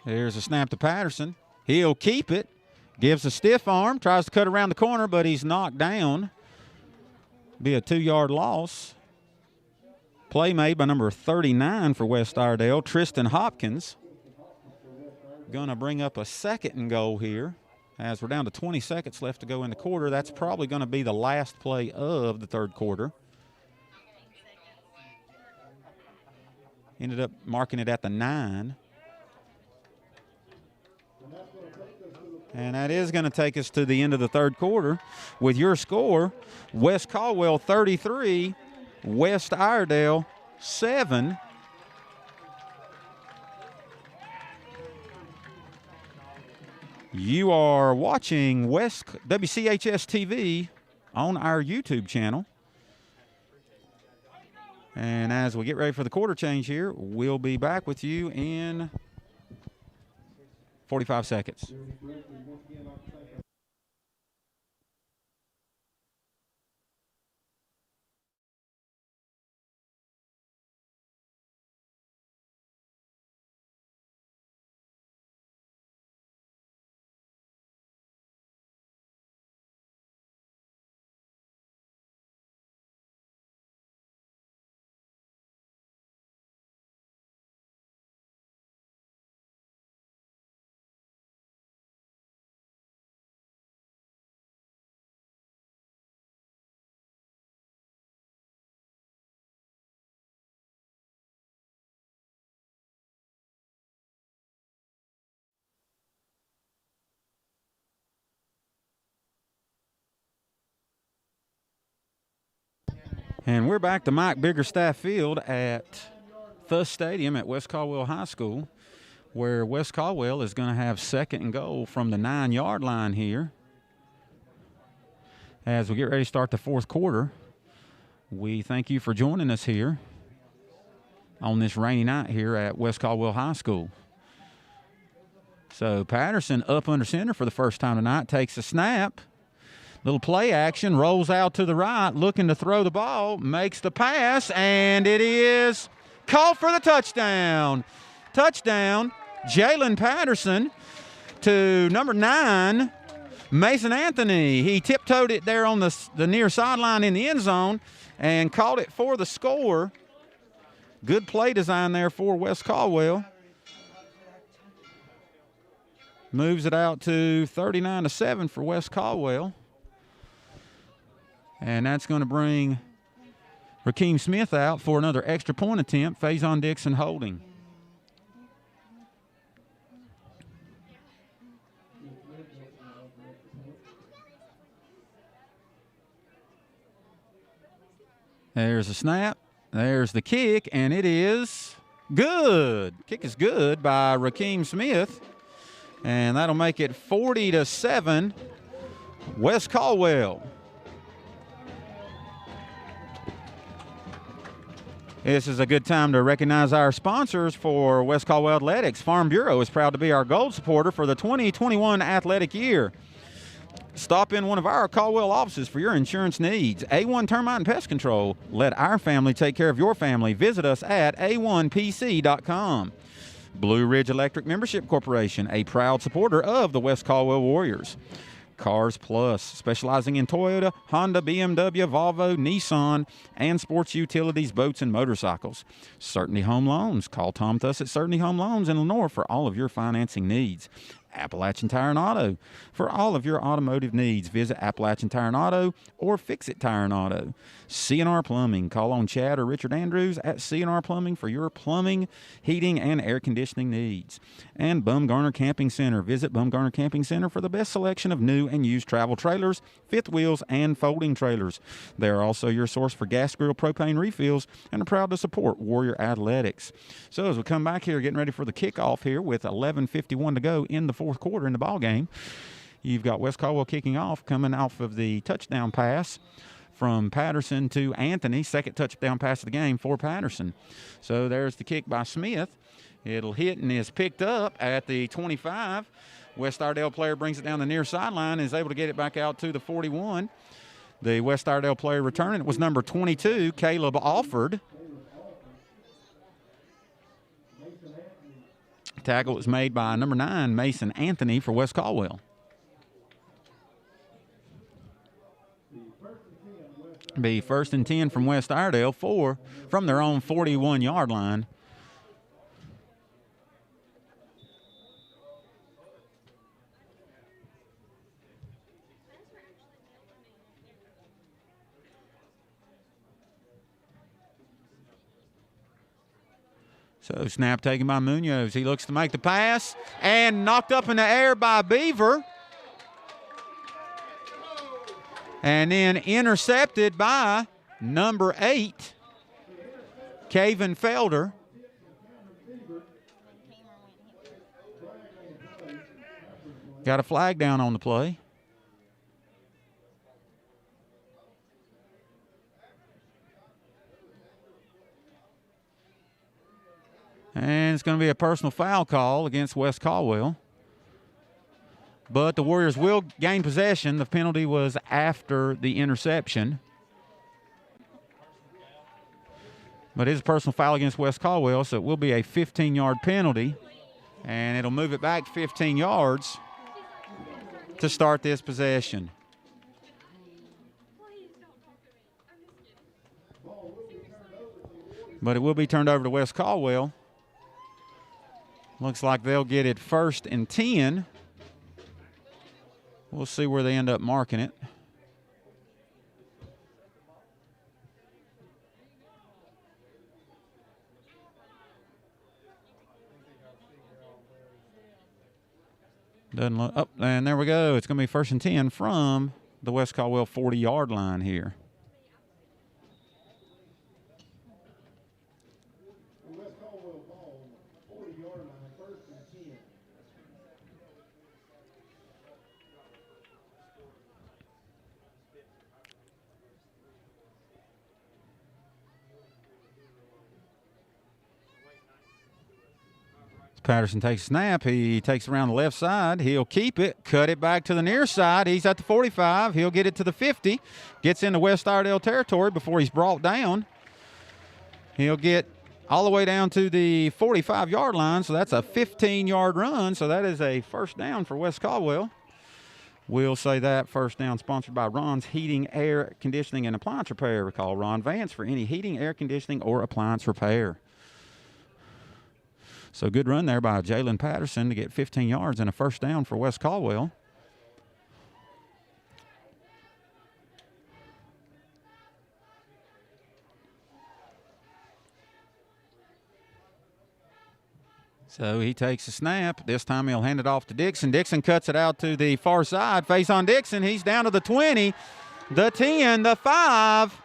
There's a snap to Patterson. He'll keep it, gives a stiff arm, tries to cut around the corner, but he's knocked down. Be a 2-yard loss. Play made by number 39 for West Iredell, Tristan Hopkins. Going to bring up a 2nd and goal here as we're down to 20 seconds left to go in the quarter. That's probably going to be the last play of the third quarter. Ended up marking it at the 9. And that is going to take us to the end of the third quarter with your score, West Caldwell 33, West Iredell 7. You are watching WCHS TV on our YouTube channel. And as we get ready for the quarter change here, we'll be back with you in 45 seconds. And we're back to Mike Biggerstaff Field at Thus Stadium at West Caldwell High School, where West Caldwell is going to have second and goal from the 9-yard line here. As we get ready to start the fourth quarter, we thank you for joining us here on this rainy night here at West Caldwell High School. So Patterson up under center for the first time tonight, takes a snap. Little play action, rolls out to the right, looking to throw the ball, makes the pass, and it is called for the touchdown. Touchdown, Jalen Patterson to number 9, Mason Anthony. He tiptoed it there on the near sideline in the end zone and caught it for the score. Good play design there for West Caldwell. Moves it out to 39-7 for West Caldwell. And that's going to bring Rakeem Smith out for another extra point attempt. Faison Dixon holding. There's a snap. There's the kick, and it is good. Kick is good by Rakeem Smith. And that'll make it 40-7, West Caldwell. This is a good time to recognize our sponsors for West Caldwell Athletics. Farm Bureau is proud to be our gold supporter for the 2021 athletic year. Stop in one of our Caldwell offices for your insurance needs. A1 Termite and Pest Control. Let our family take care of your family. Visit us at a1pc.com. Blue Ridge Electric Membership Corporation, a proud supporter of the West Caldwell Warriors. Cars Plus, specializing in Toyota, Honda, BMW, Volvo, Nissan, and sports utilities, boats, and motorcycles. Certainty Home Loans. Call Tom Thuss at Certainty Home Loans in Lenore for all of your financing needs. Appalachian Tire and Auto. For all of your automotive needs, visit Appalachian Tire and Auto or Fix It Tire and Auto. C&R Plumbing. Call on Chad or Richard Andrews at C&R Plumbing for your plumbing, heating, and air conditioning needs. And Bumgarner Camping Center. Visit Bumgarner Camping Center for the best selection of new and used travel trailers, fifth wheels, and folding trailers. They are also your source for gas grill propane refills and are proud to support Warrior Athletics. So as we come back here, getting ready for the kickoff here with 11:51 to go in the fourth quarter in the ball game. You've got West Caldwell kicking off, coming off of the touchdown pass from Patterson to Anthony. Second touchdown pass of the game for Patterson. So there's the kick by Smith. It'll hit and is picked up at the 25. West Iredell player brings it down the near sideline and is able to get it back out to the 41. The West Iredell player returning it was number 22, Caleb Alford. Tackle was made by number 9, Mason Anthony for West Caldwell. Be first and 10 from West Iredell, from their own 41-yard line. So snap taken by Munoz. He looks to make the pass and knocked up in the air by Beaver. And then intercepted by number 8, Caven Felder. Got a flag down on the play. And it's going to be a personal foul call against West Caldwell. But the Warriors will gain possession. The penalty was after the interception. But it is a personal foul against West Caldwell, so it will be a 15-yard penalty. And it'll move it back 15 yards to start this possession. But it will be turned over to West Caldwell. Looks like they'll get it first and 10. We'll see where they end up marking it. Doesn't look up, and there we go. It's going to be first and 10 from the West Caldwell 40-yard line here. Patterson takes a snap. He takes it around the left side. He'll keep it, cut it back to the near side. He's at the 45. He'll get it to the 50. Gets into West Iredell territory before he's brought down. He'll get all the way down to the 45-yard line, so that's a 15-yard run. So that is a first down for West Caldwell. We'll say that first down sponsored by Ron's Heating, Air Conditioning, and Appliance Repair. Call Ron Vance for any heating, air conditioning, or appliance repair. So good run there by Jalen Patterson to get 15 yards and a first down for West Caldwell. So he takes a snap. This time he'll hand it off to Dixon. Dixon cuts it out to the far side. Face on Dixon. He's down to the 20, the 10, the 5.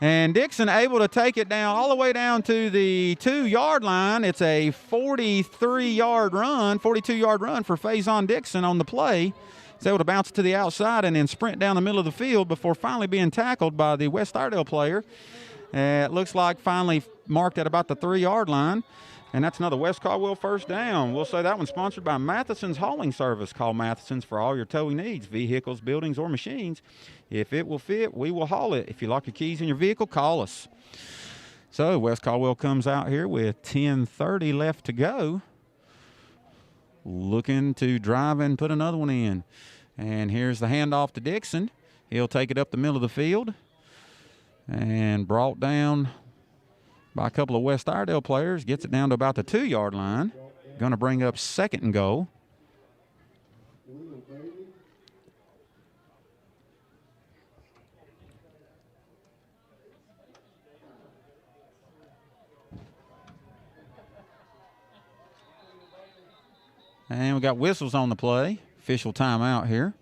And Dixon able to take it down all the way down to the 2-yard line. It's a 43-yard run, 42-yard run for Faison Dixon on the play. He's able to bounce it to the outside and then sprint down the middle of the field before finally being tackled by the West Iredell player. It looks like finally marked at about the 3-yard line. And that's another West Caldwell first down. We'll say that one's sponsored by Matheson's Hauling Service. Call Matheson's for all your towing needs, vehicles, buildings, or machines. If it will fit, we will haul it. If you lock your keys in your vehicle, call us. So West Caldwell comes out here with 10:30 left to go. Looking to drive and put another one in. And here's the handoff to Dixon. He'll take it up the middle of the field. And brought down by a couple of West Iredell players. Gets it down to about the 2-yard line. Going to bring up 2nd and goal. And we got whistles on the play. Official timeout here.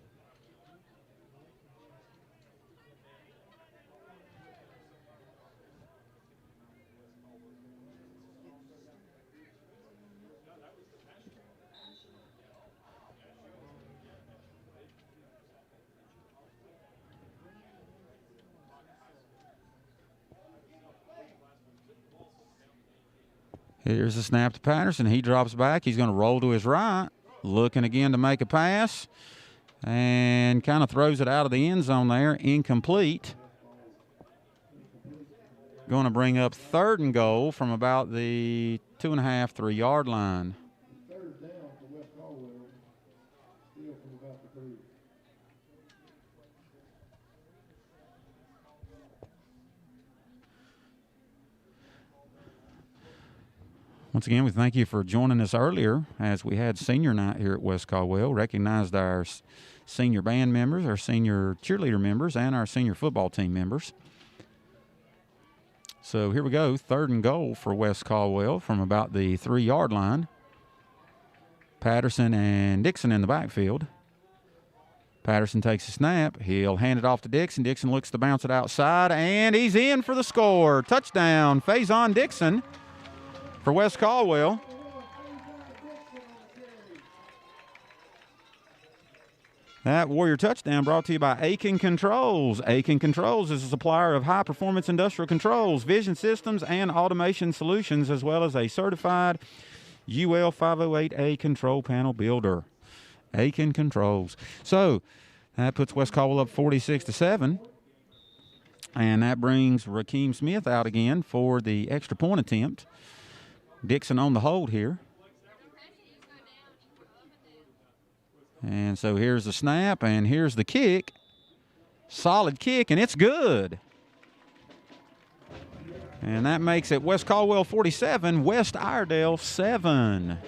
Here's the snap to Patterson. He drops back. He's going to roll to his right. Looking again to make a pass. And kind of throws it out of the end zone there. Incomplete. Going to bring up 3rd and goal from about the 2.5, 3-yard line. Third down for West Caldwell. Still from about the 3. Once again, we thank you for joining us earlier as we had senior night here at West Caldwell. Recognized our senior band members, our senior cheerleader members, and our senior football team members. So here we go, 3rd and goal for West Caldwell from about the 3-yard line. Patterson and Dixon in the backfield. Patterson takes a snap. He'll hand it off to Dixon. Dixon looks to bounce it outside, and he's in for the score. Touchdown, Faison Dixon for West Caldwell. That Warrior touchdown brought to you by Aiken Controls. Aiken Controls is a supplier of high-performance industrial controls, vision systems, and automation solutions, as well as a certified UL 508A control panel builder. Aiken Controls. So that puts West Caldwell up 46-7. And that brings Rakeem Smith out again for the extra point attempt. Dixon on the hold here. And so here's the snap, and here's the kick. Solid kick, and it's good. And that makes it West Caldwell 47, West Iredell 7.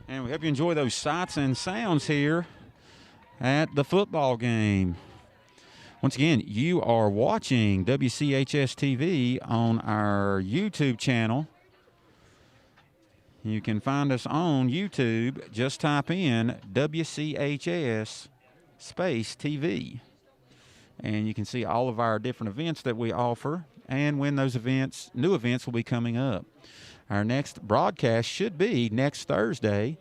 And we hope you enjoy those sights and sounds here at the football game. Once again, you are watching WCHS TV on our YouTube channel. You can find us on YouTube. Just type in WCHS space TV. And you can see all of our different events that we offer and when those events, new events, will be coming up. Our next broadcast should be next Thursday.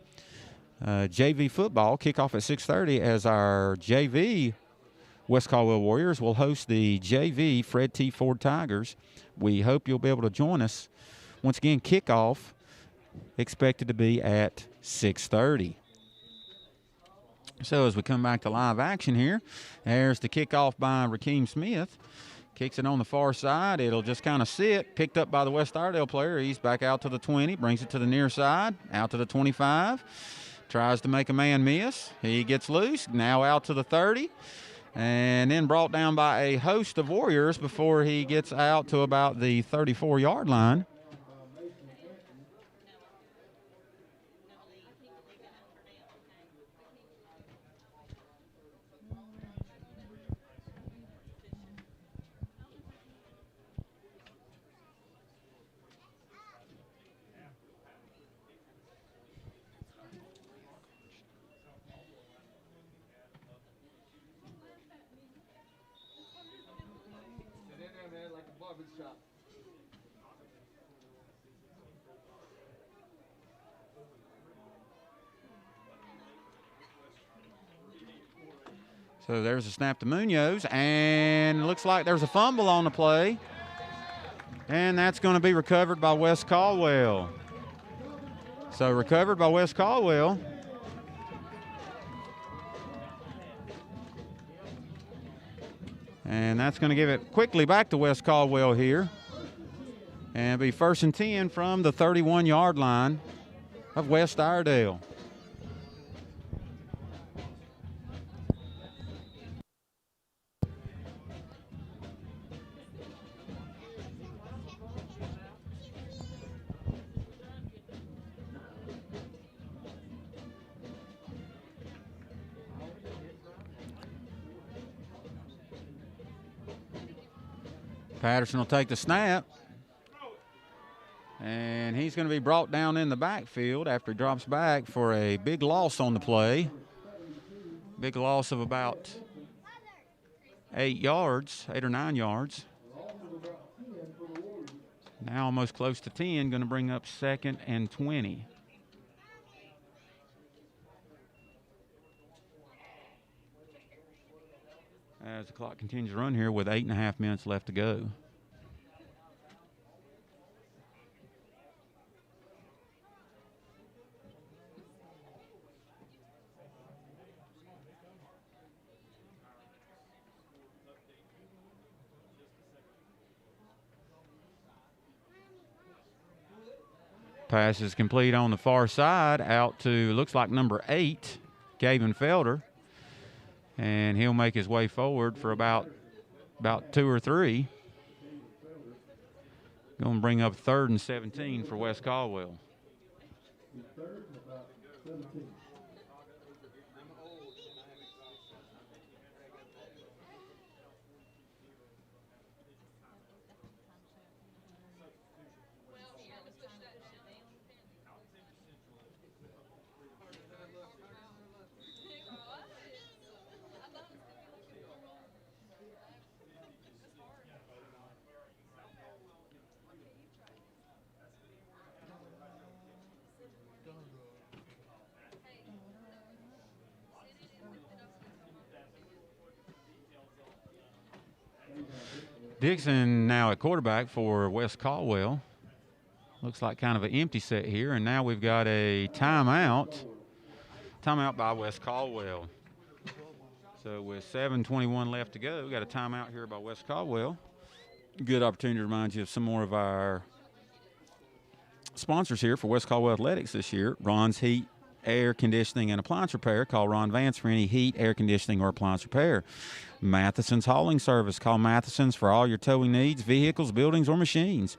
JV football kickoff at 6:30 as our JV West Caldwell Warriors will host the JV Fred T. Ford Tigers. We hope you'll be able to join us. Once again, kickoff expected to be at 6:30. So as we come back to live action here, there's the kickoff by Rakeem Smith. Kicks it on the far side. It'll just kind of sit. Picked up by the West Iredell player. He's back out to the 20. Brings it to the near side. Out to the 25. Tries to make a man miss. He gets loose. Now out to the 30. And then brought down by a host of Warriors before he gets out to about the 34-yard line. So there's a snap to Munoz, and looks like there's a fumble on the play. And that's going to be recovered by West Caldwell. So recovered by West Caldwell. And that's going to give it quickly back to West Caldwell here. And be 1st and 10 from the 31-yard line of West Iredell. Patterson will take the snap. And he's going to be brought down in the backfield after he drops back for a big loss on the play. Big loss of about 8 or 9 yards. Now almost close to 10, going to bring up 2nd and 20. As the clock continues to run here with 8.5 minutes left to go. Pass is complete on the far side out to, looks like number 8, Gavin Felder. And he'll make his way forward for about 2 or 3. Going to bring up 3rd and 17 for West Caldwell. Dixon now at quarterback for West Caldwell. Looks like kind of an empty set here, and now we've got a timeout. Timeout by West Caldwell. So with 7:21 left to go, we got a timeout here by West Caldwell. Good opportunity to remind you of some more of our sponsors here for West Caldwell Athletics this year. Ron's Heat, Air Conditioning, and Appliance Repair. Call Ron Vance for any heat, air conditioning, or appliance repair. Matheson's Hauling Service. Call Matheson's for all your towing needs, vehicles, buildings, or machines.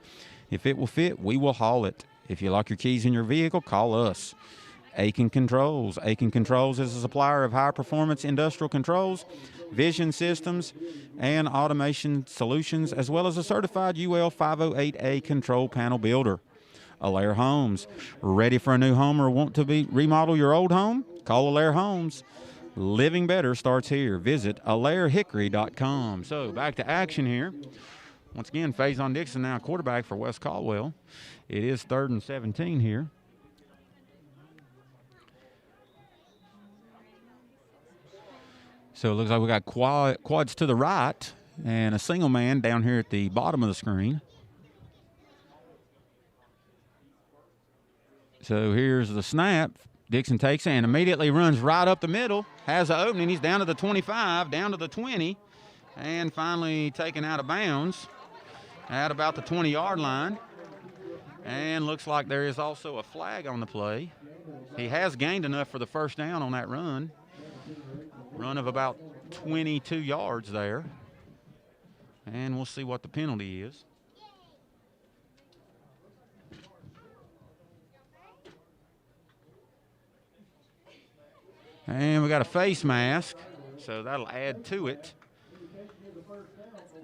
If it will fit, we will haul it. If you lock your keys in your vehicle, call us. Aiken Controls. Aiken Controls is a supplier of high-performance industrial controls, vision systems, and automation solutions, as well as a certified UL 508A control panel builder. Allaire Homes. Ready for a new home or want to remodel your old home? Call Allaire Homes. Living better starts here. Visit AllaireHickory.com. So back to action here. Once again, Faison Dixon now quarterback for West Caldwell. It is 3rd and 17 here. So it looks like we got quads to the right and a single man down here at the bottom of the screen. So here's the snap. Dixon takes it and immediately runs right up the middle. Has an opening. He's down to the 25, down to the 20, and finally taken out of bounds at about the 20-yard line. And looks like there is also a flag on the play. He has gained enough for the first down on that run. Run of about 22 yards there. And we'll see what the penalty is. And we got a face mask, so that'll add to it.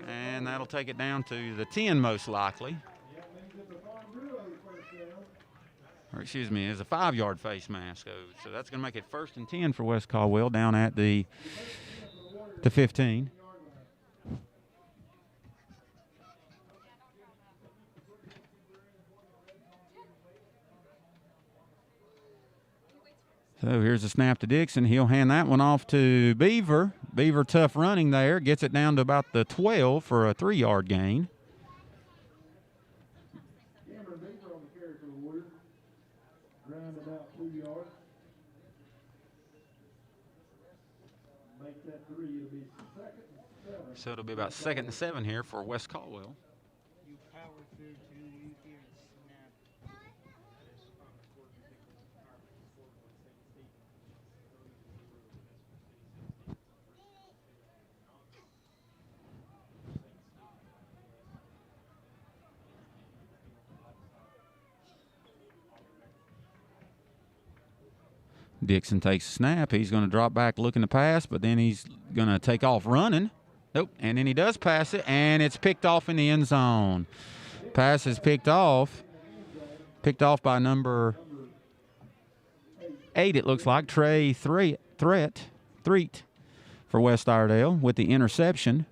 And that'll take it down to the 10 most likely. Or excuse me, it's a 5-yard face mask. So that's going to make it 1st and 10 for West Caldwell down at the 15. So here's a snap to Dixon. He'll hand that one off to Beaver. Beaver tough running there. Gets it down to about the 12 for a 3-yard gain. So it'll be about 2nd and 7 here for West Caldwell. Dixon takes a snap. He's going to drop back looking to pass, but then he's going to take off running. Nope. And then he does pass it, and it's picked off in the end zone. Pass is picked off. Picked off by number 8, it looks like. Trey Threat for West Iredell with the interception.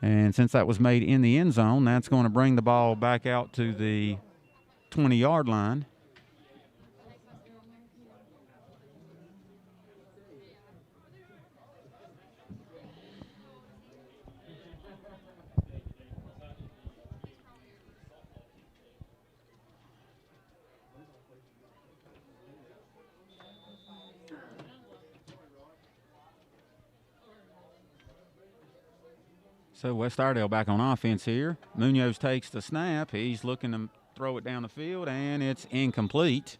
And since that was made in the end zone, that's going to bring the ball back out to the 20-yard line. So West Iredell back on offense here. Munoz takes the snap. He's looking to throw it down the field, and it's incomplete.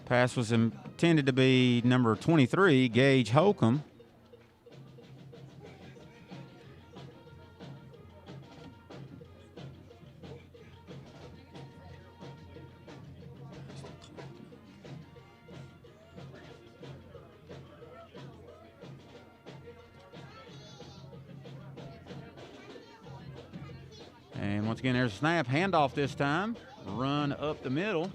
Pass was intended to be number 23, Gage Holcomb. And once again, there's a snap. Handoff this time. Run up the middle.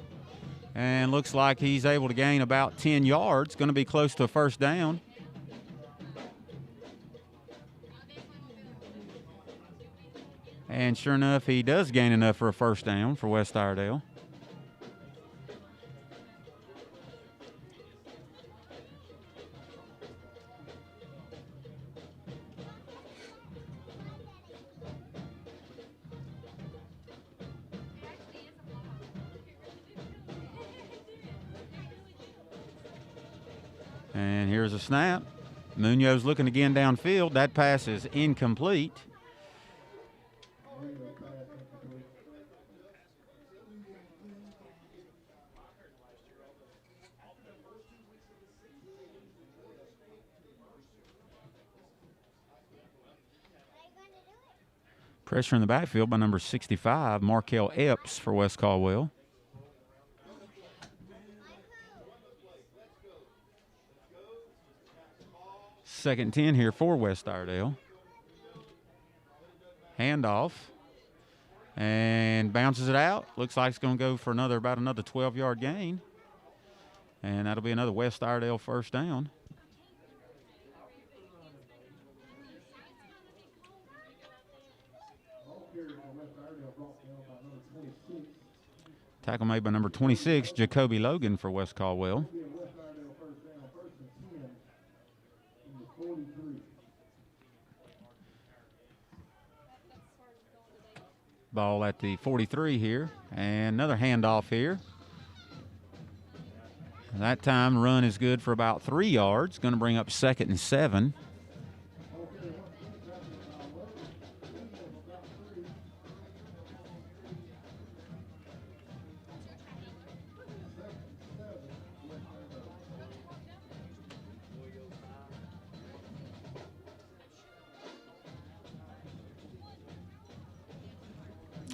And looks like he's able to gain about 10 yards. Going to be close to a first down. And sure enough, he does gain enough for a first down for West Iredell. And here's a snap. Munoz looking again downfield. That pass is incomplete. Pressure in the backfield by number 65, Markel Epps for West Caldwell. Second 10 here for West Iredell. Handoff. And bounces it out. Looks like it's going to go for about another 12-yard gain. And that'll be another West Iredell first down. Tackle made by number 26, Jacoby Logan for West Caldwell. Ball at the 43 here, and another handoff here. That time run is good for about 3 yards. Going to bring up 2nd and 7.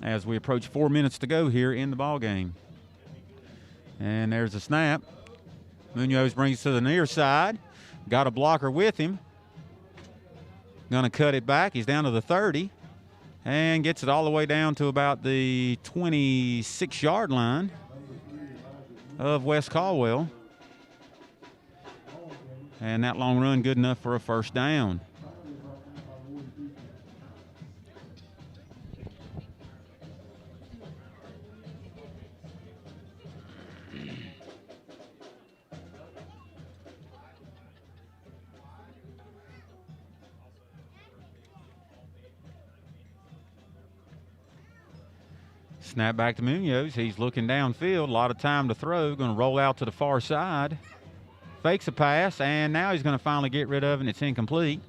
As we approach 4 minutes to go here in the ball game. And there's a snap. Munoz brings it to the near side. Got a blocker with him. Going to cut it back. He's down to the 30 and gets it all the way down to about the 26-yard line of West Caldwell. And that long run good enough for a first down. Snap back to Munoz. He's looking downfield. A lot of time to throw. Going to roll out to the far side. Fakes a pass, and now he's going to finally get rid of it, and it's incomplete.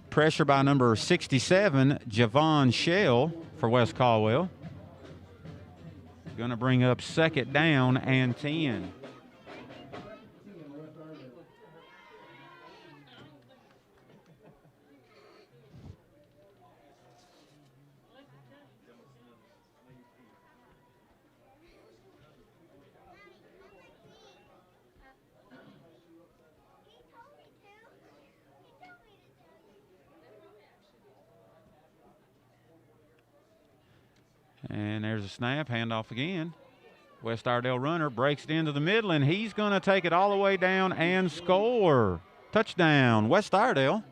Pressure by number 67, Javon Shell for West Caldwell. Going to bring up 2nd down and 10. And there's a snap, handoff again. West Iredell runner breaks it into the middle, and he's going to take it all the way down and score. Touchdown, West Iredell.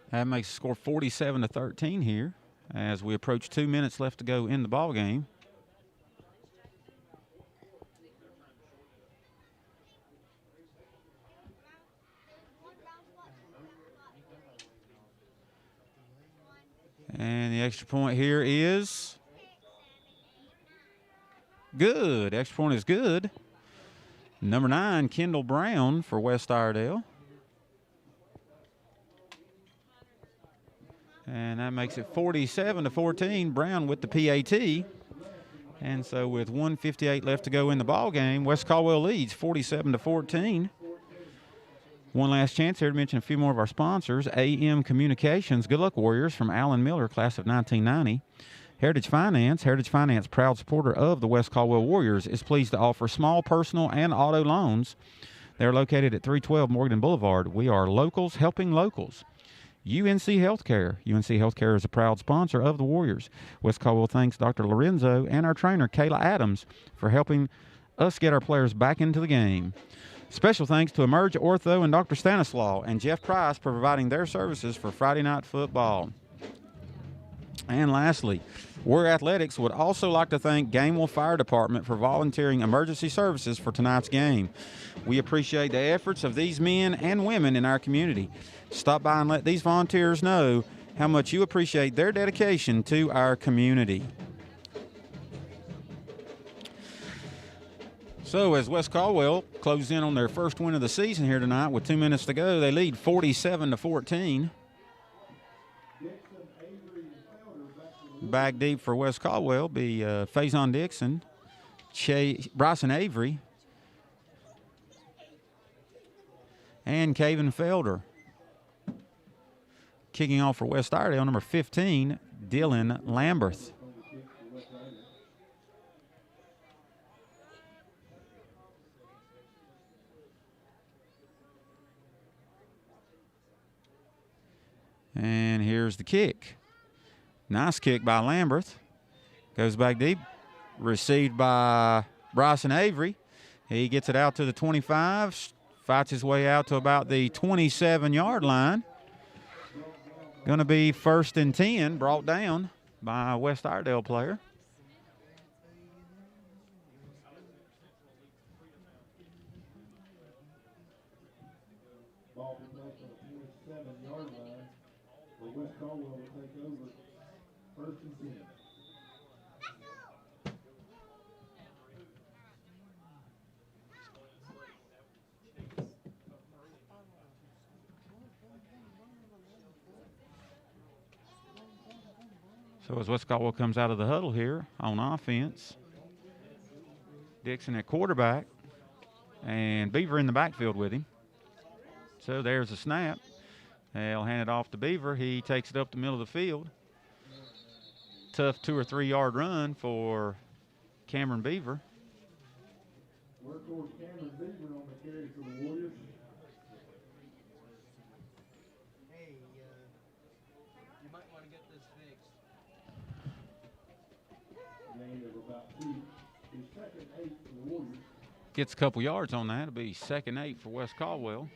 That makes the score 47-13 here as we approach 2 minutes left to go in the ball game. And the extra point here is good. Extra point is good. Number 9, Kendall Brown for West Iredell. And that makes it 47-14. Brown with the PAT. And so with 1:58 left to go in the ball game, West Caldwell leads 47-14. One last chance here to mention a few more of our sponsors. AM Communications, Good Luck Warriors from Alan Miller, class of 1990. Heritage Finance, proud supporter of the West Caldwell Warriors, is pleased to offer small personal and auto loans. They're located at 312 Morgan Boulevard. We are locals helping locals. UNC Healthcare. UNC Healthcare is a proud sponsor of the Warriors. West Caldwell thanks Dr. Lorenzo and our trainer, Kayla Adams, for helping us get our players back into the game. Special thanks to Emerge Ortho and Dr. Stanislaw and Jeff Price for providing their services for Friday Night Football. And lastly, Warrior Athletics would also like to thank Gamewell Fire Department for volunteering emergency services for tonight's game. We appreciate the efforts of these men and women in our community. Stop by and let these volunteers know how much you appreciate their dedication to our community. So as West Caldwell closes in on their first win of the season here tonight with 2 minutes to go, they lead 47-14. Back deep for West Caldwell be Faison Dixon, Bryson Avery, and Caven Felder. Kicking off for West Iredell, number 15, Dylan Lamberth. And here's the kick. Nice kick by Lamberth. Goes back deep. Received by Bryson Avery. He gets it out to the 25. Fights his way out to about the 27-yard line. Going to be 1st and 10, brought down by a West Iredell player. Ball will play from the 27-yard line. But West Caldwell will take over 1st and 10. So as West Caldwell comes out of the huddle here on offense, Dixon at quarterback, and Beaver in the backfield with him. So there's a snap. They'll hand it off to Beaver. He takes it up the middle of the field. Tough 2 or 3 yard run for Cameron Beaver. Workhorse Cameron Beaver on the carry for the Warriors. You might want to get this fixed. Gain of about 2. His 2nd and 8 for the Warriors. Gets a couple yards on that. It'll be 2nd and 8 for West Caldwell.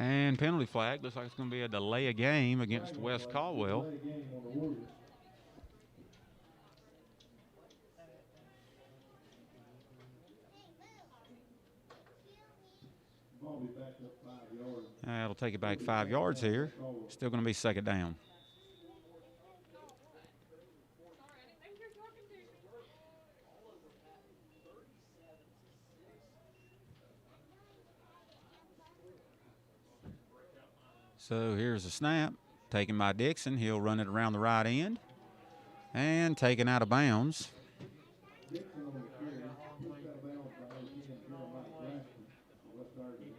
And penalty flag. Looks like it's going to be a delay of game against West Caldwell. Delay game on the Warriors. Ball be back up 5 yards. That'll take it back 5 yards here. Still going to be 2nd down. So here's the snap, taken by Dixon. He'll run it around the right end and taken out of bounds. Dixon on the carry. Pushed out of bounds by Jeremiah Grafton. West Iredell.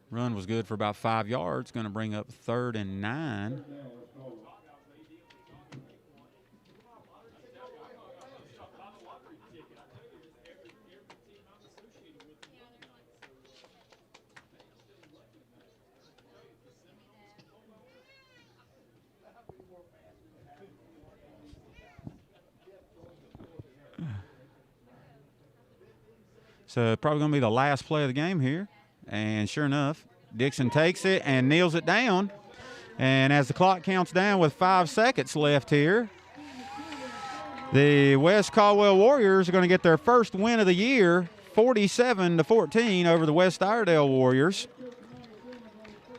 Run was good for about 5 yards. Going to bring up 3rd and 9. Now West Caldwell. So probably going to be the last play of the game here. And sure enough, Dixon takes it and kneels it down. And as the clock counts down with 5 seconds left here, the West Caldwell Warriors are going to get their first win of the year, 47-14 over the West Iredell Warriors.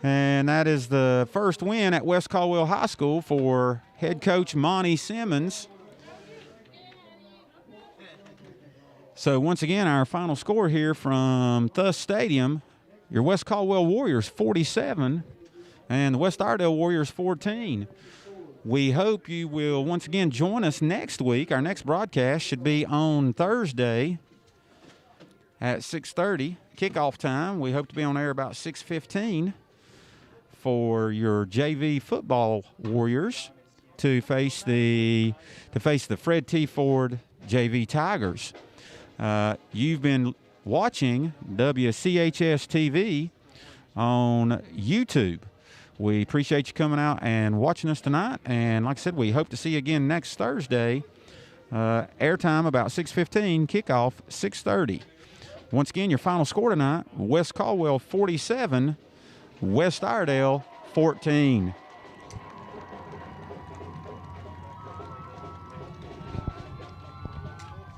And that is the first win at West Caldwell High School for head coach Monty Simmons. So once again, our final score here from Thus Stadium, your West Caldwell Warriors 47 and the West Iredell Warriors 14. We hope you will once again join us next week. Our next broadcast should be on Thursday at 6:30, kickoff time. We hope to be on air about 6:15 for your JV football Warriors to face the Fred T. Ford JV Tigers. You've been watching WCHS TV on YouTube. We appreciate you coming out and watching us tonight. And like I said, we hope to see you again next Thursday. Airtime about 6:15, kickoff 6:30. Once again, your final score tonight, West Caldwell 47, West Iredell 14.